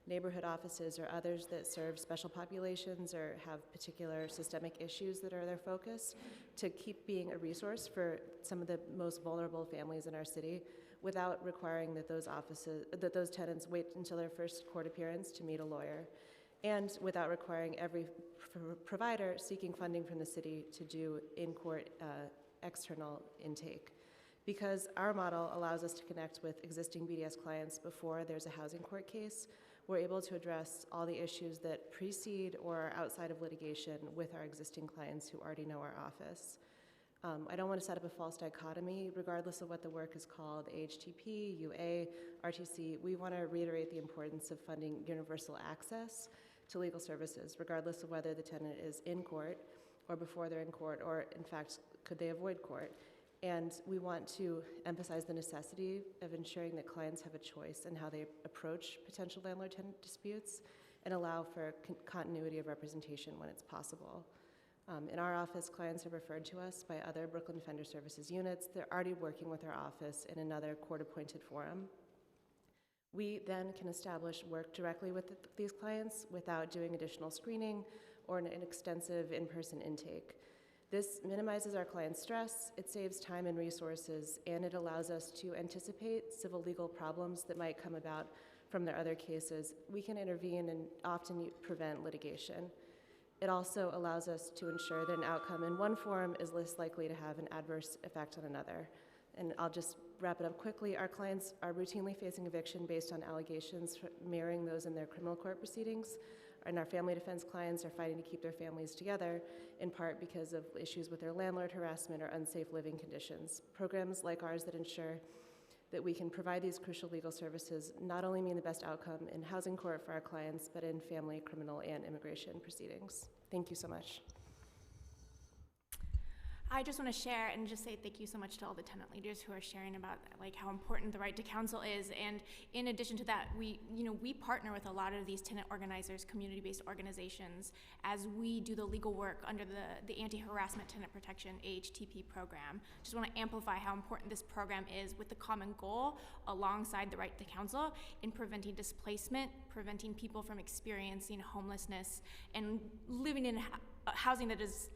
neighborhood offices or others that serve special populations or have particular systemic issues that are their focus, to keep being a resource for some of the most vulnerable families in our city without requiring that those tenants wait until their first court appearance to meet a lawyer, and without requiring every provider seeking funding from the city to do in-court external intake. Because our model allows us to connect with existing BDS clients before there's a housing court case, we're able to address all the issues that precede or are outside of litigation with our existing clients who already know our office. I don't want to set up a false dichotomy, regardless of what the work is called, AHTP, UA, RTC. We want to reiterate the importance of funding universal access to legal services, regardless of whether the tenant is in court or before they're in court, or in fact, could they avoid court. And we want to emphasize the necessity of ensuring that clients have a choice in how they approach potential landlord-tenant disputes and allow for continuity of representation when it's possible. In our office, clients are referred to us by other Brooklyn Defender Services units. They're already working with our office in another court-appointed forum. We then can establish work directly with these clients without doing additional screening or an extensive in-person intake. This minimizes our clients' stress, it saves time and resources, and it allows us to anticipate civil legal problems that might come about from their other cases. We can intervene and often prevent litigation. It also allows us to ensure that an outcome in one forum is less likely to have an adverse effect on another. And I'll just wrap it up quickly. Our clients are routinely facing eviction based on allegations mirroring those in their criminal court proceedings. And our family defense clients are fighting to keep their families together, in part because of issues with their landlord harassment or unsafe living conditions. Programs like ours that ensure that we can provide these crucial legal services not only mean the best outcome in housing court for our clients, but in family, criminal, and immigration proceedings. Thank you so much. I just want to share and just say thank you so much to all the tenant leaders who are sharing about how important the right to counsel is. And in addition to that, we partner with a lot of these tenant organizers, community-based organizations, as we do the legal work under the Anti-Harassment Tenant Protection AHTP program. Just want to amplify how important this program is with the common goal alongside the right to counsel in preventing displacement, preventing people from experiencing homelessness, and living in housing that is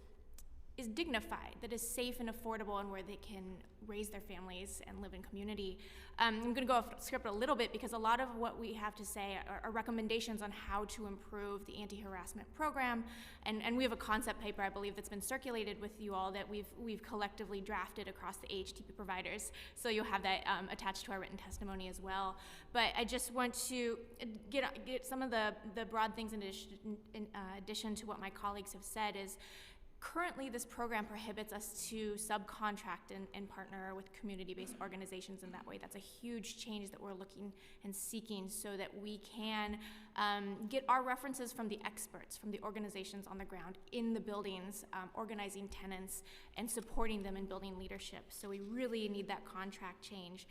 dignified, that is safe and affordable, and where they can raise their families and live in community. I'm going to go off script a little bit because a lot of what we have to say are recommendations on how to improve the anti-harassment program, and we have a concept paper, I believe, that's been circulated with you all that we've collectively drafted across the AHTP providers, so you'll have that attached to our written testimony as well. But I just want to get some of the broad things in addition to what my colleagues have said is, currently, this program prohibits us to subcontract and partner with community-based organizations in that way. That's a huge change that we're looking and seeking so that we can get our references from the experts, from the organizations on the ground in the buildings, organizing tenants and supporting them in building leadership. So we really need that contract change.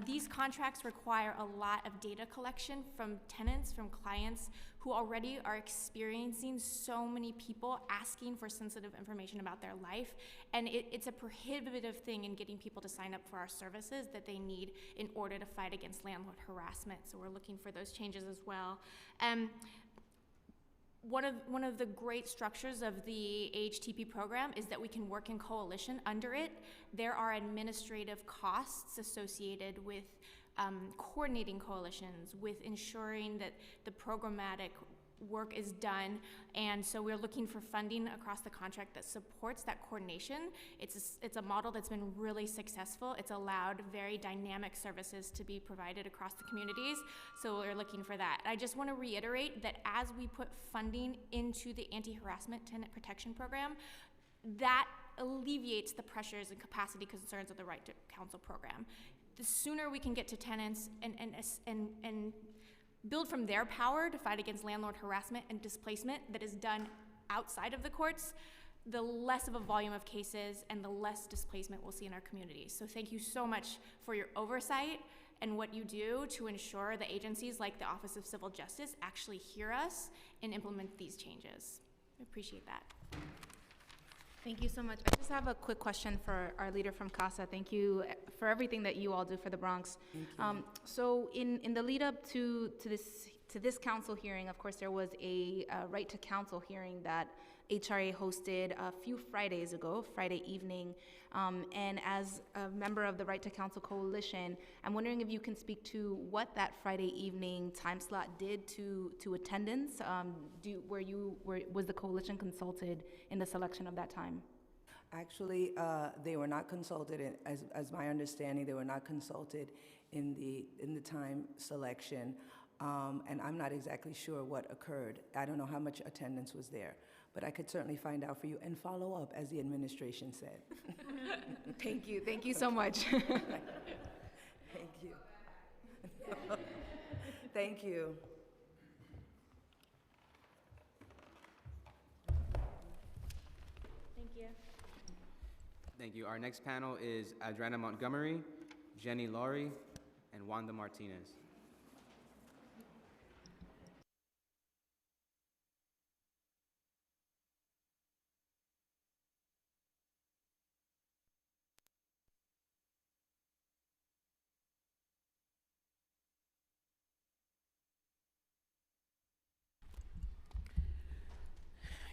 These contracts require a lot of data collection from tenants, from clients who already are experiencing so many people asking for sensitive information about their life. And it's a prohibitive thing in getting people to sign up for our services that they need in order to fight against landlord harassment. So we're looking for those changes as well. One of the great structures of the AHTP program is that we can work in coalition under it. There are administrative costs associated with coordinating coalitions, with ensuring that the programmatic work is done, and so we're looking for funding across the contract that supports that coordination. It's a model that's been really successful. It's allowed very dynamic services to be provided across the communities, so we're looking for that. I just want to reiterate that as we put funding into the Anti-Harassment Tenant Protection Program, that alleviates the pressures and capacity concerns of the Right to Counsel program. The sooner we can get to tenants and build from their power to fight against landlord harassment and displacement that is done outside of the courts, the less of a volume of cases and the less displacement we'll see in our communities. So thank you so much for your oversight and what you do to ensure the agencies like the Office of Civil Justice actually hear us and implement these changes. I appreciate that. Thank you so much. I just have a quick question for our leader from CASA. Thank you for everything that you all do for the Bronx. So in the lead up to this council hearing, of course, there was a right to counsel hearing that HRA hosted a few Fridays ago, Friday evening. And as a member of the Right to Counsel Coalition, I'm wondering if you can speak to what that Friday evening time slot did to attendance. Was the coalition consulted in the selection of that time? Actually, they were not consulted, as my understanding, they were not consulted in the time selection. And I'm not exactly sure what occurred. I don't know how much attendance was there, but I could certainly find out for you and follow up, as the administration said. Thank you. Thank you so much. Thank you. Thank you. Thank you. Thank you. Our next panel is Adriana Montgomery, Jenny Laurie, and Wanda Martinez.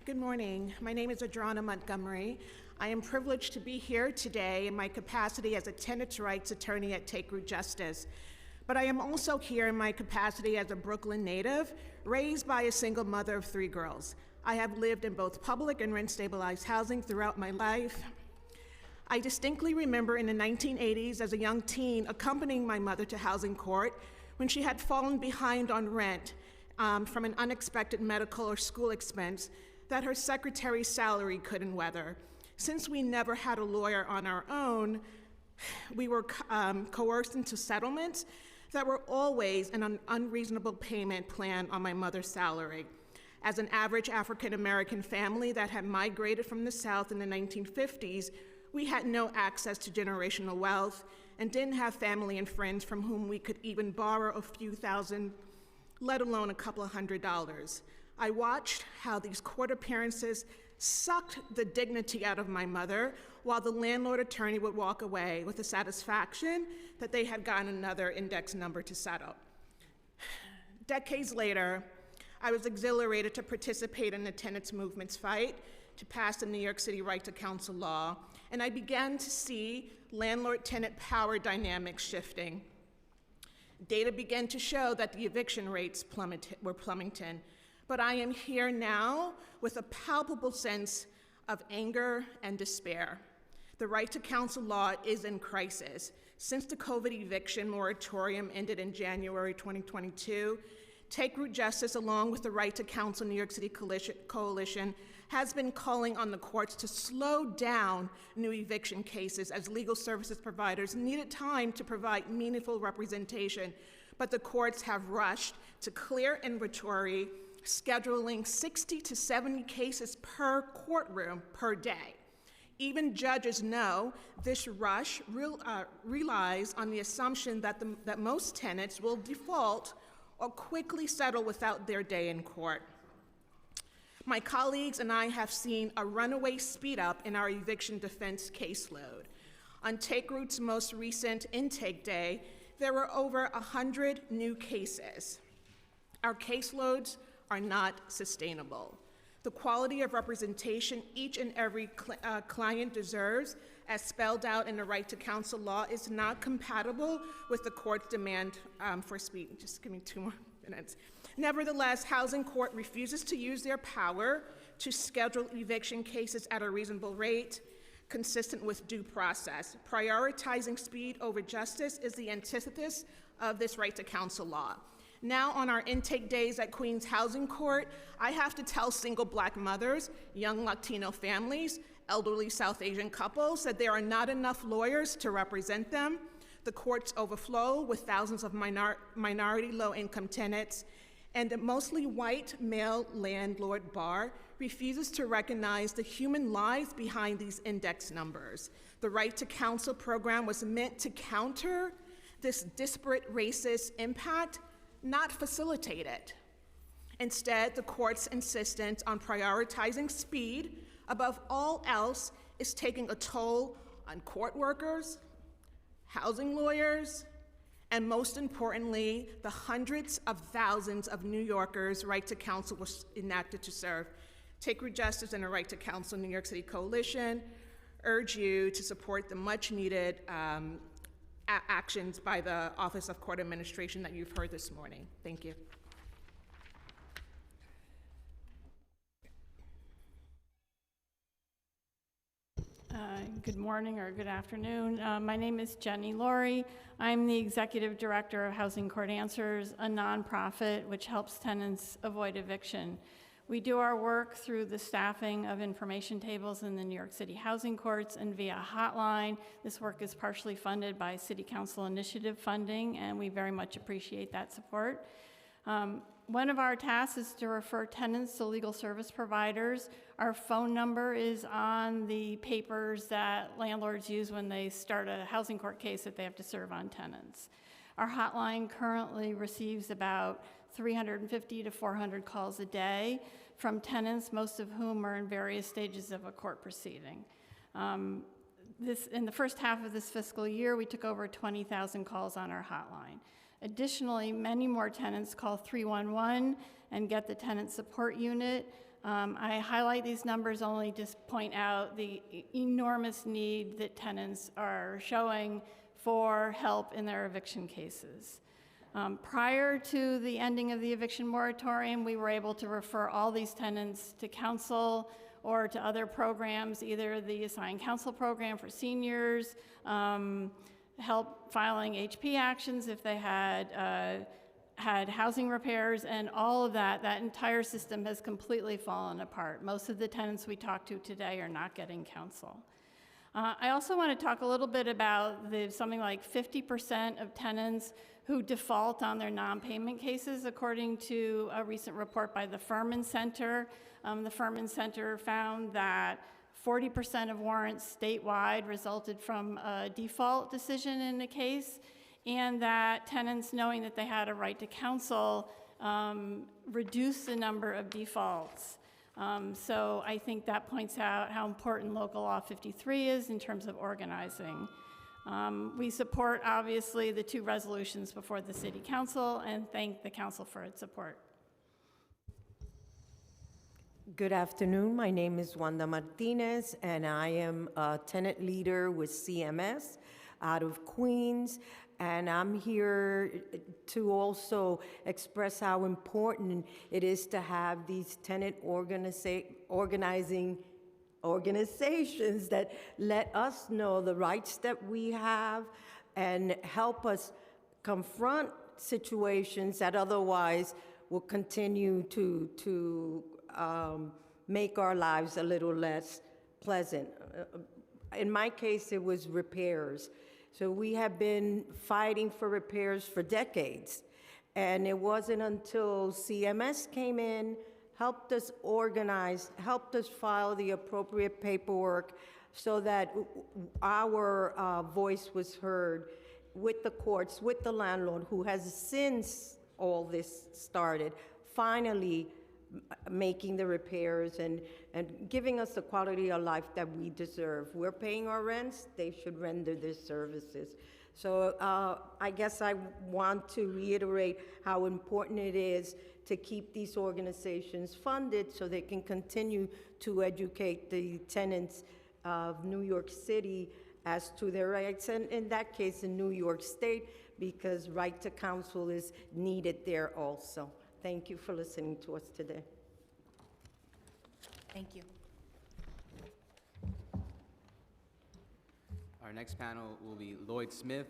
Good morning. My name is Adriana Montgomery. I am privileged to be here today in my capacity as a tenants' rights attorney at Take Root Justice. But I am also here in my capacity as a Brooklyn native, raised by a single mother of 3 girls. I have lived in both public and rent-stabilized housing throughout my life. I distinctly remember in the 1980s as a young teen accompanying my mother to housing court when she had fallen behind on rent from an unexpected medical or school expense that her secretary's salary couldn't weather. Since we never had a lawyer on our own, we were coerced into settlements that were always an unreasonable payment plan on my mother's salary. As an average African-American family that had migrated from the South in the 1950s, we had no access to generational wealth and didn't have family and friends from whom we could even borrow a few thousand, let alone a couple of $100s. I watched how these court appearances sucked the dignity out of my mother, while the landlord attorney would walk away with the satisfaction that they had gotten another index number to settle. Decades later, I was exhilarated to participate in the tenants movement's fight to pass the New York City Right to Counsel law, and I began to see landlord-tenant power dynamics shifting. Data began to show that the eviction rates were plummeting. But I am here now with a palpable sense of anger and despair. The Right to Counsel law is in crisis. Since the COVID eviction moratorium ended in January 2022, Take Root Justice, along with the Right to Counsel New York City Coalition, has been calling on the courts to slow down new eviction cases as legal services providers needed time to provide meaningful representation. But the courts have rushed to clear inventory, scheduling 60 to 70 cases per courtroom per day. Even judges know this rush relies on the assumption that most tenants will default or quickly settle without their day in court. My colleagues and I have seen a runaway speed up in our eviction defense caseload. On Take Root's most recent intake day, there were over 100 new cases. Our caseloads are not sustainable. The quality of representation each and every client deserves, as spelled out in the Right to Counsel law, is not compatible with the court's demand for speed. Just give me 2 more minutes. Nevertheless, Housing Court refuses to use their power to schedule eviction cases at a reasonable rate, consistent with due process. Prioritizing speed over justice is the antithesis of this Right to Counsel law. Now, on our intake days at Queens Housing Court, I have to tell single Black mothers, young Latino families, elderly South Asian couples that there are not enough lawyers to represent them. The courts overflow with thousands of minority low-income tenants, and the mostly white male landlord bar refuses to recognize the human lives behind these index numbers. The Right to Counsel program was meant to counter this disparate racist impact, not facilitate it. Instead, the court's insistence on prioritizing speed above all else is taking a toll on court workers, housing lawyers, and most importantly, the hundreds of thousands of New Yorkers Right to Counsel was enacted to serve. Take Root Justice and the Right to Counsel New York City Coalition urge you to support the much needed actions by the Office of Court Administration that you've heard this morning. Thank you. Good morning or good afternoon. My name is Jenny Laurie. I'm the Executive Director of Housing Court Answers, a nonprofit which helps tenants avoid eviction. We do our work through the staffing of information tables in the New York City housing courts and via hotline. This work is partially funded by City Council initiative funding, and we very much appreciate that support. One of our tasks is to refer tenants to legal service providers. Our phone number is on the papers that landlords use when they start a housing court case that they have to serve on tenants. Our hotline currently receives about 350 to 400 calls a day from tenants, most of whom are in various stages of a court proceeding. In the first half of this fiscal year, we took over 20,000 calls on our hotline. Additionally, many more tenants call 311 and get the tenant support unit. I highlight these numbers only to point out the enormous need that tenants are showing for help in their eviction cases. Prior to the ending of the eviction moratorium, we were able to refer all these tenants to counsel or to other programs, either the assigned counsel program for seniors, help filing HP actions if they had housing repairs, and all of that. That entire system has completely fallen apart. Most of the tenants we talked to today are not getting counsel. I also want to talk a little bit about something like 50% of tenants who default on their non-payment cases, according to a recent report by the Furman Center. The Furman Center found that 40% of warrants statewide resulted from a default decision in a case, and that tenants, knowing that they had a right to counsel, reduced the number of defaults. So I think that points out how important Local Law 53 is in terms of organizing. We support, obviously, the two resolutions before the City Council and thank the Council for its support. Good afternoon. My name is Wanda Martinez, and I am a tenant leader with CMS out of Queens. And I'm here to also express how important it is to have these tenant organizing organizations that let us know the rights that we have and help us confront situations that otherwise will continue to make our lives a little less pleasant. In my case, it was repairs. So we have been fighting for repairs for decades. And it wasn't until CMS came in, helped us organize, helped us file the appropriate paperwork so that our voice was heard with the courts, with the landlord, who has since all this started, finally making the repairs and giving us the quality of life that we deserve. We're paying our rents, they should render their services. So I guess I want to reiterate how important it is to keep these organizations funded so they can continue to educate the tenants of New York City as to their rights, and in that case in New York State, because right to counsel is needed there also. Thank you for listening to us today. Thank you. Our next panel will be Lloyd Smith,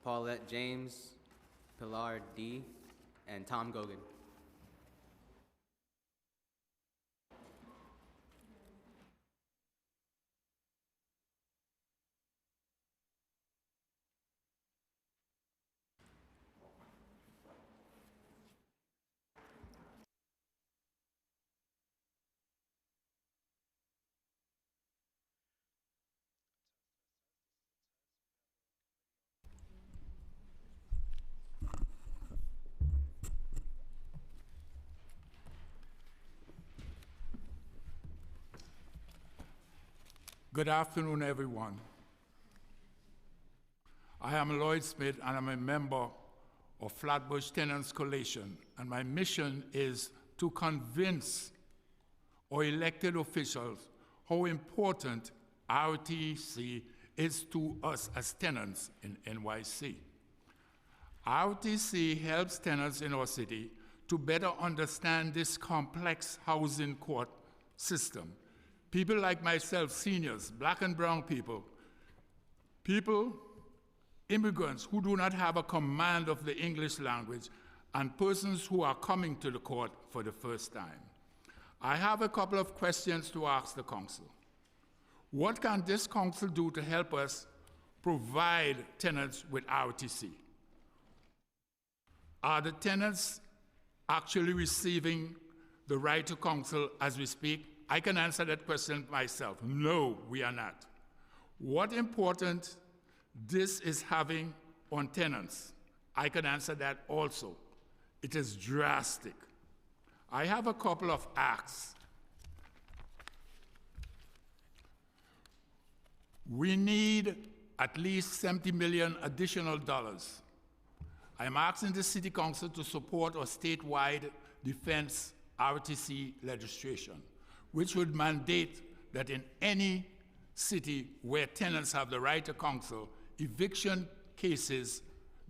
Paulette James, Pilar D., and Tom Gogan. Good afternoon, everyone. I am Lloyd Smith, and I'm a member of Flatbush Tenants Coalition, and my mission is to convince our elected officials how important RTC is to us as tenants in NYC. RTC helps tenants in our city to better understand this complex housing court system. People like myself, seniors, black and brown people, immigrants who do not have a command of the English language, and persons who are coming to the court for the first time. I have a couple of questions to ask the council. What can this council do to help us provide tenants with RTC? Are the tenants actually receiving the right to counsel as we speak? I can answer that question myself. No, we are not. What importance this is having on tenants? I can answer that also. It is drastic. I have a couple of asks. We need at least $70 million additional dollars. I am asking the City Council to support our statewide defense RTC legislation, which would mandate that in any city where tenants have the right to counsel, eviction cases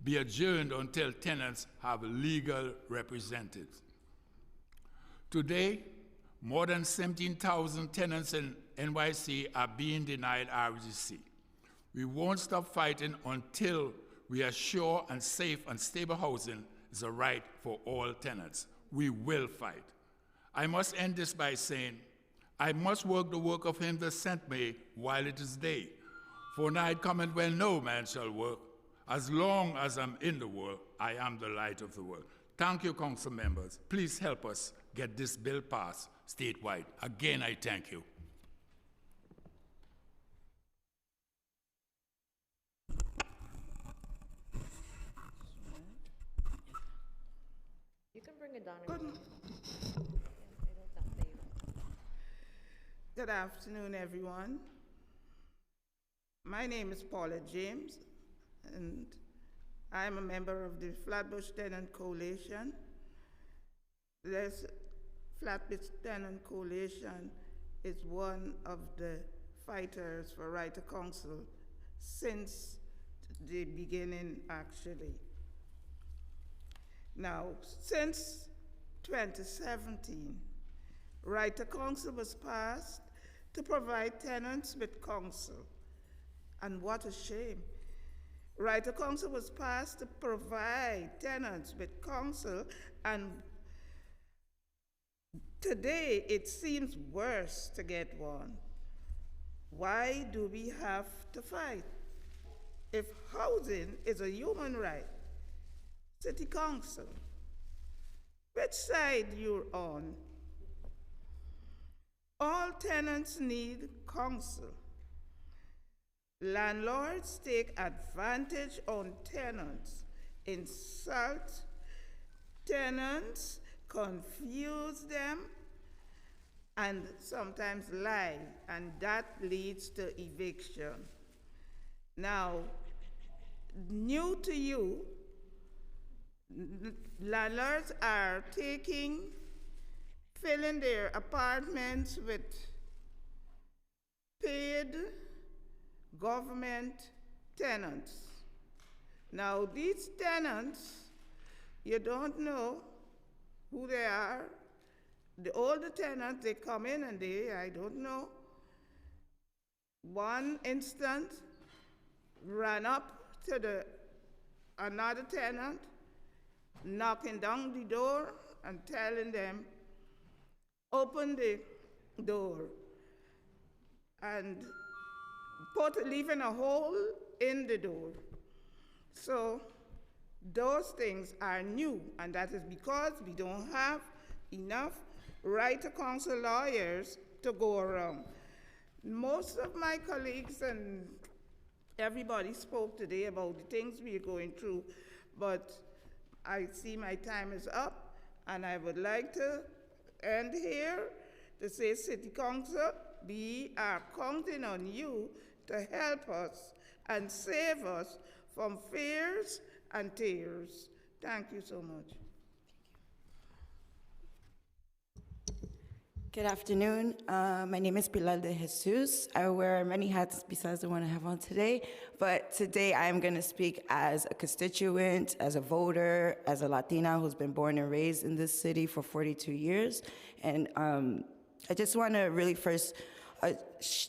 be adjourned until tenants have legal representatives. Today, more than 17,000 tenants in NYC are being denied RTC. We won't stop fighting until we are sure and safe and stable housing is a right for all tenants. We will fight. I must end this by saying, I must work the work of him that sent me while it is day. For night cometh when no man shall work. As long as I'm in the world, I am the light of the world. Thank you, council members. Please help us get this bill passed statewide. Again, I thank you. You can bring it down. Good afternoon, everyone. My name is Paula James, and I'm a member of the Flatbush Tenant Coalition. This Flatbush Tenant Coalition is one of the fighters for right to counsel since the beginning, actually. Now, since 2017, right to counsel was passed to provide tenants with counsel. And what a shame. Right to counsel was passed to provide tenants with counsel, and today it seems worse to get one. Why do we have to fight? If housing is a human right, City Council, which side you're on? All tenants need counsel. Landlords take advantage on tenants, insult tenants, confuse them, and sometimes lie, and that leads to eviction. Now, new to you, landlords are filling their apartments with paid government tenants. Now, these tenants, you don't know who they are. The older tenants, they come in and I don't know. One instance, ran up to another tenant, knocking down the door and telling them, open the door, and leaving a hole in the door. So those things are new, and that is because we don't have enough right to counsel lawyers to go around. Most of my colleagues and everybody spoke today about the things we are going through, but I see my time is up, and I would like to end here to say, City Council, we are counting on you to help us and save us from fears and tears. Thank you so much. Good afternoon. My name is Pilar de Jesus. I wear many hats besides the one I have on today, but today I am going to speak as a constituent, as a voter, as a Latina who's been born and raised in this city for 42 years. And I just want to really first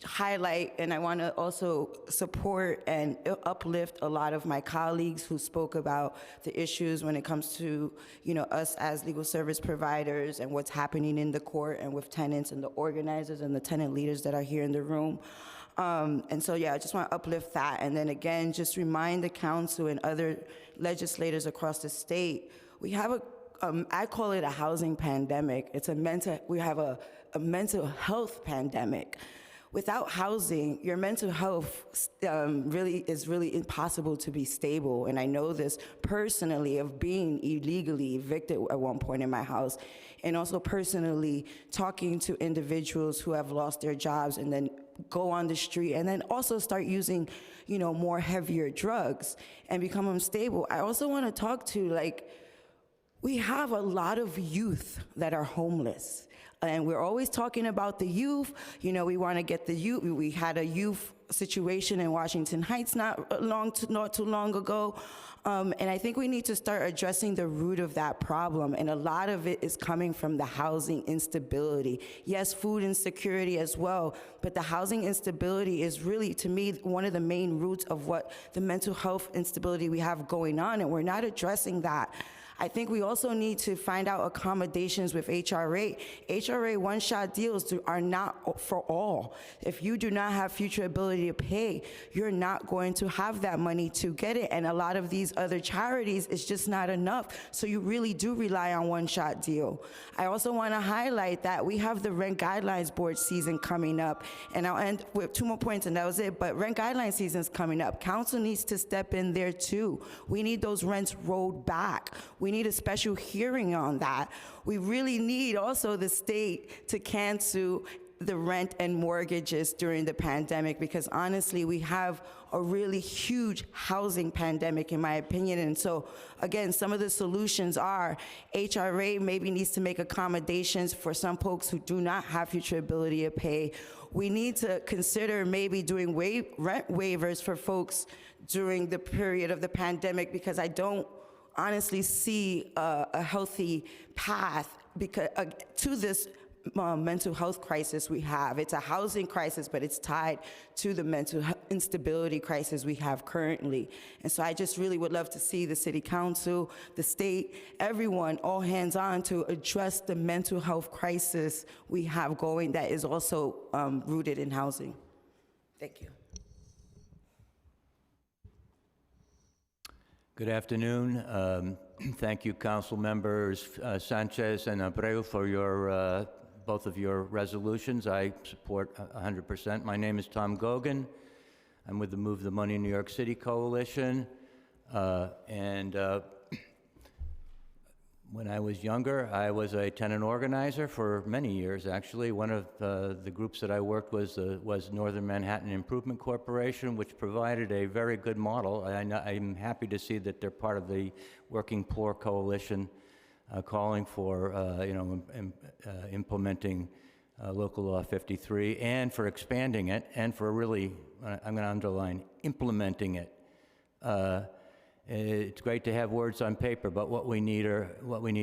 highlight, and I want to also support and uplift a lot of my colleagues who spoke about the issues when it comes to, us as legal service providers and what's happening in the court and with tenants and the organizers and the tenant leaders that are here in the room. And so, I just want to uplift that. And then again, just remind the council and other legislators across the state, we have I call it a housing pandemic. We have a mental health pandemic. Without housing, your mental health is really impossible to be stable. And I know this personally of being illegally evicted at one point in my house, and also personally talking to individuals who have lost their jobs and then go on the street and then also start using, more heavier drugs and become unstable. I also want to talk to, we have a lot of youth that are homeless. And we're always talking about the youth. We want to get the youth. We had a youth situation in Washington Heights not too long ago. And I think we need to start addressing the root of that problem. And a lot of it is coming from the housing instability. Yes, food insecurity as well, but the housing instability is really, to me, one of the main roots of what the mental health instability we have going on, and we're not addressing that. I think we also need to find out accommodations with HRA. HRA one-shot deals are not for all. If you do not have future ability to pay, you're not going to have that money to get it. And a lot of these other charities, it's just not enough. So you really do rely on one-shot deal. I also want to highlight that we have the Rent Guidelines Board season coming up. And I'll end with 2 more points, and that was it. But Rent Guidelines season is coming up. Council needs to step in there too. We need those rents rolled back. We need a special hearing on that. We really need also the state to cancel the rent and mortgages during the pandemic, because honestly, we have a really huge housing pandemic, in my opinion. And so, again, some of the solutions are HRA maybe needs to make accommodations for some folks who do not have future ability to pay. We need to consider maybe doing rent waivers for folks during the period of the pandemic, because I don't honestly see a healthy path to this mental health crisis we have. It's a housing crisis, but it's tied to the mental instability crisis we have currently. And so I just really would love to see the city council, the state, everyone, all hands on to address the mental health crisis we have going that is also rooted in housing. Thank you. Good afternoon. Thank you, Council Members Sanchez and Abreu, for your both of your resolutions. I support 100%. My name is Tom Gogan. I'm with the Move the Money New York City Coalition. When I was younger, I was a tenant organizer for many years, actually. One of the groups that I worked was Northern Manhattan Improvement Corporation, which provided a very good model. I'm happy to see that they're part of the Working Poor Coalition, calling for implementing Local Law 53, and for expanding it, and for really, I'm going to underline, implementing it. It's great to have words on paper, but what we need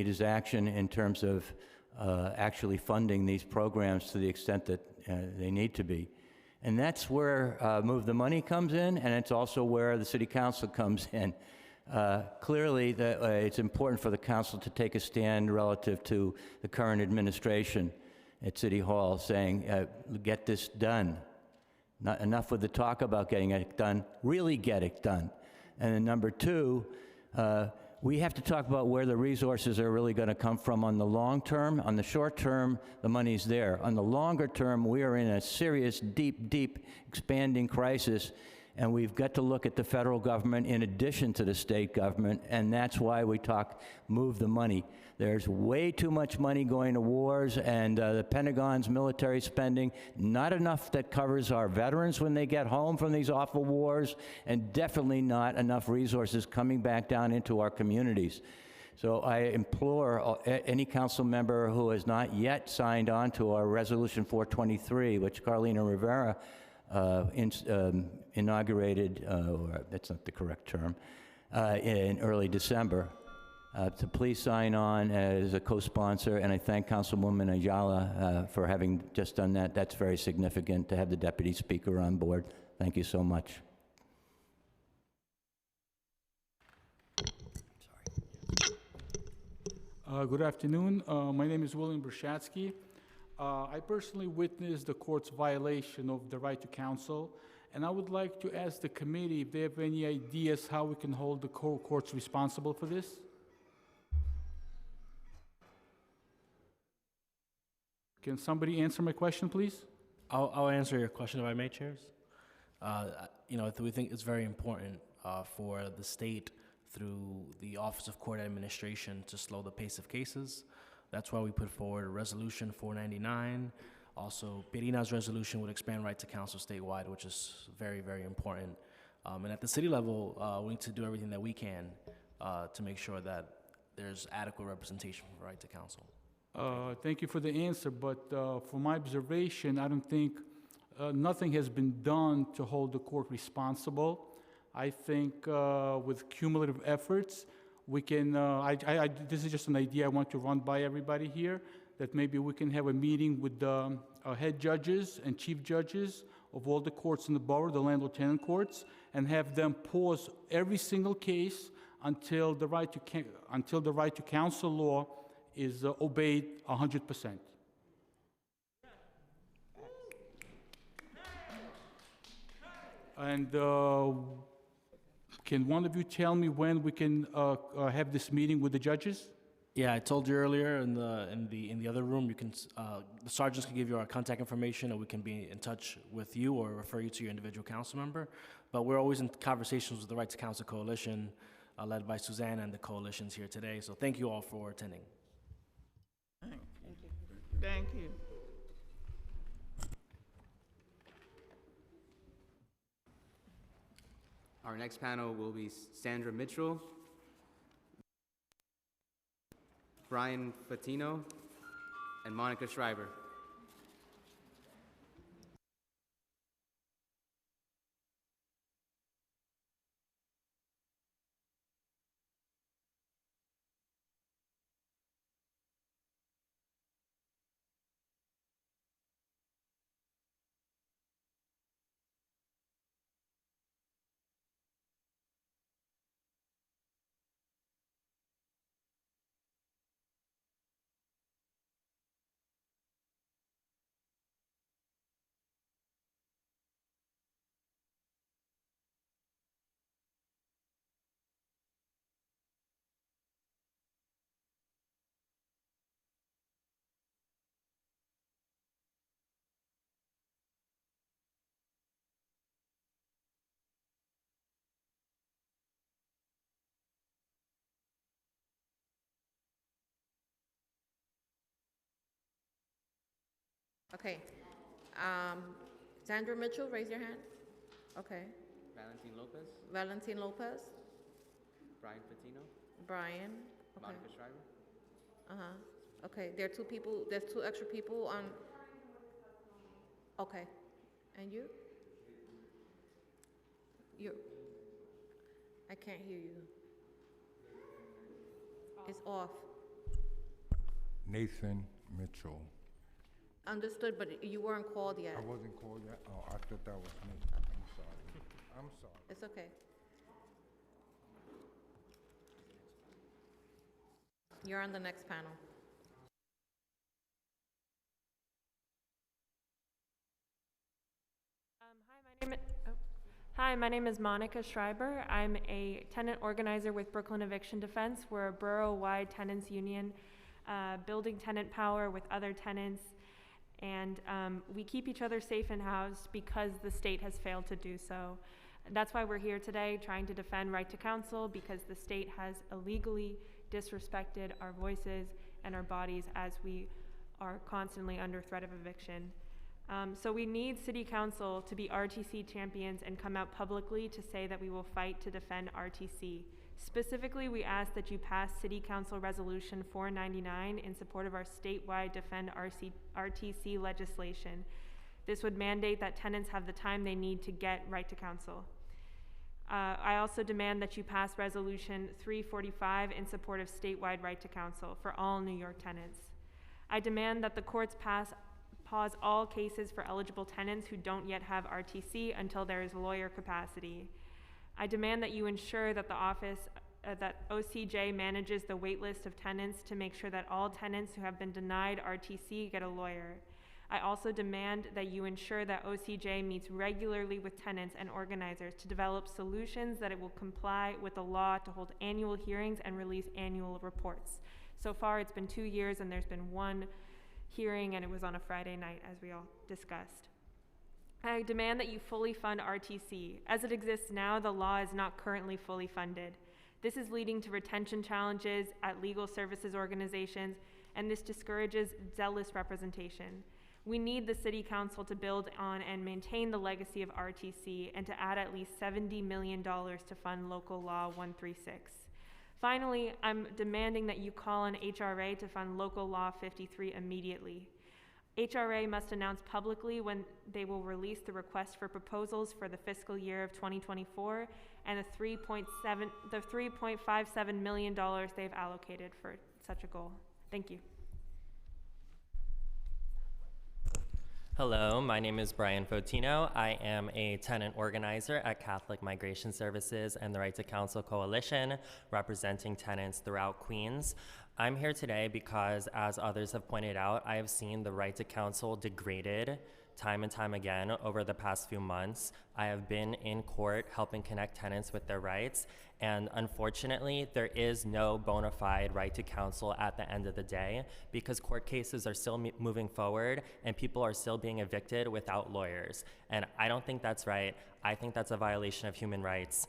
is action in terms of actually funding these programs to the extent that they need to be. And that's where Move the Money comes in, and it's also where the City Council comes in. Clearly, it's important for the Council to take a stand relative to the current administration at City Hall, saying, get this done. Not enough with the talk about getting it done, really get it done. And then number two, we have to talk about where the resources are really going to come from on the long term. On the short term, the money's there. On the longer term, we are in a serious, deep expanding crisis. And we've got to look at the federal government in addition to the state government, and that's why we talk move the money. There's way too much money going to wars, and the Pentagon's military spending, not enough that covers our veterans when they get home from these awful wars, and definitely not enough resources coming back down into our communities. So I implore any council member who has not yet signed on to our Resolution 423, which Carlina Rivera inaugurated, or that's not the correct term, in early December, to please sign on as a co-sponsor, and I thank Councilwoman Ayala for having just done that. That's very significant to have the Deputy Speaker on board. Thank you so much. Good afternoon. My name is William Brushatsky. I personally witnessed the court's violation of the right to counsel, and I would like to ask the committee if they have any ideas how we can hold the courts responsible for this. Can somebody answer my question, please? I'll answer your question if I may, chairs. We think it's very important for the state through the Office of Court Administration to slow the pace of cases. That's why we put forward a Resolution 499. Also, Pirina's resolution would expand right to counsel statewide, which is very, very important. And at the city level, we need to do everything that we can to make sure that there's adequate representation for right to counsel. Thank you for the answer, but from my observation, I don't think nothing has been done to hold the court responsible. I think with cumulative efforts, we can, this is just an idea I want to run by everybody here, that maybe we can have a meeting with the head judges and chief judges of all the courts in the borough, the landlord-tenant courts, and have them pause every single case until the right to counsel law is obeyed 100%. And can one of you tell me when we can have this meeting with the judges? Yeah, I told you earlier in the other room. You can the sergeants can give you our contact information, or we can be in touch with you or refer you to your individual council member. But we're always in conversations with the Right to Counsel Coalition, led by Suzanne and the coalitions here today. So thank you all for attending. Thank you. Thank you. Our next panel will be Sandra Mitchell, Brian Fatino, and Monica Schreiber. Okay. Sandra Mitchell, raise your hand. Okay. Valentin Lopez, Valentin Lopez, Brian Fatino, Brian. Okay. Monica Schreiber. Okay, there are two people, there's two extra people on. Okay. And you? I can't hear you. It's off. Nathan Mitchell. Understood, but you weren't called yet. I wasn't called yet? Oh, I thought that was me. I'm sorry. I'm sorry. It's okay. You're on the next panel. Hi, my name is Monica Schreiber. I'm a tenant organizer with Brooklyn Eviction Defense. We're a borough-wide tenants union, building tenant power with other tenants, and we keep each other safe and housed because the state has failed to do so. That's why we're here today, trying to defend right to counsel, because the state has illegally disrespected our voices and our bodies as we are constantly under threat of eviction. So we need City Council to be RTC champions and come out publicly to say that we will fight to defend RTC. Specifically, we ask that you pass City Council Resolution 499 in support of our statewide Defend RTC legislation. This would mandate that tenants have the time they need to get right to counsel. I also demand that you pass Resolution 345 in support of statewide right to counsel for all New York tenants. I demand that the courts pause all cases for eligible tenants who don't yet have RTC until there is lawyer capacity. I demand that you ensure that that OCJ manages the wait list of tenants to make sure that all tenants who have been denied RTC get a lawyer. I also demand that you ensure that OCJ meets regularly with tenants and organizers to develop solutions that it will comply with the law to hold annual hearings and release annual reports. So far, it's been 2 years and there's been one hearing, and it was on a Friday night, as we all discussed. I demand that you fully fund RTC. As it exists now, the law is not currently fully funded. This is leading to retention challenges at legal services organizations, and this discourages zealous representation. We need the City Council to build on and maintain the legacy of RTC and to add at least $70 million to fund Local Law 136. Finally, I'm demanding that you call on HRA to fund Local Law 53 immediately. HRA must announce publicly when they will release the request for proposals for the fiscal year of 2024 and the $3.57 million they've allocated for such a goal. Thank you. Hello, my name is Brian Fotino. I am a tenant organizer at Catholic Migration Services and the Right to Counsel Coalition, representing tenants throughout Queens. I'm here today because, as others have pointed out, I have seen the right to counsel degraded time and time again over the past few months. I have been in court helping connect tenants with their rights, and unfortunately, there is no bona fide right to counsel at the end of the day because court cases are still moving forward and people are still being evicted without lawyers. And I don't think that's right. I think that's a violation of human rights.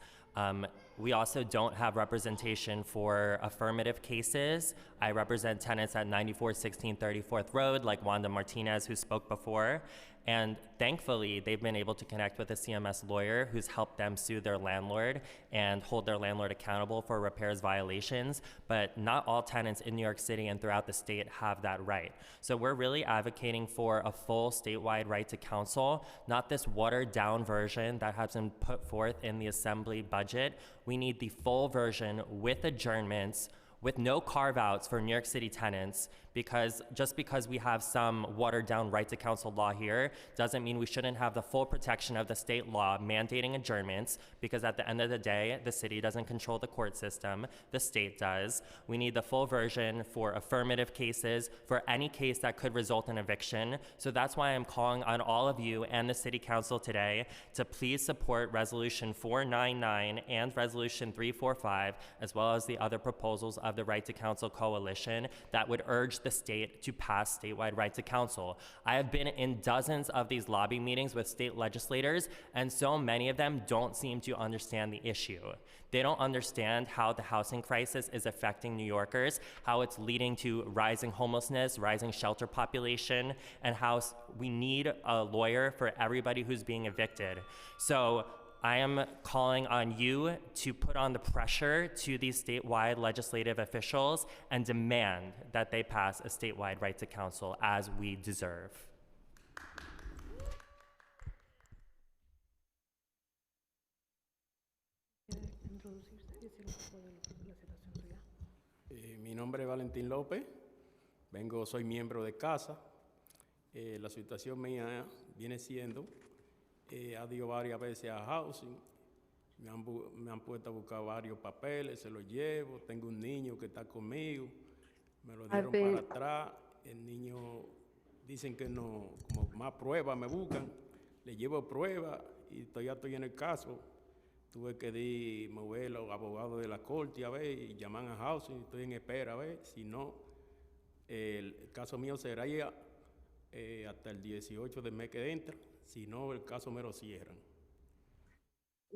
We also don't have representation for affirmative cases. I represent tenants at 9416 34th Road, like Wanda Martinez, who spoke before. And thankfully, they've been able to connect with a CMS lawyer who's helped them sue their landlord and hold their landlord accountable for repairs violations. But not all tenants in New York City and throughout the state have that right. So we're really advocating for a full statewide right to counsel, not this watered down version that has been put forth in the Assembly budget. We need the full version with adjournments, with no carve-outs for New York City tenants, because just because we have some watered-down right to counsel law here doesn't mean we shouldn't have the full protection of the state law mandating adjournments, because at the end of the day, the city doesn't control the court system, the state does. We need the full version for affirmative cases, for any case that could result in eviction. So that's why I'm calling on all of you and the City Council today to please support Resolution 499 and Resolution 345, as well as the other proposals of the Right to Counsel Coalition that would urge the state to pass statewide right to counsel. I have been in dozens of these lobby meetings with state legislators, and so many of them don't seem to understand the issue. They don't understand how the housing crisis is affecting New Yorkers, how it's leading to rising homelessness, rising shelter population, and how we need a lawyer for everybody who's being evicted. So I am calling on you to put on the pressure to these statewide legislative officials and demand that they pass a statewide right to counsel as we deserve. Mi nombre es Valentín López, soy miembro de CASA. La situación mía viene siendo ha ido varias veces a housing, me han puesto a buscar varios papeles, se los llevo, tengo un niño que está conmigo, me lo dieron para atrás, el niño dicen que no, como más pruebas me buscan, le llevo pruebas y ya estoy en el caso, tuve que mover a los abogados de la corte a ver y llaman a housing, estoy en espera a ver, si no, el caso mío será ya hasta el 18 del mes que entra. Si no, el caso me lo cierran.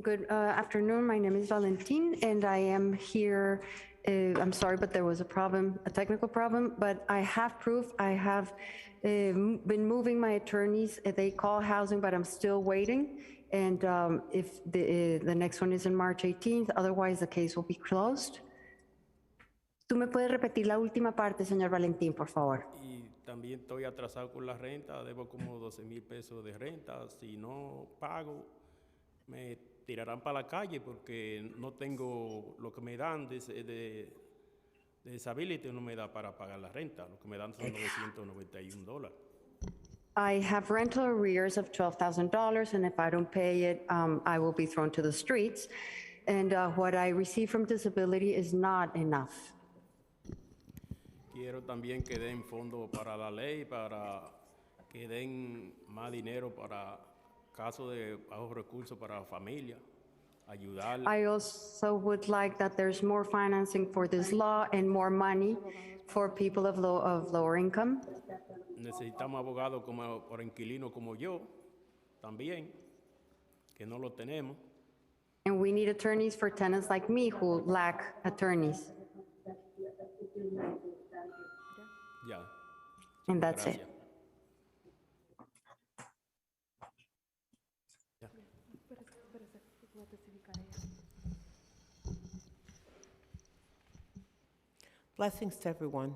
Good afternoon. My name is Valentin, and I am here. I'm sorry, but there was a problem, a technical problem, but I have proof. I have been moving my attorneys. They call housing, but I'm still waiting. And if the next one is in March 18th, otherwise the case will be closed. ¿Tú me puedes repetir la última parte, señor Valentín, por favor? Y también estoy atrasado con la renta, debo como 12,000 pesos de renta. Si no pago, me tirarán para la calle porque no tengo lo que me dan de disability, no me da para pagar la renta. Lo que me dan son $991. I have rental arrears of $12,000, and if I don't pay it, I will be thrown to the streets. And what I receive from disability is not enough. Quiero también que den fondos para la ley, para que den más dinero para casos de bajos recursos para la familia, ayudar. I also would like that there's more financing for this law and more money for people of lower income. Necesitamos abogados como por inquilino como yo, también, que no lo tenemos. And we need attorneys for tenants like me who lack attorneys. Ya. And that's Gracias. it. Blessings to everyone.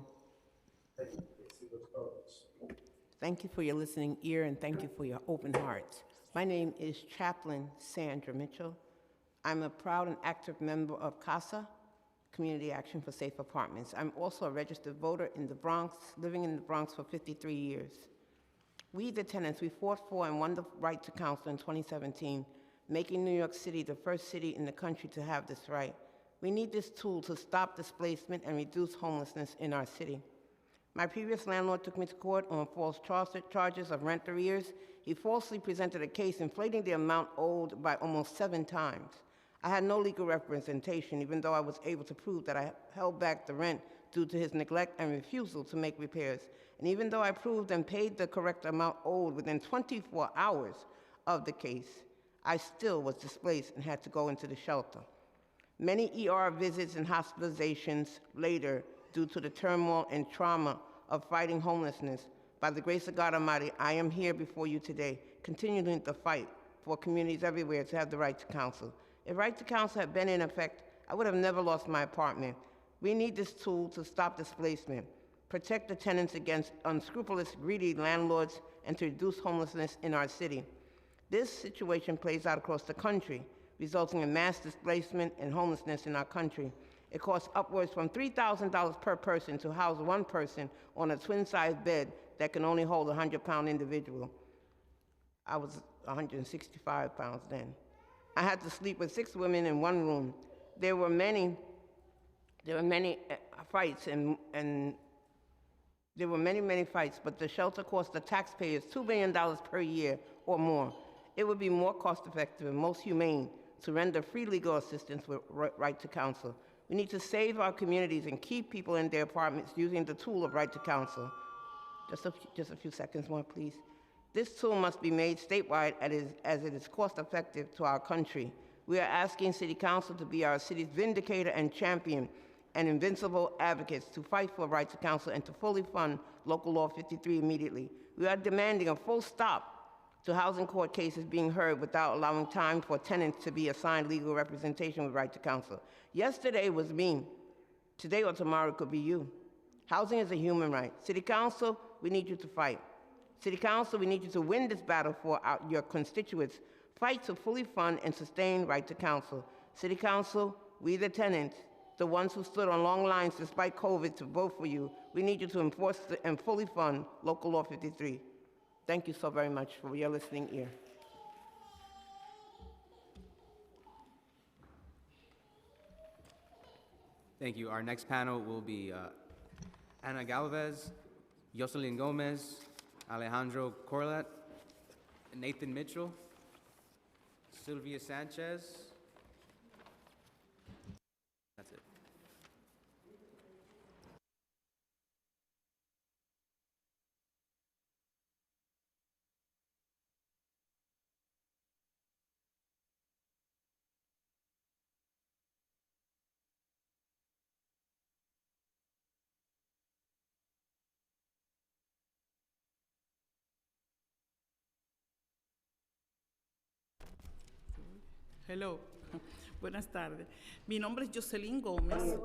Thank you for your listening ear and thank you for your open hearts. My name is Chaplain Sandra Mitchell. I'm a proud and active member of CASA, Community Action for Safe Apartments. I'm also a registered voter in the Bronx, living in the Bronx for 53 years. We, the tenants, we fought for and won the right to counsel in 2017, making New York City the first city in the country to have this right. We need this tool to stop displacement and reduce homelessness in our city. My previous landlord took me to court on false charges of rent arrears. He falsely presented a case inflating the amount owed by almost 7 times. I had no legal representation, even though I was able to prove that I held back the rent due to his neglect and refusal to make repairs. And even though I proved and paid the correct amount owed within 24 hours of the case, I still was displaced and had to go into the shelter. Many ER visits and hospitalizations later due to the turmoil and trauma of fighting homelessness. By the grace of God Almighty, I am here before you today, continuing the fight for communities everywhere to have the right to counsel. If right to counsel had been in effect, I would have never lost my apartment. We need this tool to stop displacement, protect the tenants against unscrupulous, greedy landlords, and to reduce homelessness in our city. This situation plays out across the country, resulting in mass displacement and homelessness in our country. It costs upwards from $3,000 per person to house one person on a twin-size bed that can only hold a 100-pound individual. I was 165 pounds then. I had to sleep with 6 women in one room. There were many fights and there were many fights, but the shelter cost the taxpayers $2 billion per year or more. It would be more cost-effective and most humane to render free legal assistance with right to counsel. We need to save our communities and keep people in their apartments using the tool of right to counsel. Just a few seconds more, please. This tool must be made statewide as it is cost-effective to our country. We are asking City Council to be our city's vindicator and champion and invincible advocates to fight for right to counsel and to fully fund Local Law 53 immediately. We are demanding a full stop to housing court cases being heard without allowing time for tenants to be assigned legal representation with right to counsel. Yesterday was me. Today or tomorrow it could be you. Housing is a human right. City Council, we need you to fight. City Council, we need you to win this battle for your constituents. Fight to fully fund and sustain right to counsel. City Council, we the tenants, the ones who stood on long lines despite COVID to vote for you, we need you to enforce and fully fund Local Law 53. Thank you so very much for your listening ear. Thank you. Our next panel will be Ana Galvez, Jocelyn Gomez, Alejandro Corlet, Nathan Mitchell, Sylvia Sanchez. That's it. Hello. Buenas tardes. Mi nombre es Jocelyn Gómez.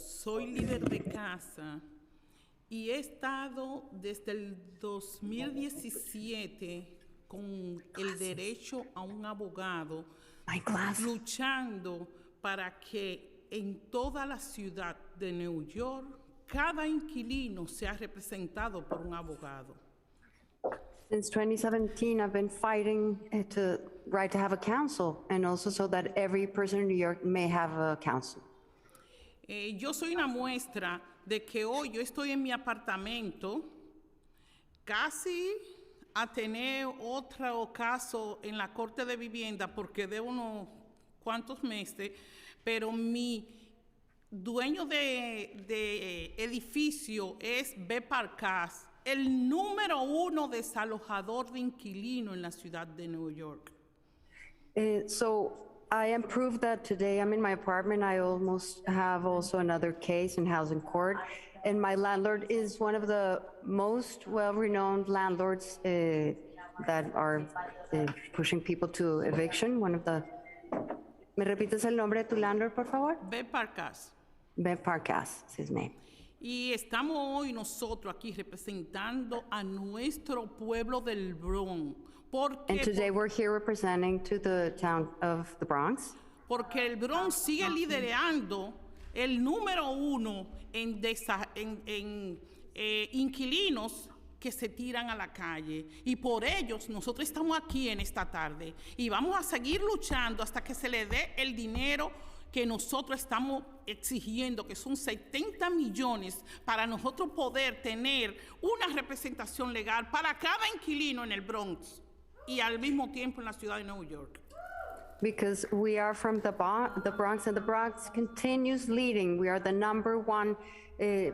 Soy líder de casa y he estado desde el 2017 con el derecho a un abogado, luchando para que en toda la ciudad de New York cada inquilino sea representado por un abogado. Since 2017, I've been fighting to right to have a council, and also so that every person in New York may have a council. Yo soy una muestra de que hoy yo estoy en mi apartamento, casi a tener otro caso en la Corte de Vivienda porque de unos cuantos meses, pero mi dueño de edificio es Beparcas, el número 1 desalojador de inquilino en la ciudad de New York. So I am proof that today I'm in my apartment. I almost have also another case in housing court, and my landlord is one of the most well-renowned landlords that are pushing people to eviction. One of the. ¿Me repites el nombre de tu landlord, por favor? Beparcas. Beparcas is his name. Y estamos hoy nosotros aquí representando a nuestro pueblo del Bronx. And today we're here representing to the town of the Bronx. Porque el Bronx sigue liderando el número 1 en inquilinos que se tiran a la calle. Y por ellos nosotros estamos aquí en esta tarde. Y vamos a seguir luchando hasta que se le dé el dinero que nosotros estamos exigiendo, que son 70 millones, para nosotros poder tener una representación legal para cada inquilino en el Bronx y al mismo tiempo en la ciudad de Nueva York. Because we are from the Bronx, and the Bronx continues leading. We are the #1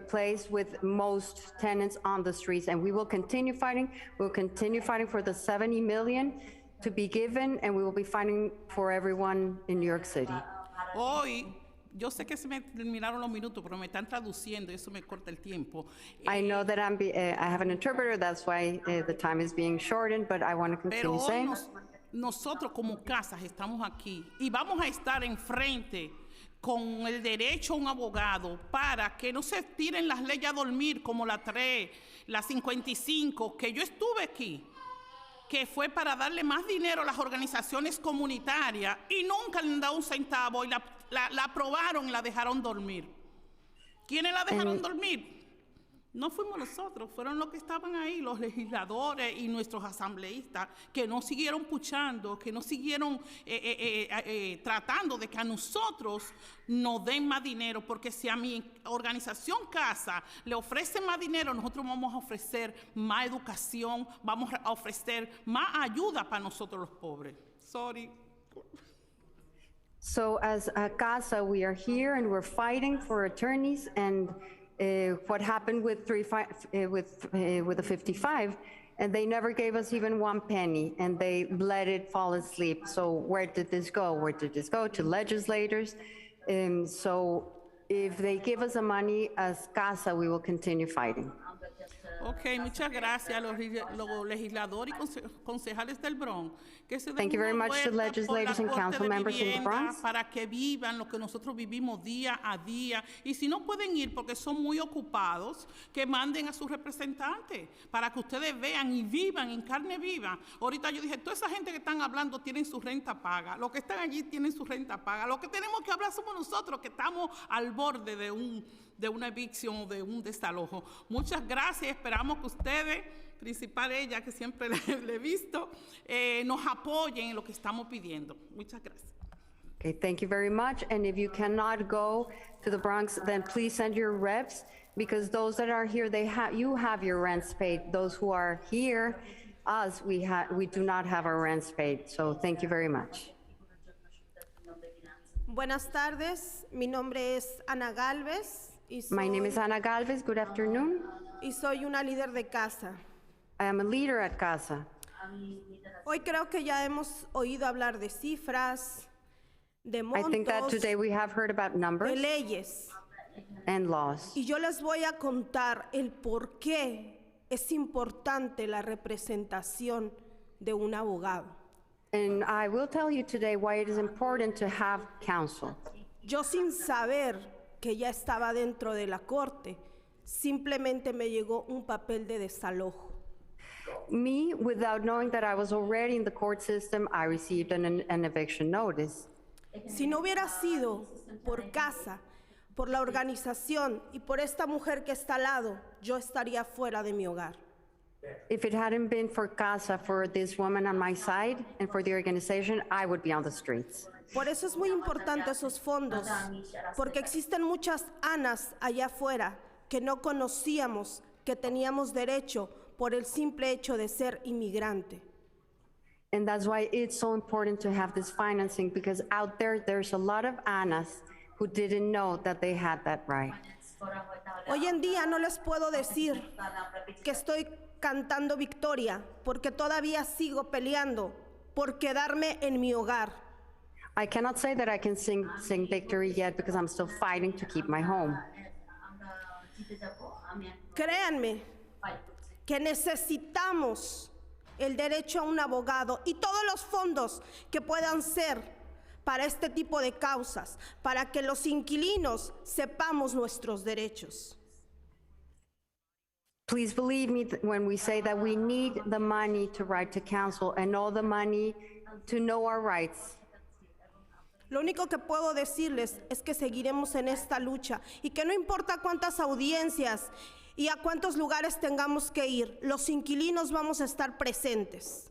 place with most tenants on the streets, and we will continue fighting. We'll continue fighting for the 70 million to be given, and we will be fighting for everyone in New York City. Hoy, yo sé que se me terminaron los minutos, pero me están traduciendo y eso me corta el tiempo. I know that I have an interpreter, that's why the time is being shortened, but I want to Pero continue hoy saying. nosotros como casas estamos aquí y vamos a estar enfrente con el derecho a un abogado para que no se tiren las leyes a dormir como la 3, la 55, que yo estuve aquí, que fue para darle más dinero a las organizaciones comunitarias y nunca le han dado un centavo y la aprobaron y la dejaron dormir. ¿Quiénes la dejaron dormir? No fuimos nosotros, fueron los que estaban ahí, los legisladores y nuestros asambleístas, que no siguieron puchando, que no siguieron tratando de que a nosotros nos den más dinero, porque si a mi organización Casa le ofrecen más dinero, nosotros vamos a ofrecer más educación, vamos a ofrecer más ayuda para nosotros los pobres. Sorry. So as a Casa, we are here and we're fighting for attorneys, and what happened with the 55, and they never gave us even 1 penny, and they let it fall asleep. So where did this go? Where did this go? To legislators. So if they give us the money as Casa, we will continue fighting. Ok, muchas gracias a los legisladores y concejales del Bronx. Que se den Thank you very una much to vuelta por la legislators and Corte council de members in the Vivienda Bronx. para que vivan lo que nosotros vivimos día a día. Y si no pueden ir porque son muy ocupados, que manden a sus representantes para que ustedes vean y vivan en carne viva. Ahorita yo dije, toda esa gente que están hablando tienen su renta paga. Los que están allí tienen su renta paga. Lo que tenemos que hablar somos nosotros, que estamos al borde de una evicción o de un desalojo. Muchas gracias. Esperamos que ustedes, principal ella, que siempre le he visto, nos apoyen en lo que estamos pidiendo. Muchas gracias. Okay, thank you very much. And if you cannot go to the Bronx, then please send your reps, because those that are here, you have your rents paid. Those who are here, we do not have our rents paid. So thank you very much. Buenas tardes, mi nombre es Ana Galvez. My name is Ana Galvez. Good afternoon. Y soy una líder de casa. I am a leader at Casa. Hoy creo que ya hemos oído hablar de cifras, de montos, I think that today we have heard about numbers de leyes. And laws. Y yo les voy a contar el por qué es importante la representación de un abogado. And I will tell you today why it is important to have counsel. Yo sin saber que ya estaba dentro de la corte, simplemente me llegó un papel de desalojo. Me, without knowing that I was already in the court system, I received an eviction notice. Si no hubiera sido por casa, por la organización y por esta mujer que está al lado, yo estaría fuera de mi hogar. If it hadn't been for CASA, for this woman on my side, and for the organization, I would be on the streets. Por eso es muy importante esos fondos, porque existen muchas Anas allá afuera que no conocíamos que teníamos derecho por el simple hecho de ser inmigrante. And that's why it's so important to have this financing, because out there, there's a lot of Annas who didn't know that they had that right. Hoy en día no les puedo decir que estoy cantando victoria, porque todavía sigo peleando por quedarme en mi hogar. I cannot say that I can sing victory yet, because I'm still fighting to keep my home. Créanme que necesitamos el derecho a un abogado y todos los fondos que puedan ser para este tipo de causas, para que los inquilinos sepamos nuestros derechos. Please believe me when we say that we need the money to write to counsel and all the money to know our rights. Lo único que puedo decirles es que seguiremos en esta lucha y que no importa cuántas audiencias y a cuántos lugares tengamos que ir, los inquilinos vamos a estar presentes.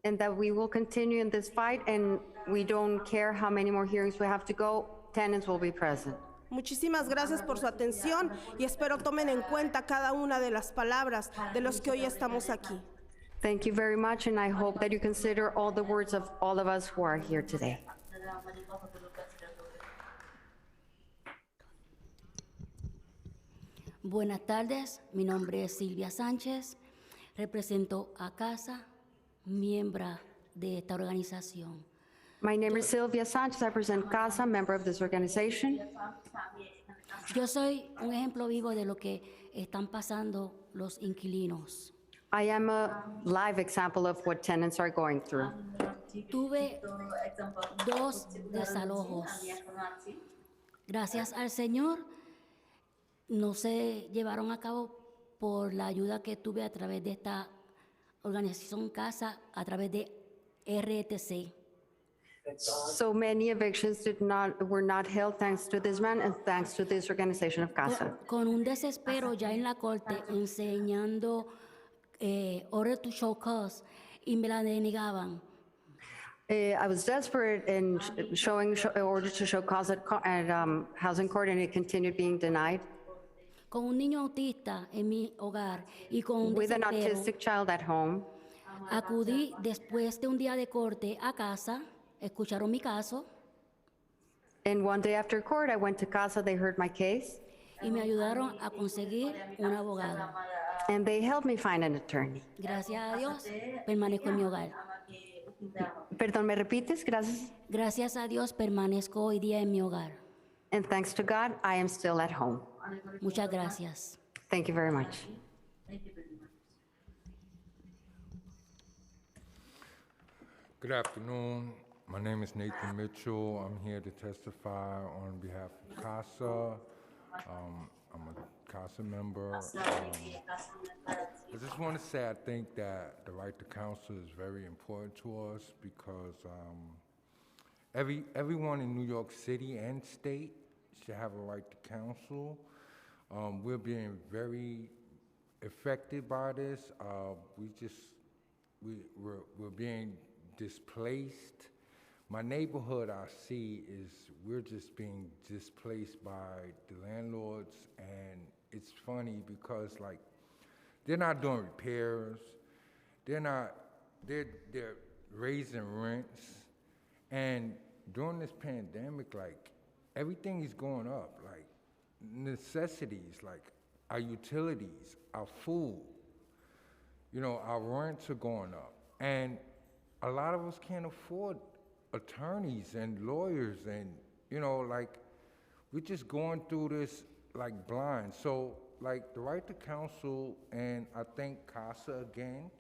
And that we will continue in this fight, and we don't care how many more hearings we have to go, tenants will be present. Muchísimas gracias por su atención y espero tomen en cuenta cada una de las palabras de los que hoy estamos aquí. Thank you very much, and I hope that you consider all the words of all of us who are here today. Buenas tardes, mi nombre es Silvia Sánchez, represento a CASA, miembro de esta organización. My name is Sylvia Sanchez, I represent CASA, member of this organization. Yo soy un ejemplo vivo de lo que están pasando los inquilinos. I am a live example of what tenants are going through. Tuve 2 desalojos. Gracias al Señor, no se llevaron a cabo por la ayuda que tuve a través de esta organización CASA, a través de RTC. So many evictions were not held thanks to this man and thanks to this organization of CASA. Con un desespero ya en la corte enseñando order to show cause y me la denegaban. I was desperate in showing order to show cause at housing court, and it continued being denied. Con un niño autista en mi hogar y con un With an desespero, autistic child at home, acudí después de un día de corte a casa, escucharon mi caso and one day after court, I went to CASA, they heard my case, y me ayudaron a conseguir un abogado. and they helped me find an attorney. Gracias a Dios, permanezco en mi hogar. Perdón, ¿me repites? Gracias. Gracias a Dios, permanezco hoy día en mi hogar. And thanks to God, I am still at home. Muchas gracias. Thank you very much. Good afternoon. My name is Nathan Mitchell. I'm here to testify on behalf of CASA. I'm a CASA member. I just want to say I think that the right to counsel is very important to us because everyone in New York City and state should have a right to counsel. We're being very affected by this. We're being displaced. My neighborhood I see is we're just being displaced by the landlords, and it's funny because like they're not doing repairs, they're raising rents, and during this pandemic, like everything is going up, like necessities, like our utilities, our food, you know, our rents are going up, and a lot of us can't afford attorneys and lawyers, and you know, like we're just going through this like blind. So like the right to counsel, and I thank CASA again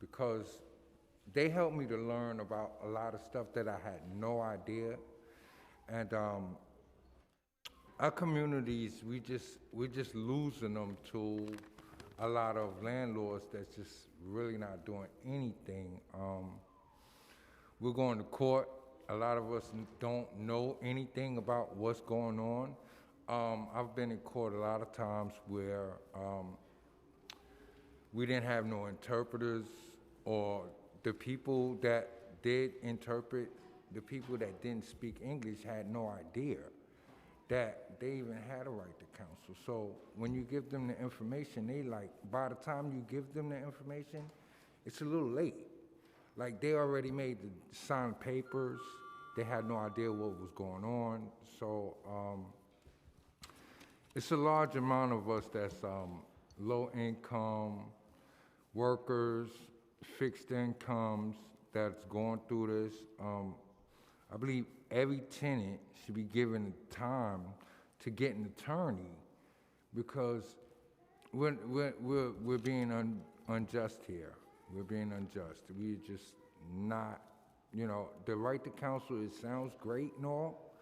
because they helped me to learn about a lot of stuff that I had no idea. And our communities, we're just losing them to a lot of landlords that's just really not doing anything. We're going to court. A lot of us don't know anything about what's going on. I've been in court a lot of times where we didn't have no interpreters, or the people that did interpret, the people that didn't speak English had no idea that they even had a right to counsel. So when you give them the information, they like, by the time you give them the information, it's a little late. Like, they already made the signed papers. They had no idea what was going on. So it's a large amount of us that's low income workers, fixed incomes, that's going through this. I believe every tenant should be given time to get an attorney, because we're being unjust here. We're being unjust. We're just not, you know, the right to counsel, it sounds great and all,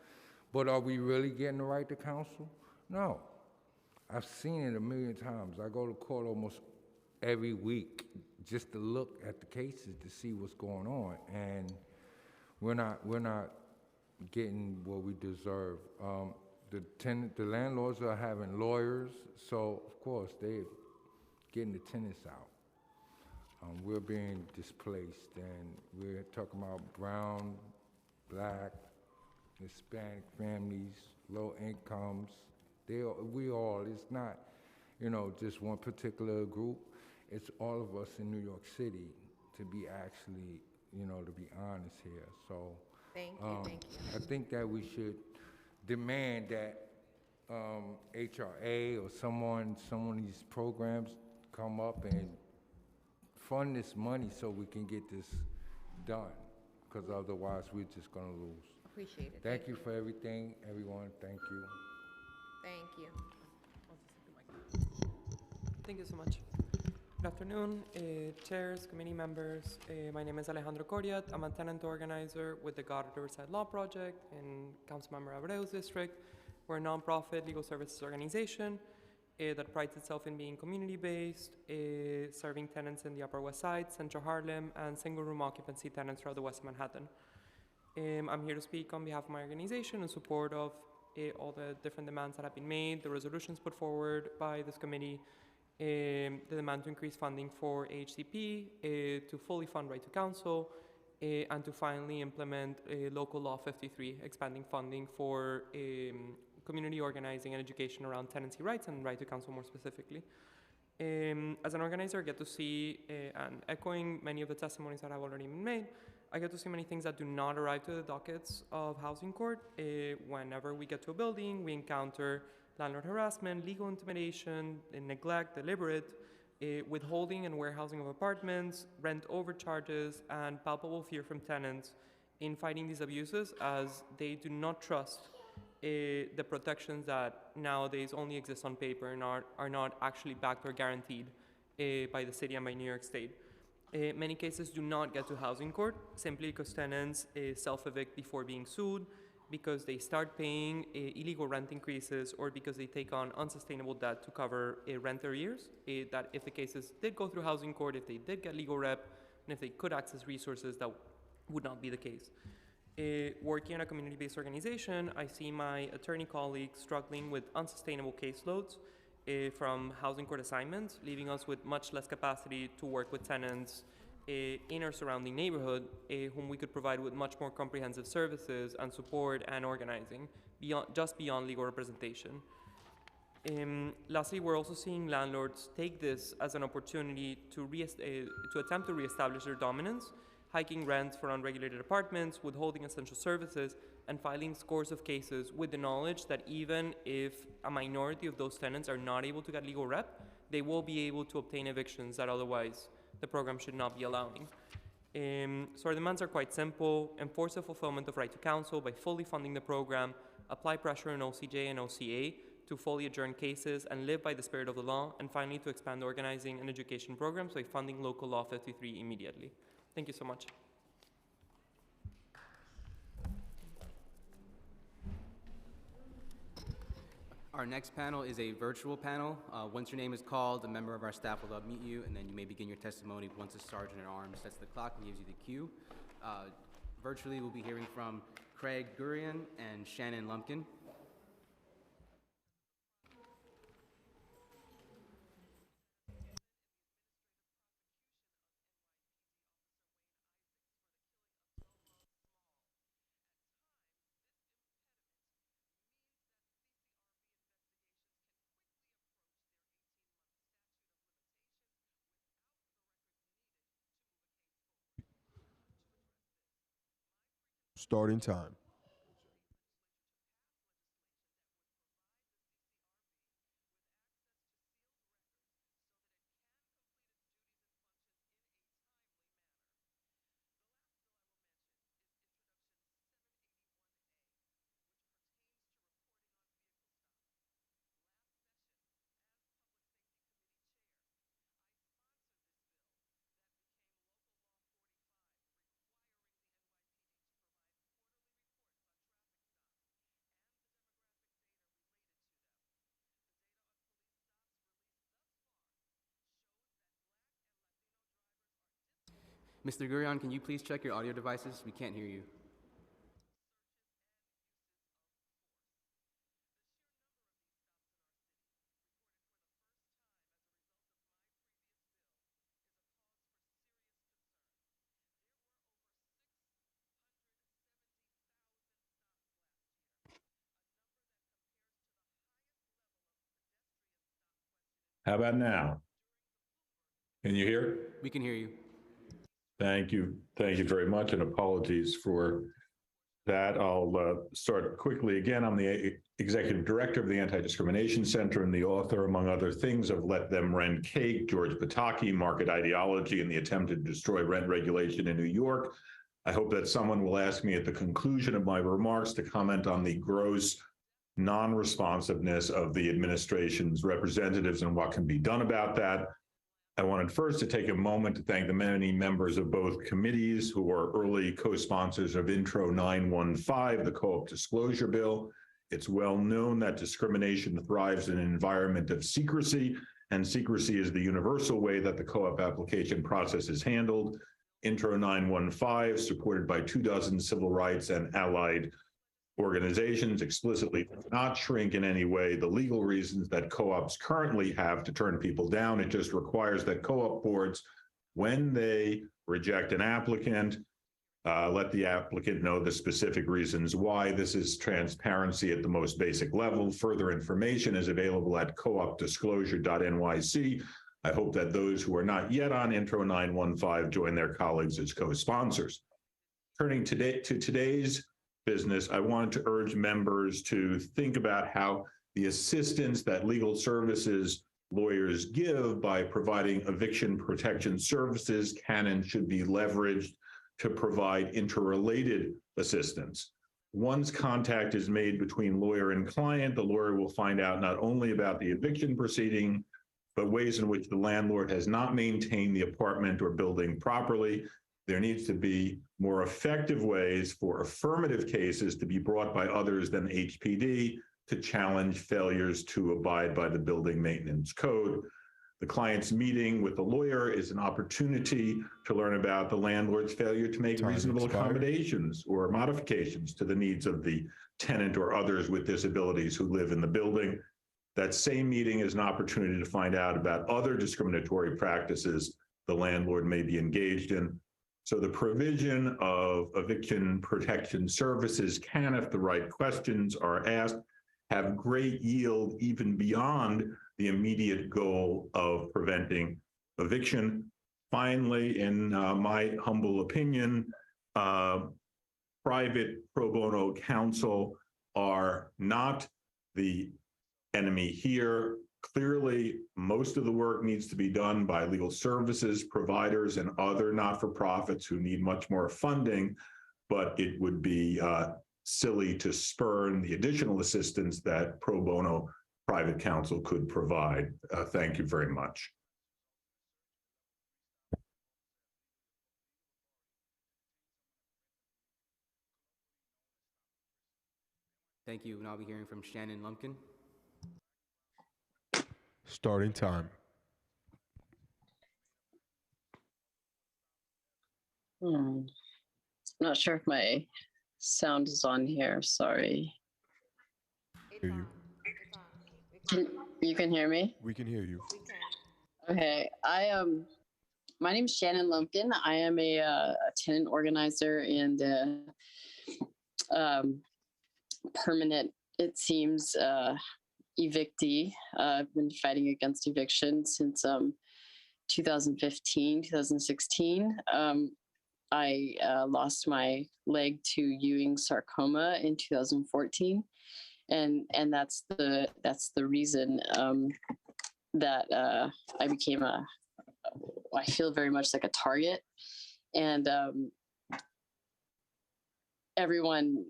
but are we really getting the right to counsel? No. I've seen it a million times. I go to court almost every week just to look at the cases to see what's going on, and we're not getting what we deserve. The landlords are having lawyers, so of course they're getting the tenants out. We're being displaced, and we're talking about brown, black, Hispanic families, low incomes. We all, it's not, you know, just one particular group. It's all of us in New York City, to be actually, you know, to be honest here. So Thank you. I think that we should demand that HRA or some of these programs come up and fund this money so we can get this done, because otherwise we're just going to lose. Appreciate it. Thank you for everything, everyone. Thank you. Thank you. Thank you so much. Good afternoon, chairs, committee members. My name is Alejandro Coriat. I'm a tenant organizer with the Goddard Riverside Law Project in Councilmember Abreu's district. We're a nonprofit legal services organization that prides itself in being community-based, serving tenants in the Upper West Side, Central Harlem, and single-room occupancy tenants throughout the West Manhattan. I'm here to speak on behalf of my organization in support of all the different demands that have been made, the resolutions put forward by this committee, the demand to increase funding for HCP, to fully fund right to counsel, and to finally implement Local Law 53, expanding funding for community organizing and education around tenancy rights and right to counsel more specifically. As an organizer, I get to see, and echoing many of the testimonies that have already been made, I get to see many things that do not arrive to the dockets of housing court. Whenever we get to a building, we encounter landlord harassment, legal intimidation, neglect, deliberate, withholding and warehousing of apartments, rent overcharges, and palpable fear from tenants in fighting these abuses, as they do not trust the protections that nowadays only exist on paper and are not actually backed or guaranteed by the city and by New York State. Many cases do not get to housing court simply because tenants self-evict before being sued, because they start paying illegal rent increases, or because they take on unsustainable debt to cover rent arrears, that if the cases did go through housing court, if they did get legal rep, and if they could access resources, that would not be the case. Working in a community-based organization, I see my attorney colleagues struggling with unsustainable caseloads from housing court assignments, leaving us with much less capacity to work with tenants in our surrounding neighborhood, whom we could provide with much more comprehensive services and support and organizing, beyond legal representation. Lastly, we're also seeing landlords take this as an opportunity to attempt to reestablish their dominance, hiking rents for unregulated apartments, withholding essential services, and filing scores of cases with the knowledge that even if a minority of those tenants are not able to get legal rep, they will be able to obtain evictions that otherwise the program should not be allowing. So our demands are quite simple: enforce the fulfillment of right to counsel by fully funding the program, apply pressure on OCJ and OCA to fully adjourn cases and live by the spirit of the law, and finally to expand organizing and education programs by funding Local Law 53 immediately. Thank you so much. Our next panel is a virtual panel. Once your name is called, a member of our staff will meet you, and then you may begin your testimony once the sergeant at arms sets the clock and gives you the cue. Virtually, we'll be hearing from Craig Gurian and Shannon Lumpkin. Starting time. Mr. Gurion, can you please check your audio devices? We can't hear you. How about now? Can you hear? We can hear you. Thank you. Thank you very much, and apologies for that. I'll start quickly again. I'm the executive director of the Anti-Discrimination Center and the author, among other things, of Let Them Rent Cake, George Pataki, Market Ideology, and the Attempt to Destroy Rent Regulation in New York. I hope that someone will ask me at the conclusion of my remarks to comment on the gross non-responsiveness of the administration's representatives and what can be done about that. I wanted first to take a moment to thank the many members of both committees who are early co-sponsors of Intro 915, the Co-op Disclosure Bill. It's well known that discrimination thrives in an environment of secrecy, and secrecy is the universal way that the co-op application process is handled. Intro 915, supported by 24 civil rights and allied organizations, explicitly does not shrink in any way the legal reasons that co-ops currently have to turn people down. It just requires that co-op boards, when they reject an applicant, let the applicant know the specific reasons why. This is transparency at the most basic level. Further information is available at coopdisclosure.nyc. I hope that those who are not yet on Intro 915 join their colleagues as co-sponsors. Turning to today's business, I wanted to urge members to think about how the assistance that legal services lawyers give by providing eviction protection services can and should be leveraged to provide interrelated assistance. Once contact is made between lawyer and client, the lawyer will find out not only about the eviction proceeding, but ways in which the landlord has not maintained the apartment or building properly. There needs to be more effective ways for affirmative cases to be brought by others than HPD to challenge failures to abide by the building maintenance code. The client's meeting with the lawyer is an opportunity to learn about the landlord's failure to make reasonable accommodations or modifications to the needs of the tenant or others with disabilities who live in the building. That same meeting is an opportunity to find out about other discriminatory practices the landlord may be engaged in. So the provision of eviction protection services can, if the right questions are asked, have great yield even beyond the immediate goal of preventing eviction. Finally, in my humble opinion, private pro bono counsel are not the enemy here. Clearly, most of the work needs to be done by legal services providers and other not-for-profits who need much more funding, but it would be silly to spurn the additional assistance that pro bono private counsel could provide. Thank you very much. Thank you, and I'll be hearing from Shannon Lumpkin. Starting time. Not sure if my sound is on here. Sorry. Hear you. You can hear me? We can hear you. Okay. My name is Shannon Lumpkin. I am a tenant organizer and permanent, it seems, evictee. I've been fighting against eviction since 2015, 2016. I lost my leg to Ewing sarcoma in 2014, and that's the reason that I became I feel very much like a target, and everyone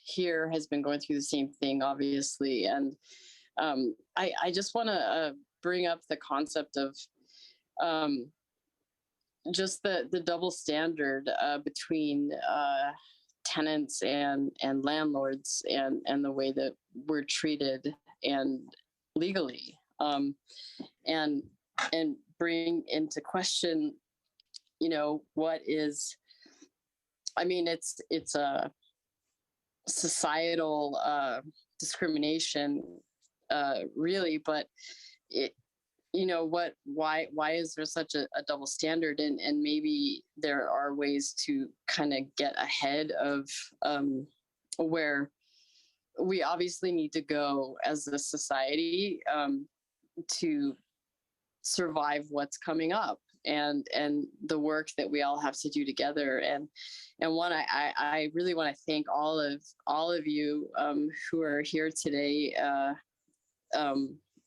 here has been going through the same thing, obviously, and I just want to bring up the concept of just the double standard between tenants and landlords and the way that we're treated and legally, and bring into question, what is, I mean, it's a societal discrimination, really, but why is there such a double standard? And maybe there are ways to kind of get ahead of where we obviously need to go as a society to survive what's coming up, and the work that we all have to do together. And one, I really want to thank all of you who are here today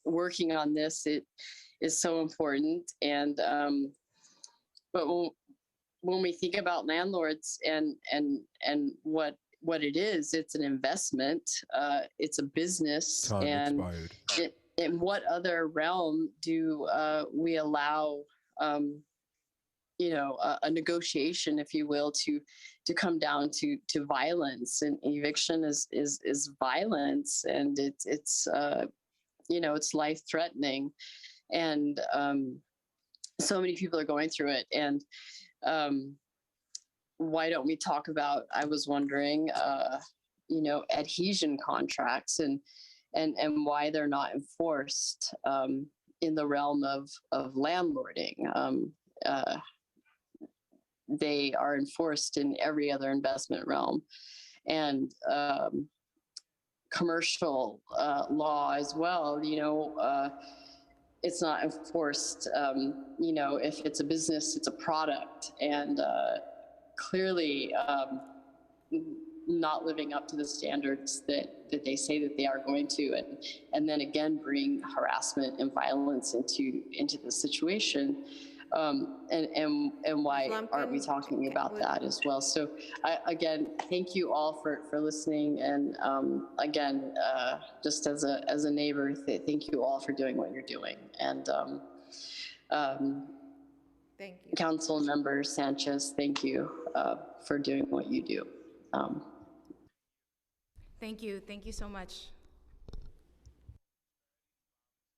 working on this. It is so important. And but when we think about landlords and what it is, it's an investment, it's a business. Time and expired. In what other realm do we allow a negotiation, if you will, to come down to violence? And eviction is violence, and it's life threatening, and so many people are going through it. And why don't we talk about, I was wondering, adhesion contracts and why they're not enforced in the realm of landlording. They are enforced in every other investment realm, and commercial law as well. It's not enforced. If it's a business, it's a product, and clearly not living up to the standards that they say that they are going to, and then again bring harassment and violence into the situation. And why aren't we talking about that as well? So again, thank you all for listening. And again, just as a neighbor, thank you all for doing what you're doing. And Thank you. Council Member Sanchez, thank you for doing what you do. Thank you. Thank you so much.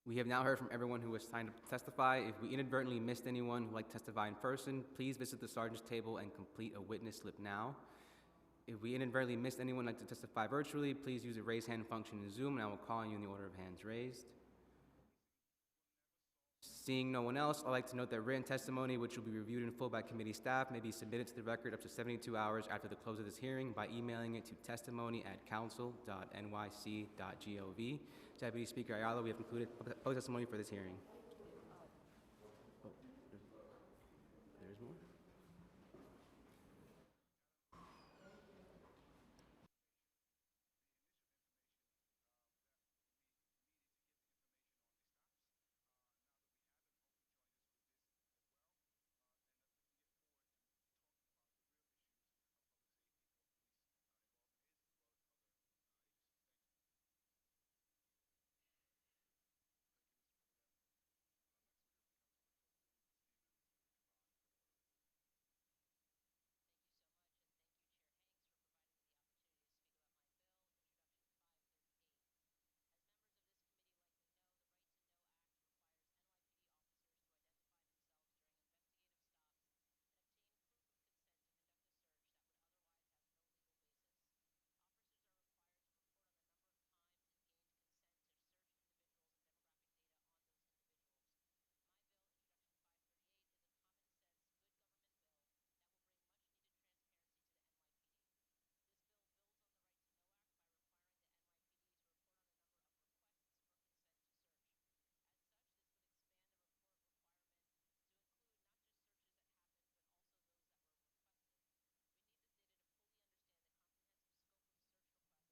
We have now heard from everyone who was signed up to testify. If we inadvertently missed anyone who would like to testify in person, please visit the sergeant's table and complete a witness slip now. If we inadvertently missed anyone who would like to testify virtually, please use the raise hand function in Zoom, and I will call on you in the order of hands raised. Seeing no one else, I'd like to note that written testimony, which will be reviewed in full by committee staff, may be submitted to the record up to 72 hours after the close of this hearing by emailing it to testimony@council.nyc.gov. Deputy Speaker Ayala, we have concluded public testimony for this hearing. There's more.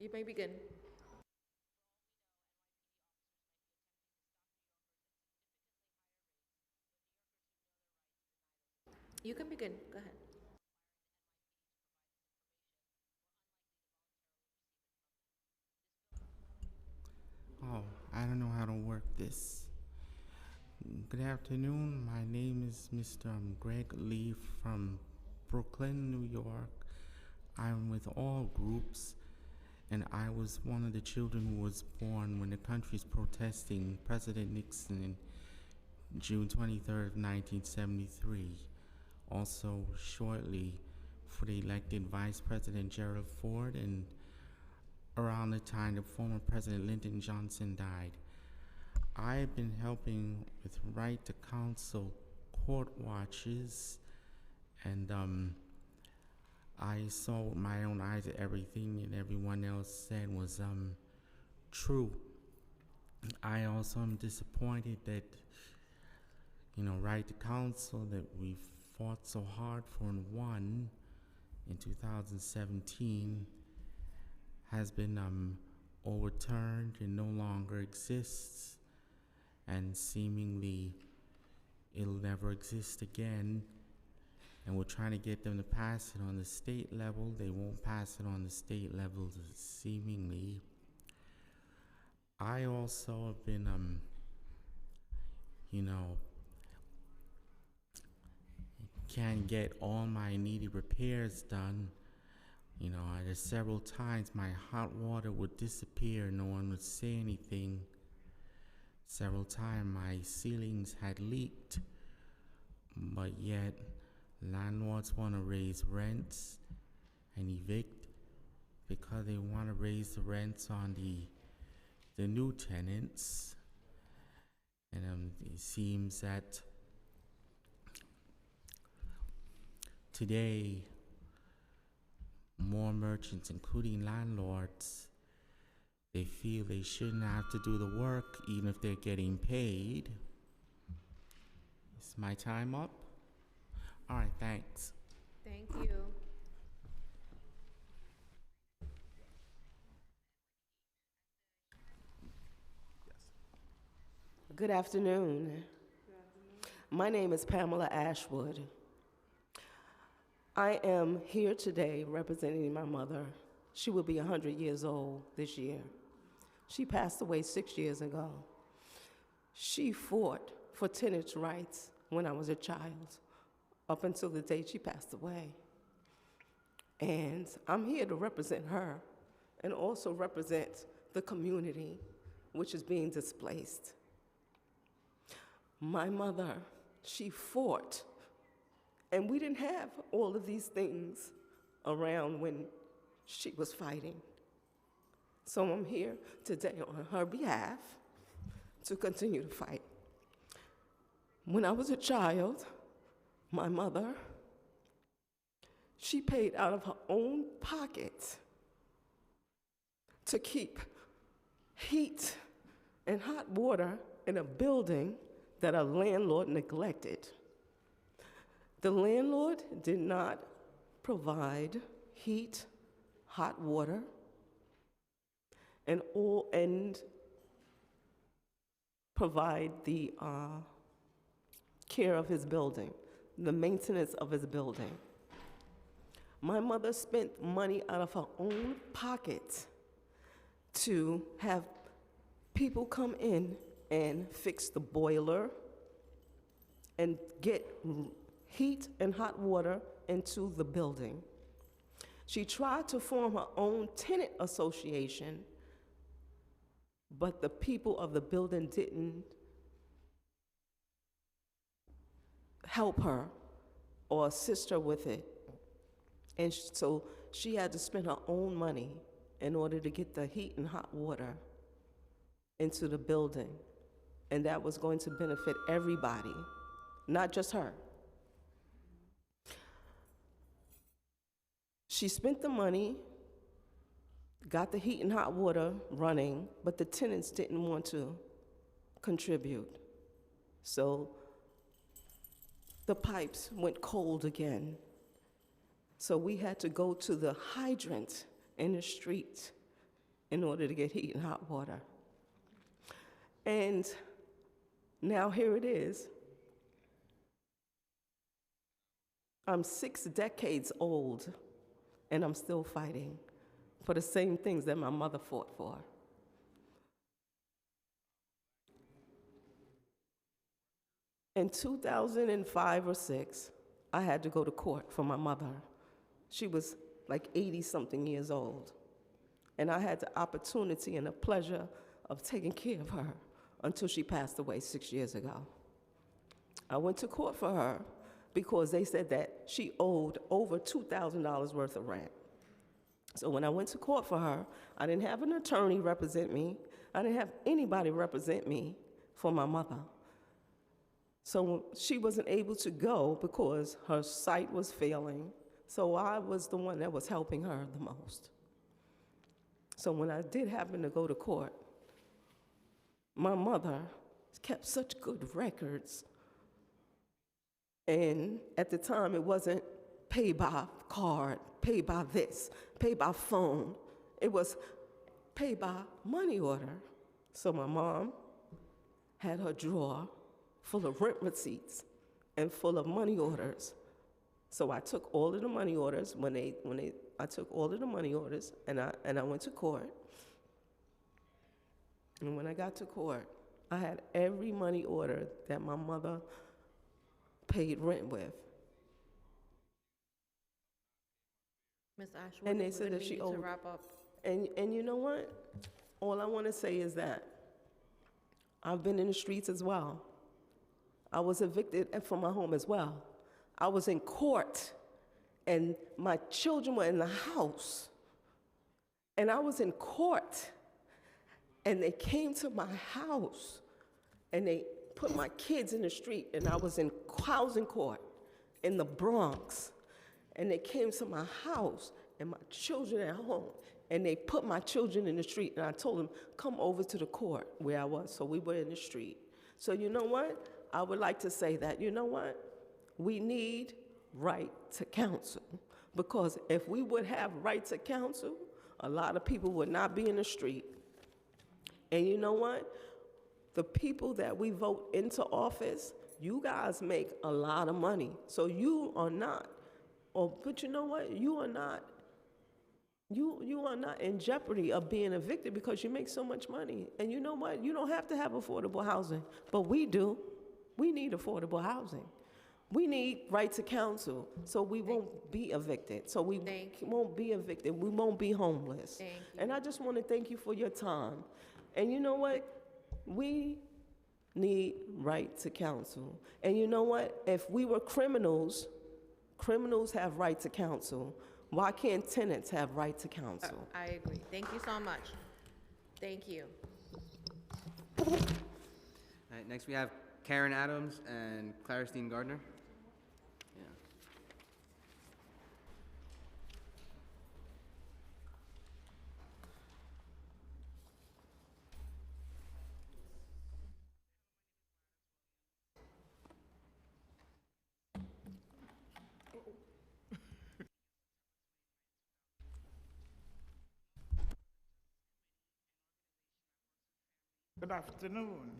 You may begin. You can begin. Go ahead. Oh, I don't know how to work this. Good afternoon. My name is Mr. Greg Lee from Brooklyn, New York. I'm with all groups, and I was one of the children who was born when the country's protesting President Nixon in June 23rd, 1973. Also, shortly for the elected Vice President Gerald Ford, and around the time the former President Lyndon Johnson died. I've been helping with Right to Counsel court watches, and I saw with my own eyes that everything that everyone else said was true. I also am disappointed that, Right to Counsel that we fought so hard for and won in 2017 has been overturned and no longer exists, and seemingly it'll never exist again. And we're trying to get them to pass it on the state level. They won't pass it on the state level, seemingly. I also have been, can't get all my needed repairs done. There's several times my hot water would disappear, no one would say anything. Several times my ceilings had leaked, but yet landlords want to raise rents and evict because they want to raise the rents on the new tenants. And it seems that today, more merchants, including landlords, they feel they shouldn't have to do the work even if they're getting paid. Is my time up? All right, thanks. Thank you. Good afternoon. My name is Pamela Ashwood. I am here today representing my mother. She will be 100 years old this year. She passed away 6 years ago. She fought for tenants' rights when I was a child, up until the day she passed away. And I'm here to represent her and also represent the community which is being displaced. My mother, she fought, and we didn't have all of these things around when she was fighting. So I'm here today on her behalf to continue to fight. When I was a child, my mother, she paid out of her own pocket to keep heat and hot water in a building that a landlord neglected. The landlord did not provide heat, hot water, and provide the care of his building, the maintenance of his building. My mother spent money out of her own pocket to have people come in and fix the boiler and get heat and hot water into the building. She tried to form her own tenant association, but the people of the building didn't help her or assist her with it. And so she had to spend her own money in order to get the heat and hot water into the building. And that was going to benefit everybody, not just her. She spent the money, got the heat and hot water running, but the tenants didn't want to contribute. So the pipes went cold again. So we had to go to the hydrant in the street in order to get heat and hot water. And now here it is. I'm 6 decades old, and I'm still fighting for the same things that my mother fought for. In 2005 or 6, I had to go to court for my mother. She was like 80-something years old. And I had the opportunity and the pleasure of taking care of her until she passed away 6 years ago. I went to court for her because they said that she owed over $2,000 worth of rent. So when I went to court for her, I didn't have an attorney represent me. I didn't have anybody represent me for my mother. So she wasn't able to go because her sight was failing. So I was the one that was helping her the most. So when I did happen to go to court, my mother kept such good records. And at the time, it wasn't pay by card, pay by this, pay by phone. It was pay by money order. So my mom had her drawer full of rent receipts and full of money orders. So I took all of the money orders I took all of the money orders and I went to court. And when I got to court, I had every money order that my mother paid rent with. Ms. Ashworth, And they we're said gonna that she need to owed. wrap up. And you know what? All I want to say is that I've been in the streets as well. I was evicted from my home as well. I was in court, and my children were in the house. And I was in court, and they came to my house, and they put my kids in the street, and I was in housing court in the Bronx. And they came to my house, and my children at home, and they put my children in the street, and I told them, come over to the court where I was, so we were in the street. So you know what? I would like to say that, you know what? We need right to counsel, because if we would have right to counsel, a lot of people would not be in the street. And you know what? The people that we vote into office, you guys make a lot of money. So you are not, but you know what? You are not in jeopardy of being evicted because you make so much money. And you know what? You don't have to have affordable housing, but we do. We need affordable housing. We need right to counsel, so we won't be evicted. So we won't be evicted. We won't be homeless. And I just want to thank you for your time. And you know what? We need right to counsel. And you know what? If we were criminals, criminals have right to counsel. Why can't tenants have right to counsel? I agree. Thank you so much. Thank you. All right, next we have Karen Adams and Claristine Gardner. Yeah. Good afternoon.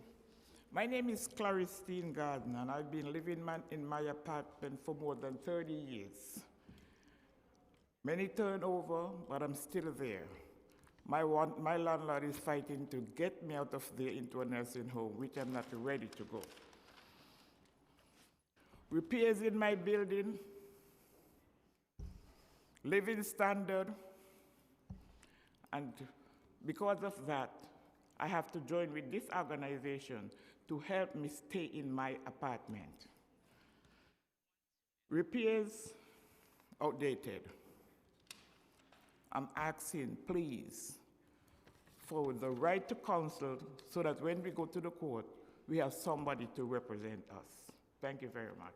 My name is Claristine Gardner, and I've been living in my apartment for more than 30 years. Many turnover, but I'm still there. My landlord is fighting to get me out of there into a nursing home, which I'm not ready to go. Repairs in my building, living standard, and because of that, I have to join with this organization to help me stay in my apartment. Repairs, outdated. I'm asking, please, for the right to counsel so that when we go to the court, we have somebody to represent us. Thank you very much.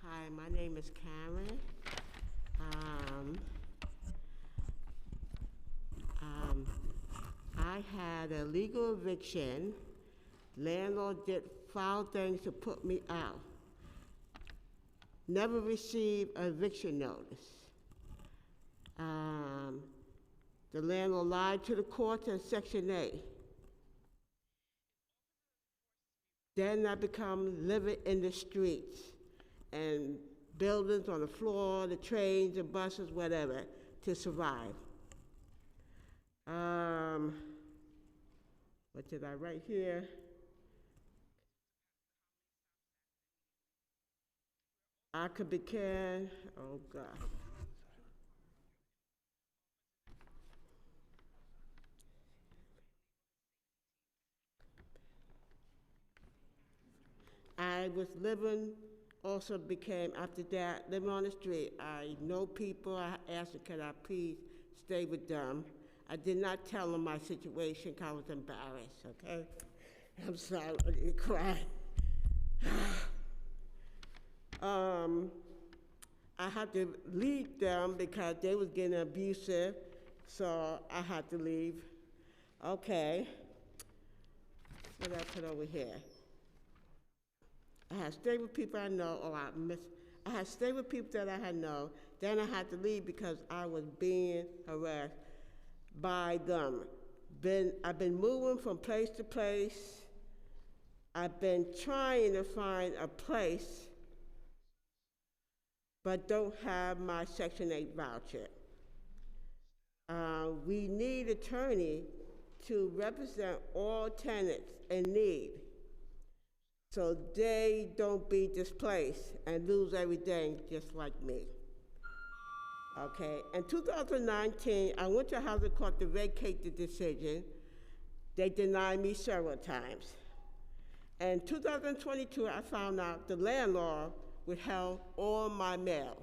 Hi, my name is Karen. I had a legal eviction. Landlord did foul things to put me out. Never received an eviction notice. The landlord lied to the court in Section 8. Then I become living in the streets and buildings on the floor, the trains, the buses, whatever, to survive. What did I write here? I could be can, oh God. I was living, also became, after that, living on the street. I know people, I asked them, can I please stay with them? I did not tell them my situation because I was embarrassed, okay? I'm sorry, I didn't cry. I had to leave them because they was getting abusive, so I had to leave. Okay. What did I put over here? I had stayed with people I know, or I had stayed with people that I had known. Then I had to leave because I was being harassed by them. I've been moving from place to place. I've been trying to find a place, but don't have my Section 8 voucher. We need attorney to represent all tenants in need, so they don't be displaced and lose everything just like me. Okay, in 2019, I went to housing court to vacate the decision. They denied me several times. In 2022, I found out the landlord withheld all my mail.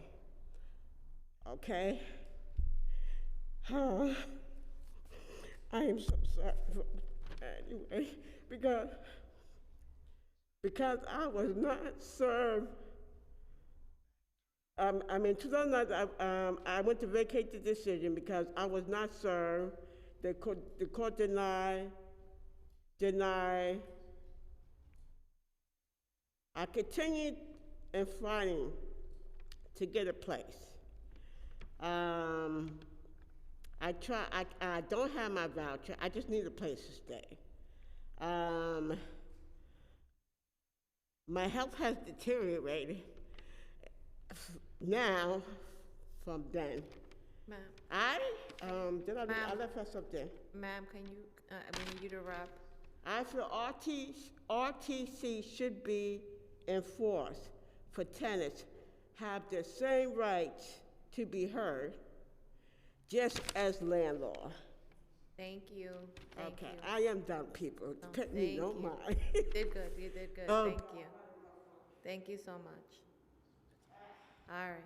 Okay? I am so sorry for anyway, because I was not served. In 2009, I went to vacate the decision because I was not served. The court denied. I continued in fighting to get a place. I don't have my voucher. I just need a place to stay. My health has deteriorated now from then. Ma'am. I left her something. Ma'am, can you, we need you to wrap. I feel RTC should be enforced for tenants have the same rights to be heard, just as landlord. Thank you. Thank Okay, you. I am done, people. Thank Me, don't you. mind. You did good. You did good. Thank you. Thank you so much. All right.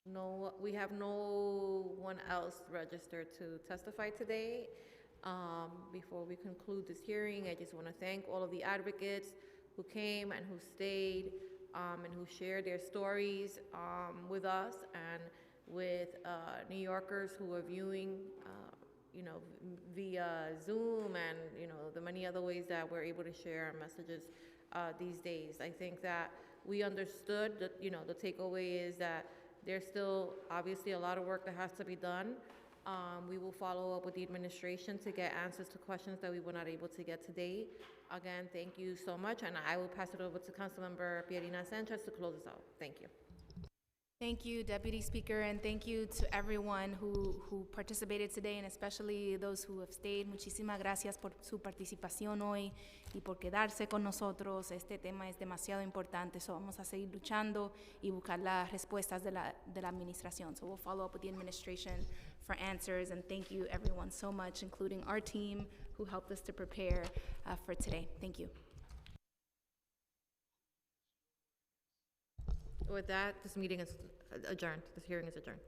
No, we have no one else registered to testify today. Before we conclude this hearing, I just want to thank all of the advocates who came and who stayed and who shared their stories with us and with New Yorkers who are viewing, via Zoom and, the many other ways that we're able to share our messages these days. I think that we understood that, the takeaway is that there's still obviously a lot of work that has to be done. We will follow up with the administration to get answers to questions that we were not able to get today. Again, thank you so much, and I will pass it over to Councilmember Pierina Sanchez to close us out. Thank you. Thank you, Deputy Speaker, and thank you to everyone who participated today, and especially those who have stayed. Muchísimas gracias por su participación hoy y por quedarse con nosotros. Este tema es demasiado importante, so vamos a seguir luchando y buscar las respuestas de la administración. So we'll follow up with the administration for answers, and thank you everyone so much, including our team who helped us to prepare for today. Thank you. With that, this meeting is adjourned. This hearing is adjourned.